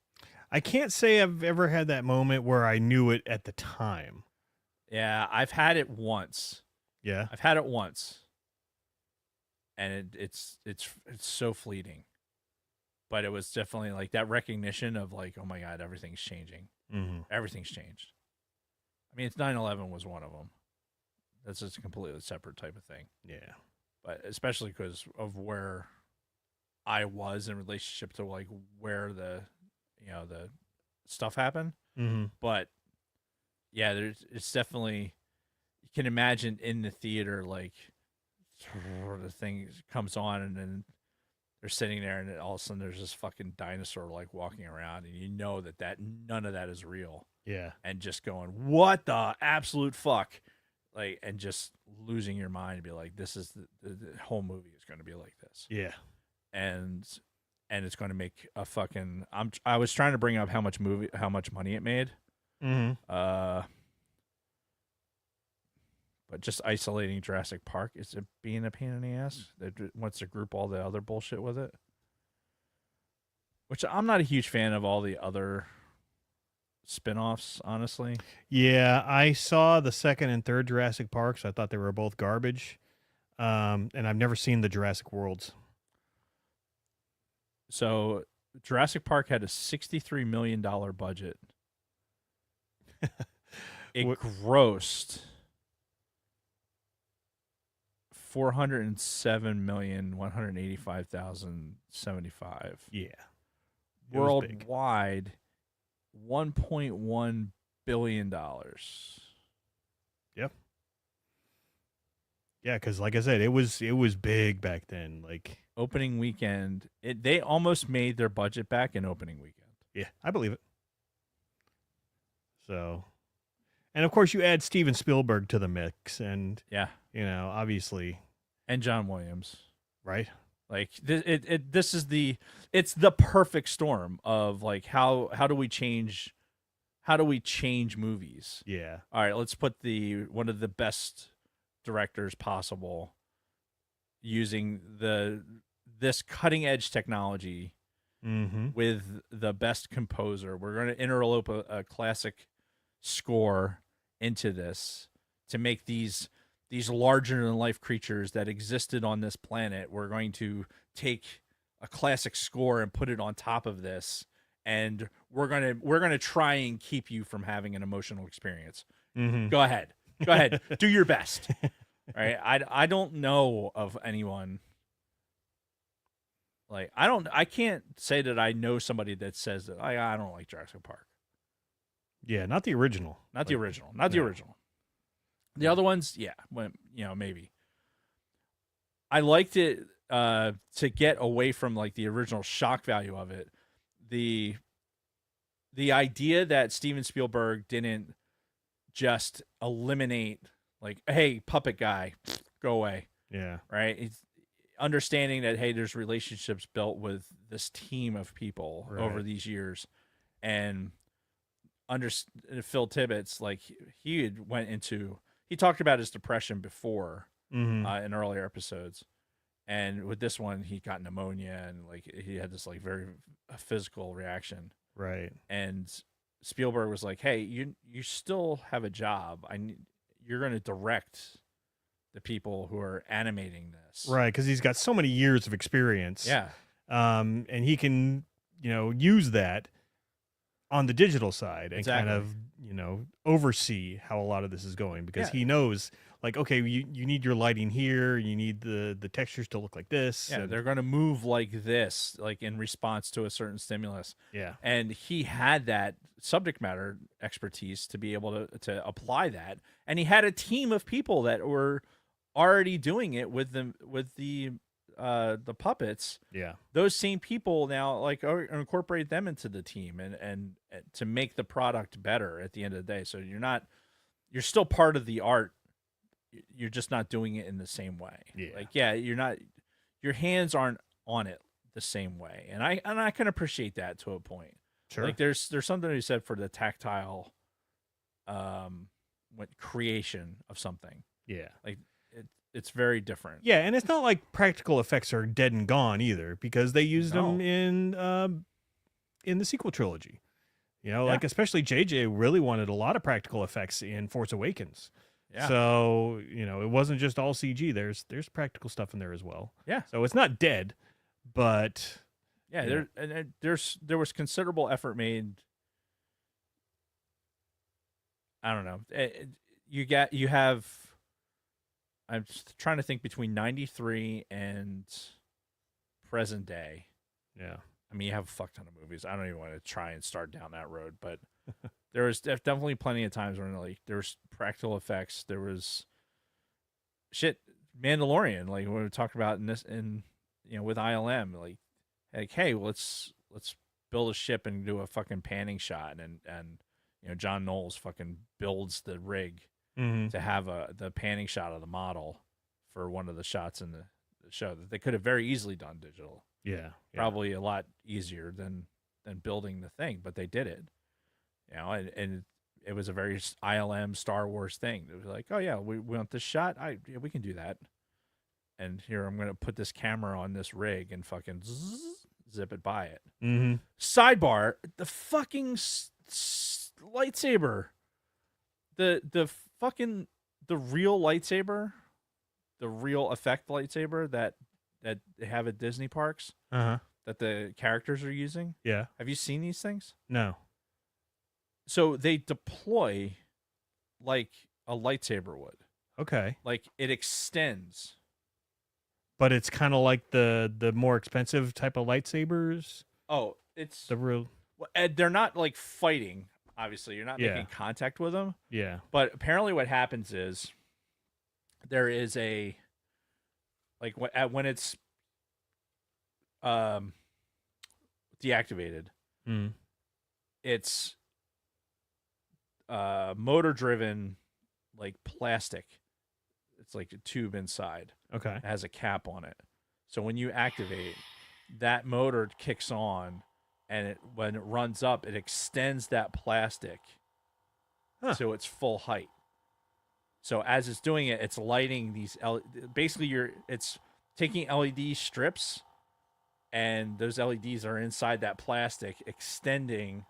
I can't say I've ever had that moment where I knew it at the time. Yeah, I've had it once. Yeah. I've had it once, and it's so fleeting. But it was definitely like that recognition of like, oh my God, everything's changing. Mm-hmm. Everything's changed. I mean, 9/11 was one of them. That's just a completely separate type of thing. Yeah. But especially because of where I was in relationship to like where the stuff happened. Mm-hmm. But yeah, it's definitely, you can imagine in the theater, like the thing comes on and then they're sitting there and all of a sudden there's this fucking dinosaur like walking around and you know that none of that is real. Yeah. And just going, what the absolute fuck? Like, and just losing your mind to be like, this is the whole movie is going to be like this. Yeah. And it's going to make a fucking, I was trying to bring up how much money it made. Mm-hmm. But just isolating Jurassic Park, is it being a pain in the ass? That wants to group all the other bullshit with it. Which I'm not a huge fan of all the other spin-offs, honestly. Yeah, I saw the second and third Jurassic Parks. I thought they were both garbage. And I've never seen the Jurassic Worlds. So Jurassic Park had a $63 million budget. It grossed $407,185,075. Yeah. Worldwide, $1.1 billion. Yep. Yeah, because like I said, it was big back then. Like Opening weekend, they almost made their budget back in opening weekend. yeah, I believe it. So, and of course, you add Steven Spielberg to the mix, and Yeah, obviously, and John Williams. right? Like this is it's the perfect storm of like how do we change movies? Yeah. All right, let's put one of the best directors possible using this cutting edge technology Mm-hmm. with the best composer. We're going to interlope a classic score into this to make these these larger than life creatures that existed on this planet. We're going to take a classic score and put it on top of this, and we're gonna try and keep you from having an emotional experience. Mm-hmm. Go ahead, do your best. Right? I don't know of anyone. Like I can't say that I know somebody that says that I don't like Jurassic Park. Yeah, not the original. Not the original. Not the yeah. original. The other ones, yeah, when, maybe. I liked it to get away from like the original shock value of it. The idea that Steven Spielberg didn't just eliminate like, hey, puppet guy, go away. Yeah. Right? It's understanding that, hey, there's relationships built with this team of people over these years, and Phil Tippett, like he talked about his depression before in earlier episodes, and with this one he got pneumonia and like he had this like very physical reaction, right? And Spielberg was like, hey, you still have a job. You're going to direct the people who are animating this, right? Because he's got so many years of experience, and he can use that on the digital side and kind of oversee how a lot of this is going, because he knows like, okay, you need your lighting here, you need the textures to look like this, and they're going to move like this, like in response to a certain stimulus, and he had that subject matter expertise to be able to apply that, and he had a team of people that were already doing it with the puppets. Those same people now like incorporate them into the team and to make the product better at the end of the day. So you're still part of the art, you're just not doing it in the same way. You're not, your hands aren't on it the same way, and I can appreciate that to a point. Like there's something to be said for the tactile creation of something. Like it's very different. Yeah, and it's not like practical effects are dead and gone either, because they used them in the sequel trilogy. Like especially JJ really wanted a lot of practical effects in Force Awakens. So, it wasn't just all CG. There's practical stuff in there as well. So it's not dead, but there was considerable effort made. I don't know. You have I'm trying to think between 93 and present day. I mean, you have a fuck ton of movies. I don't even want to try and start down that road, but there was definitely plenty of times when like there was practical effects. There was Mandalorian, like when we talked about in this, with ILM, like hey, let's build a ship and do a fucking panning shot, and John Knowles fucking builds the rig to have the panning shot of the model for one of the shots in the show that they could have very easily done digital. Probably a lot easier than building the thing, but they did it. And it was a very ILM Star Wars thing. It was like, oh yeah, we want this shot. We can do that. And here I'm gonna put this camera on this rig and fucking zip it by it. Sidebar: the fucking lightsaber, the real lightsaber, the real effect lightsaber that they have at Disney parks, that the characters are using. Have you seen these things? No. So they deploy like a lightsaber would. Okay. Like it extends. But it's kind of like the more expensive type of lightsabers. Oh, it's the real. They're not like fighting. Obviously, you're not making contact with them. But apparently, what happens is there is a like when it's deactivated, it's motor driven, like plastic. It's like a tube inside. Okay. It has a cap on it. So when you activate, that motor kicks on, and when it runs up, it extends that plastic to its full height. So as it's doing it, it's lighting these. Basically, it's taking LED strips, and those LEDs are inside that plastic, extending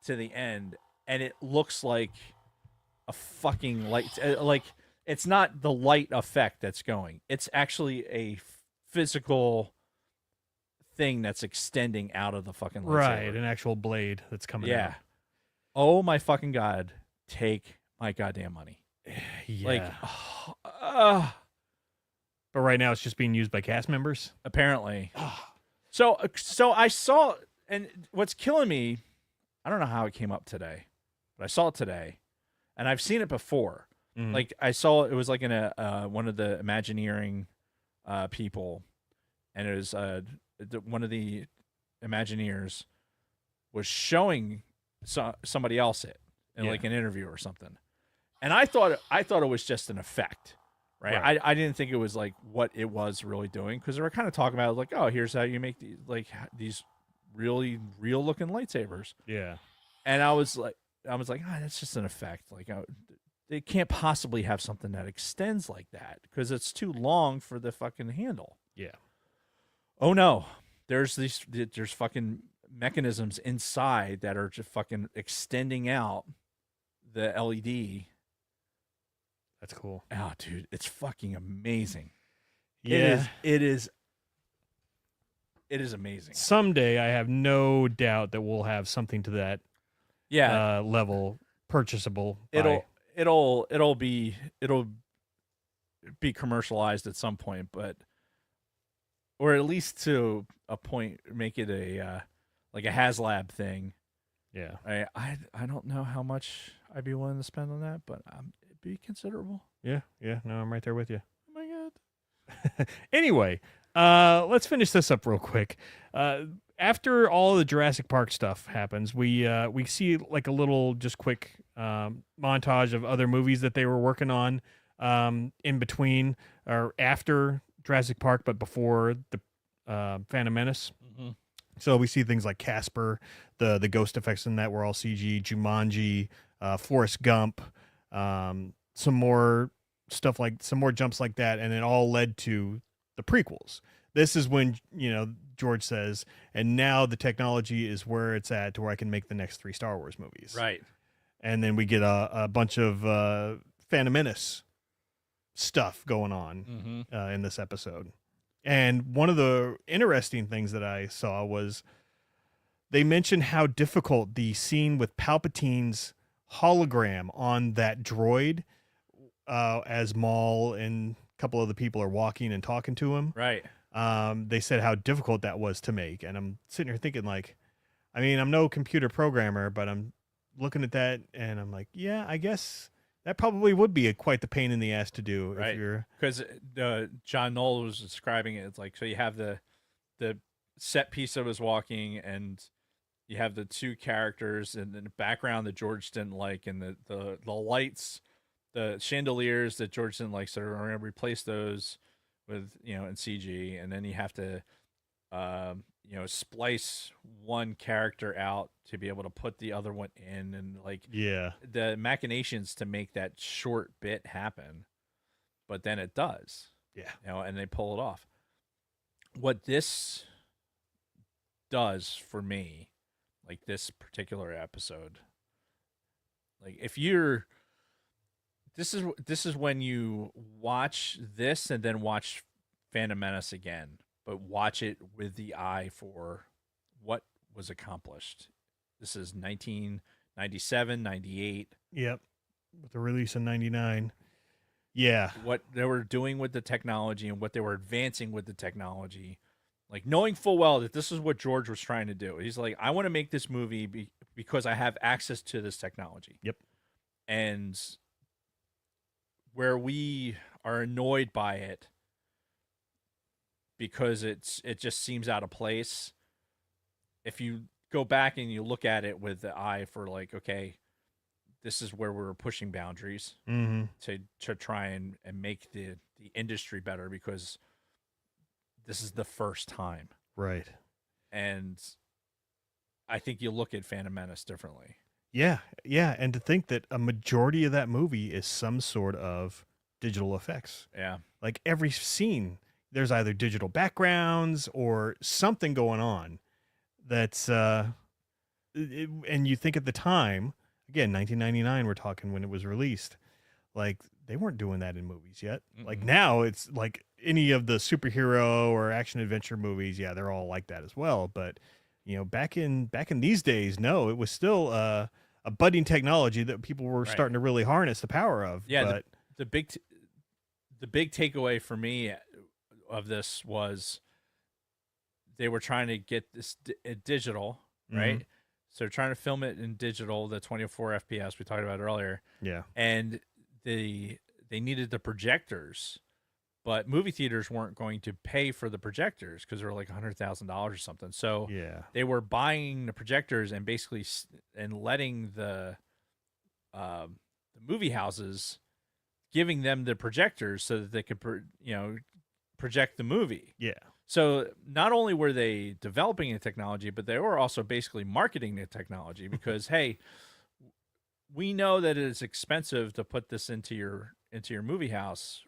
to the end, and it looks like a fucking light. Like it's not the light effect that's going. It's actually a physical thing that's extending out of the fucking lightsaber. Right, an actual blade that's coming Yeah. out. Oh my fucking god! Take my goddamn money. Yeah. Like, but right now it's just being used by cast members. apparently. So I saw, and what's killing me, I don't know how it came up today, but I saw it today, and I've seen it before. Mhm. Like I saw it was like in a one of the Imagineering people, and it was one of the Imagineers was showing somebody else it in Yeah. like an interview or something, and I thought it was just an effect. Right. I didn't think it was like what it was really doing, because they were kind of talking about it like, oh, here's how you make these really real looking lightsabers. Yeah. And I was like, that's just an effect. Like, they can't possibly have something that extends like that because it's too long for the fucking handle. Yeah. Oh no, there's fucking mechanisms inside that are just fucking extending out the LED. That's cool. Oh, dude, it's fucking amazing. Yeah. It is amazing. Someday I have no doubt that we'll have something to that level purchasable. It'll be commercialized at some point, or at least to a point, make it a like a HasLab thing. Yeah. I don't know how much I'd be willing to spend on that, but it'd be considerable. Yeah. Yeah. No, I'm right there with you. Oh my god. Anyway, let's finish this up real quick. After all the Jurassic Park stuff happens, we see like a little just quick montage of other movies that they were working on in between or after Jurassic Park, but before the Phantom Menace. Mm-hmm. So we see things like Casper, the ghost effects in that were all CG, Jumanji, Forrest Gump, some more stuff like some more jumps like that, and it all led to the prequels. This is when, George says, and now the technology is where it's at to where I can make the next 3 Star Wars movies. Right. And then we get a bunch of Phantom Menace stuff going on in this episode. And one of the interesting things that I saw was they mentioned how difficult the scene with Palpatine's hologram on that droid as Maul and a couple of the people are walking and talking to him. Right. They said how difficult that was to make. And I'm sitting here thinking like, I mean, I'm no computer programmer, but I'm looking at that and I'm like, yeah, I guess that probably would be quite the pain in the ass to do. Right. If you're... Because John Knoll was describing it. It's like, so you have the set piece of us walking, and you have the 2 characters, and in the background that George didn't like, and the lights, the chandeliers that George didn't like. So we're going to replace those with, in CG, and then you have to, splice one character out to be able to put the other one in, and like, Yeah. the machinations to make that short bit happen, but then it does. Yeah. And they pull it off. What this does for me, like this particular episode, like if you're, this is when you watch this and then watch Phantom Menace again, but watch it with the eye for what was accomplished. This is 1997, 98. Yep. With the release in 99. Yeah. What they were doing with the technology and what they were advancing with the technology, like knowing full well that this is what George was trying to do. He's like, I want to make this movie because I have access to this technology. Yep. And where we are annoyed by it because it just seems out of place. If you go back and you look at it with the eye for like, okay, this is where we're pushing boundaries to try and make the industry better, because this is the first time. Right. And I think you look at Phantom Menace differently. Yeah. Yeah. And to think that a majority of that movie is some sort of digital effects. Yeah. Like every scene, there's either digital backgrounds or something going on that's, and you think at the time, again, 1999, we're talking when it was released, like they weren't doing that in movies yet. Like Mm-mm. now it's like any of the superhero or action adventure movies, yeah, they're all like that as well. But back in these days, no, it was still a budding technology that people were Right. starting to really harness the power of. Yeah, but the big takeaway for me of this was they were trying to get this digital, right? So they're trying to film it in digital, the 24 FPS we talked about earlier, yeah, and they needed the projectors, but movie theaters weren't going to pay for the projectors because they're like $100,000 or something. So yeah, they were buying the projectors and basically and letting the movie houses giving them the projectors so that they could project the movie. yeah, So not only were they developing the technology, but they were also basically marketing the technology because hey, we know that it's expensive to put this into your movie house.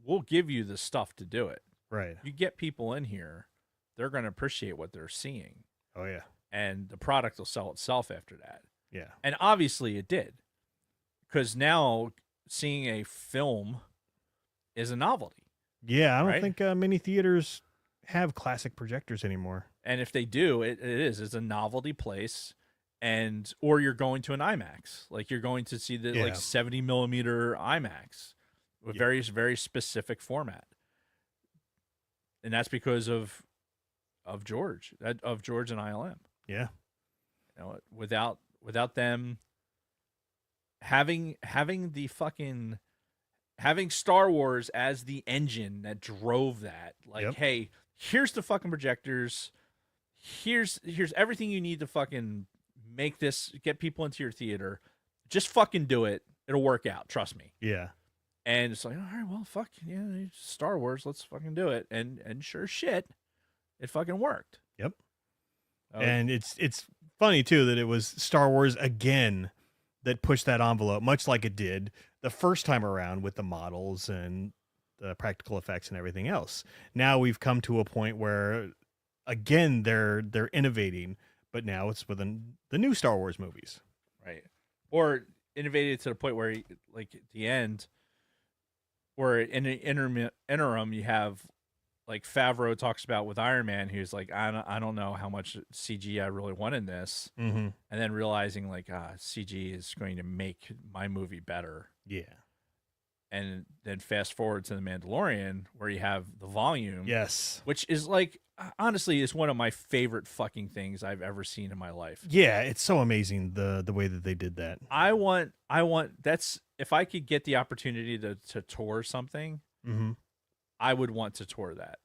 We'll give you the stuff to do it. right. You get people in here, they're going to appreciate what they're seeing, Oh yeah, and the product will sell itself after that. yeah, And obviously it did, because now seeing a film is a novelty. yeah. I don't Right? think many theaters have classic projectors anymore. And if they do, it's a novelty place. And or you're going to an IMAX, like you're going to see the Yeah. like 70 millimeter IMAX with Yeah. very specific format. And that's because of George and ILM. Yeah, Without them having the fucking having Star Wars as the engine that drove that, like, Yep. hey, here's the fucking projectors, here's everything you need to fucking make this, get people into your theater, just fucking do it, it'll work out, trust me. yeah, And it's like, all right, well, fuck yeah, it's Star Wars, let's fucking do it. And sure shit, it fucking worked. Yep. Oh, And it's funny too that it was Star Wars again that pushed that envelope, much like it did the first time around with the models and the practical effects and everything else. Now we've come to a point where again they're innovating, but now it's within the new Star Wars movies. right. Or innovated to the point where, like, at the end, or in the interim, you have, like, Favreau talks about with Iron Man, who's like, I don't know how much CG I really want in this. Mm-hmm. And then realizing, like, CG is going to make my movie better. Yeah. And then fast forward to The Mandalorian, where you have the volume. Yes. Which is, like, honestly, is one of my favorite fucking things I've ever seen in my life. Yeah, it's so amazing the way that they did that. I want that's, if I could get the opportunity to tour something, Mm-hmm. I would want to tour that.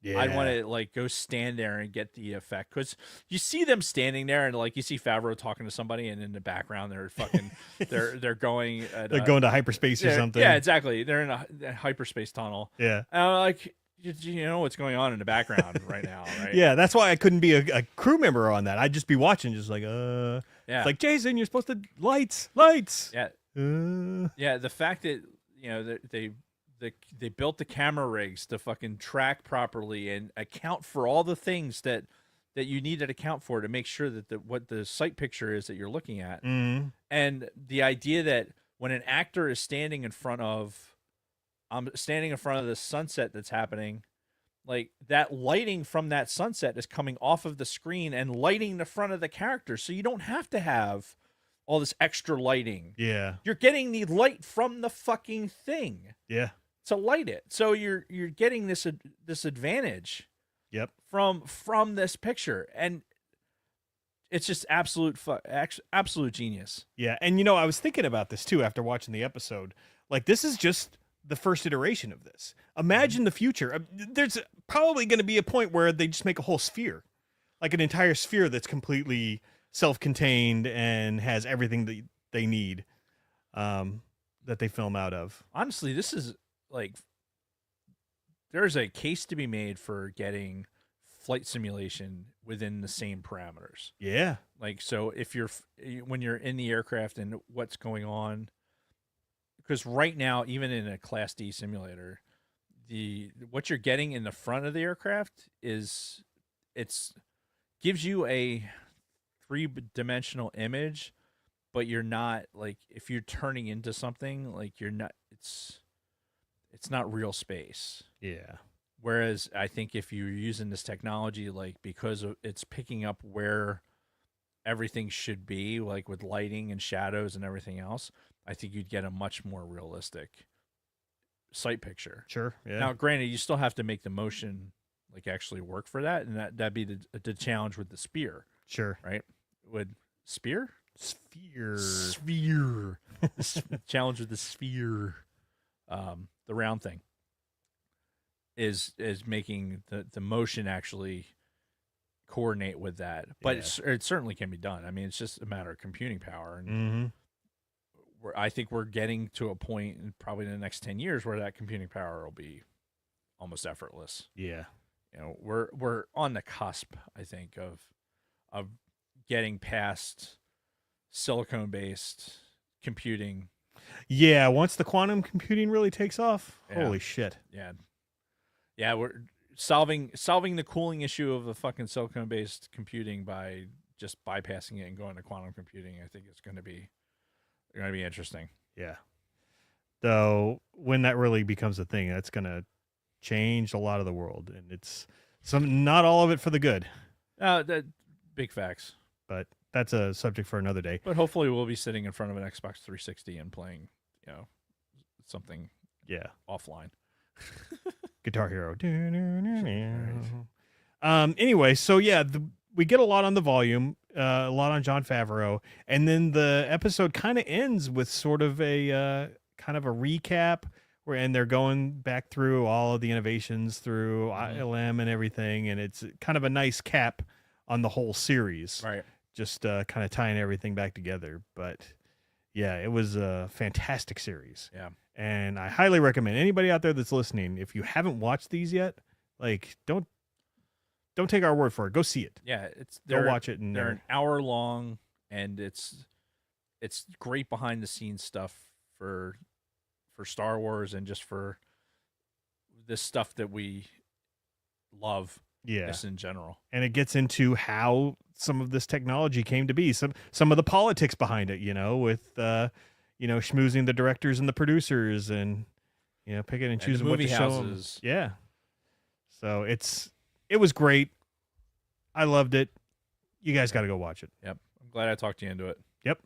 Yeah. I'd want to, like, go stand there and get the effect, because you see them standing there and, like, you see Favreau talking to somebody, and in the background they're fucking they're going at, They're going to hyperspace or something. Yeah, exactly. They're in a hyperspace tunnel. Yeah. Like, you know what's going on in the background right now, right? Yeah, that's why I couldn't be a crew member on that. I'd just be watching, just like, Yeah. It's like, Jason, you're supposed to lights. Yeah. Uh, Yeah, the fact that, they built the camera rigs to fucking track properly and account for all the things that you need to account for to make sure that what the sight picture is that you're looking at. mm, And the idea that when an actor is standing in front of the sunset that's happening, like, that lighting from that sunset is coming off of the screen and lighting the front of the character, so you don't have to have all this extra lighting. yeah. You're getting the light from the fucking thing Yeah. to light it. So you're getting this advantage Yep. from this picture, and it's just absolute genius. Yeah. And I was thinking about this too after watching the episode. Like, this is just the first iteration of this. Imagine the future. There's probably going to be a point where they just make a whole sphere, like an entire sphere that's completely self-contained and has everything that they need, that they film out of. Honestly, this is, like, there's a case to be made for getting flight simulation within the same parameters. Yeah. Like, so if when you're in the aircraft and what's going on, because right now, even in a Class D simulator, what you're getting in the front of the aircraft gives you a 3-dimensional image, but you're not, like, if you're turning into something, like, you're not, it's not real space. Yeah. Whereas I think if you're using this technology, like it's picking up where everything should be, like with lighting and shadows and everything else, I think you'd get a much more realistic sight picture. Sure. Yeah. Now, granted, you still have to make the motion like actually work for that, and that'd be the challenge with the spear, sure. right? Would spear? Sphere. Sphere. Challenge with the sphere, the round thing, is making the motion actually coordinate with that. But it certainly can be done. I mean, it's just a matter of computing power, and Mm-hmm. I think we're getting to a point in probably in the next 10 years where that computing power will be almost effortless. Yeah. You know, we're on the cusp, I think, of getting past silicone-based computing. Yeah. Once the quantum computing really takes off, Yeah. holy shit. Yeah, we're solving the cooling issue of the fucking silicone-based computing by just bypassing it and going to quantum computing. I think it's going to be interesting. Yeah. Though when that really becomes a thing, that's going to change a lot of the world, and it's not all of it for the good. That big facts. But that's a subject for another day. But hopefully we'll be sitting in front of an Xbox 360 and playing, something Yeah. offline. Guitar Hero. Anyway, so yeah, we get a lot on the volume, a lot on Jon Favreau, and then the episode kind of ends with sort of a kind of a recap and they're going back through all of the innovations through ILM and everything, and it's kind of a nice cap on the whole series. Right. Just kind of tying everything back together. But yeah, it was a fantastic series. Yeah. And I highly recommend anybody out there that's listening, if you haven't watched these yet, like don't take our word for it. Go see it. Yeah, Go watch it, and they're an hour long, and it's great behind the scenes stuff for Star Wars and just for this stuff that we love. Yeah. Just in general. And it gets into how some of this technology came to be, some of the politics behind it, with schmoozing the directors and the producers, and picking and choosing what to show them. Yeah. So it was great. I loved it. You guys got to go watch it. Yep. I'm glad I talked you into it. Yep.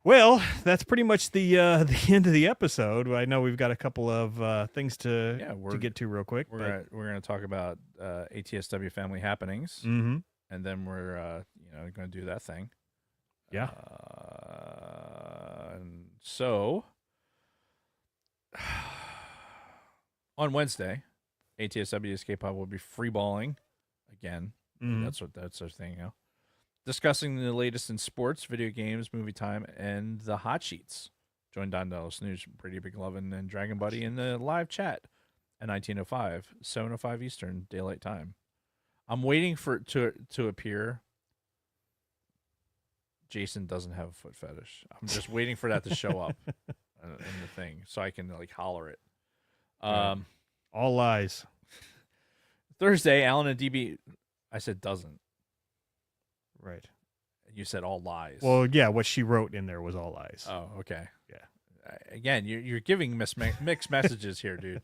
Well, that's pretty much the end of the episode. I know we've got a couple of things to get to real quick. We're going to talk about ATSW Family Happenings, Mm-hmm. and then we're going to do that thing. Yeah. And so on Wednesday, ATSW Escape Pod will be freeballing again. Mhm. That's our thing now. Discussing the latest in sports, video games, movie time, and the hot sheets. Join Don Dallas News, Pretty Big Lovin', and Dragon Buddy in the live chat at 19:05, 7:05 Eastern Daylight Time. I'm waiting for it to appear. Jason doesn't have a foot fetish. I'm just waiting for that to show up in the thing so I can holler it. All lies. Thursday, Alan and DB. I said doesn't. Right. You said all lies. Well, yeah, what she wrote in there was all lies. Oh, okay. Yeah. Again, you're giving mixed messages here, dude.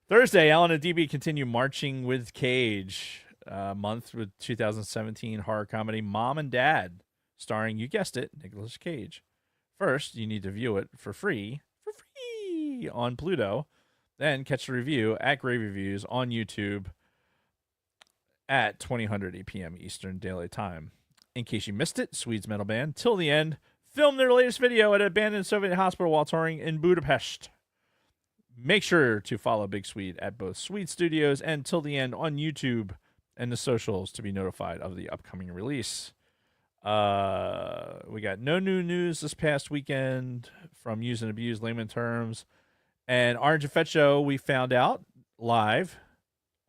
Thursday, Alan and DB continue marching with Cage. Month with 2017 horror comedy Mom and Dad, starring, you guessed it, Nicolas Cage. First, you need to view it for free on Pluto. Then catch the review at Grave Reviews on YouTube at 20:00 p.m. Eastern Daylight Time. In case you missed it, Swedes metal band Till the End filmed their latest video at an abandoned Soviet hospital while touring in Budapest. Make sure to follow Big Swede at both Swede Studios and Till the End on YouTube and the socials to be notified of the upcoming release. We got no new news this past weekend from Use and Abuse Layman Terms. And Orange and Fett Show, we found out live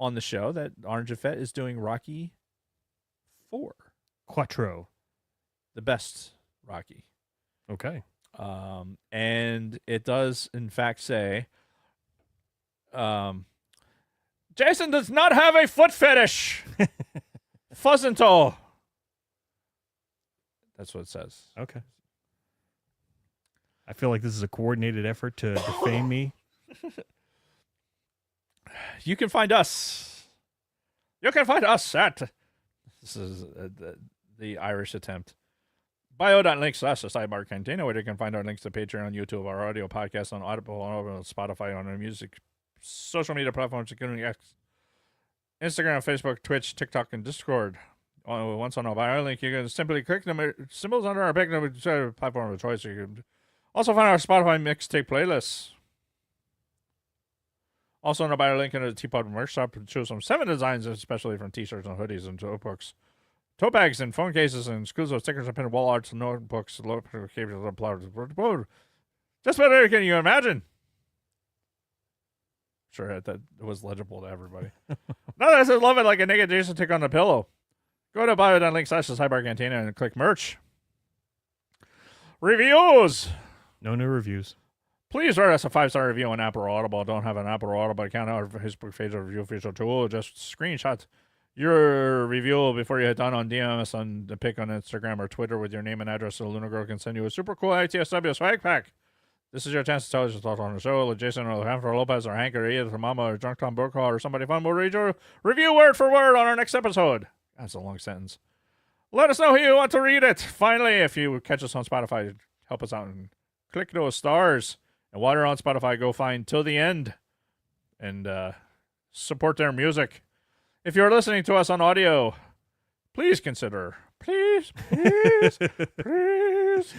on the show that Orange and Fett is doing Rocky 4. Quattro. The best Rocky. Okay. And it does, in fact, say... Jason does not have a foot fetish. Fuzzinto. That's what it says. Okay. I feel like this is a coordinated effort to defame me. You can find us. You can find us at. This is the Irish attempt. Bio.link/Sidebar Cantina, where you can find our links to Patreon, YouTube, our audio podcast on Audible, on Spotify, on our music, social media platforms, including X, Instagram, Facebook, Twitch, TikTok, and Discord. Once on our bio link, you can simply click the symbols under our pick platform of choice. You can also find our Spotify mixtape playlists. Also on our bio link in the Teapot merch shop, choose some 7 designs, especially from t-shirts and hoodies and tote books, tote bags and phone cases and exclusive stickers and pin wall arts and notebooks, just better can you imagine. Sure, that was legible to everybody. No, I said love it like a naked Jason tick on the pillow. Go to bio.link/Sidebar Cantina and click merch. Reviews. No new reviews. Please write us a 5-star review on Apple or Audible. Don't have an Apple or Audible account or Facebook page or review feature tool. Just screenshot your review before you hit done on DM us on the pic on Instagram or Twitter with your name and address so Luna Girl can send you a super cool ITSW swag pack. This is your chance to tell us your thoughts on the show. Like Jason or Alejandro Lopez or Hank or Edith or Mama or Drunk Tom Brokaw or somebody fun will read your review word for word on our next episode. That's a long sentence. Let us know who you want to read it. Finally, if you catch us on Spotify, help us out and click those stars. And while you're on Spotify, go find Till the End and support their music. If you're listening to us on audio, please consider, please, please, please,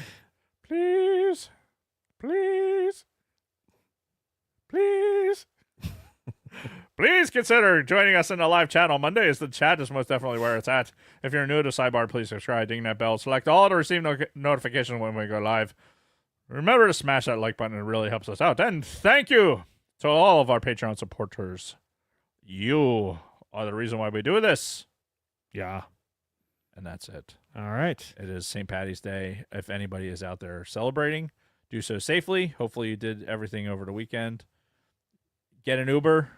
please, please, please, please consider joining us in the live chat on Mondays. The chat is most definitely where it's at. If you're new to Sidebar, please subscribe, ding that bell, select all to receive notifications when we go live. Remember to smash that like button. It really helps us out. And thank you to all of our Patreon supporters. You are the reason why we do this. Yeah. And that's it. All right. It is St. Paddy's Day. If anybody is out there celebrating, do so safely. Hopefully you did everything over the weekend. Get an Uber,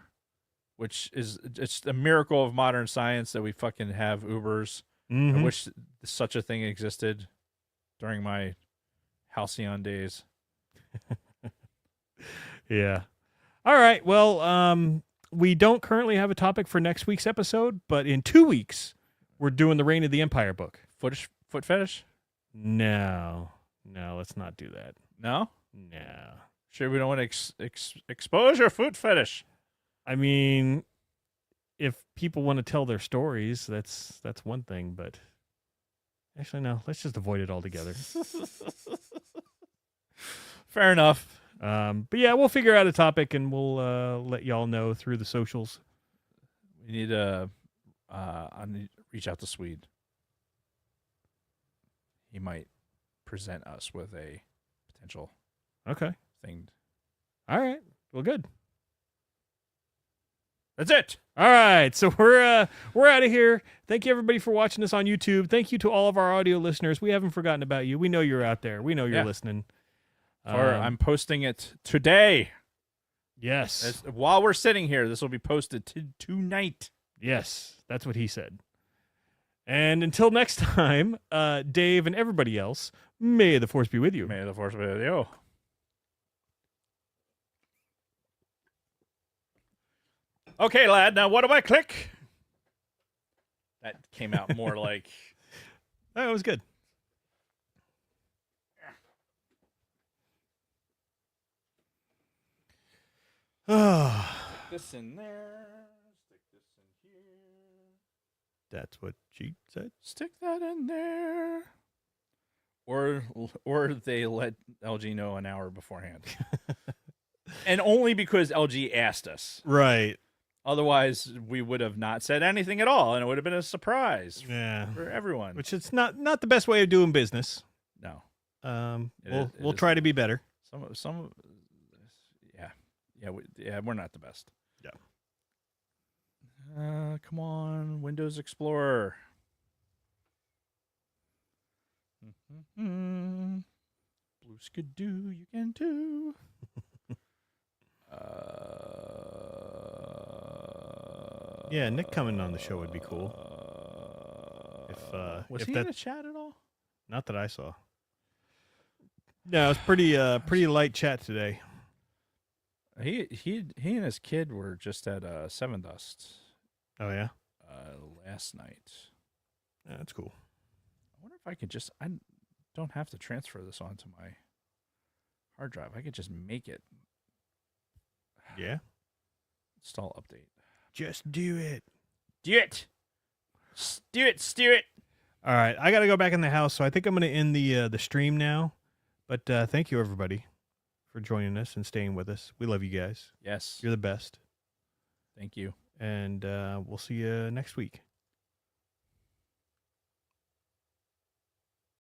which is it's a miracle of modern science that we fucking have Ubers. Mhm. I wish such a thing existed during my halcyon days. Yeah. All right. Well, we don't currently have a topic for next week's episode, but in 2 weeks, we're doing the Reign of the Empire book. Foot fetish? No, let's not do that. No? No. Sure, we don't want to expose your foot fetish. I mean, if people want to tell their stories, that's one thing, but actually, no, let's just avoid it altogether. Fair enough. But yeah, we'll figure out a topic and we'll let y'all know through the socials. We need to reach out to Swede. He might present us with a potential Okay. thing. All right. Well, good. That's it. All right, so we're out of here. Thank you everybody for watching us on YouTube. Thank you to all of our audio listeners. We haven't forgotten about you. We know you're out there. We know you're listening. I'm posting it today. Yes. While we're sitting here, this will be posted tonight. Yes, that's what he said. And until next time, Dave and everybody else, may the force be with you. May the force be with you. Okay, lad. Now, what do I click? That came out more like. That was good. Stick this in there. Stick this in here. That's what she said. Stick that in there. Or they let LG know an hour beforehand. And only because LG asked us. Right. Otherwise, we would have not said anything at all, and it would have been a surprise Yeah. for everyone. Which it's not the best way of doing business. No. We'll try to be better. We're not the best. Yeah. Come on, Windows Explorer. Blue Skidoo, you can too. Yeah, Nick coming on the show would be cool. Was If he that, in the chat at all? not that I saw. No, it's pretty light chat today. He and his kid were just at Seven Dust Oh yeah, last night. that's cool. I wonder if I could just I don't have to transfer this onto my hard drive. I could just make it Yeah, install update. just do it. Do it. Do it. Steer it. All right, I got to go back in the house, so I think I'm going to end the stream now. But thank you everybody for joining us and staying with us. We love you guys. Yes. You're the best, Thank you. and we'll see you next week.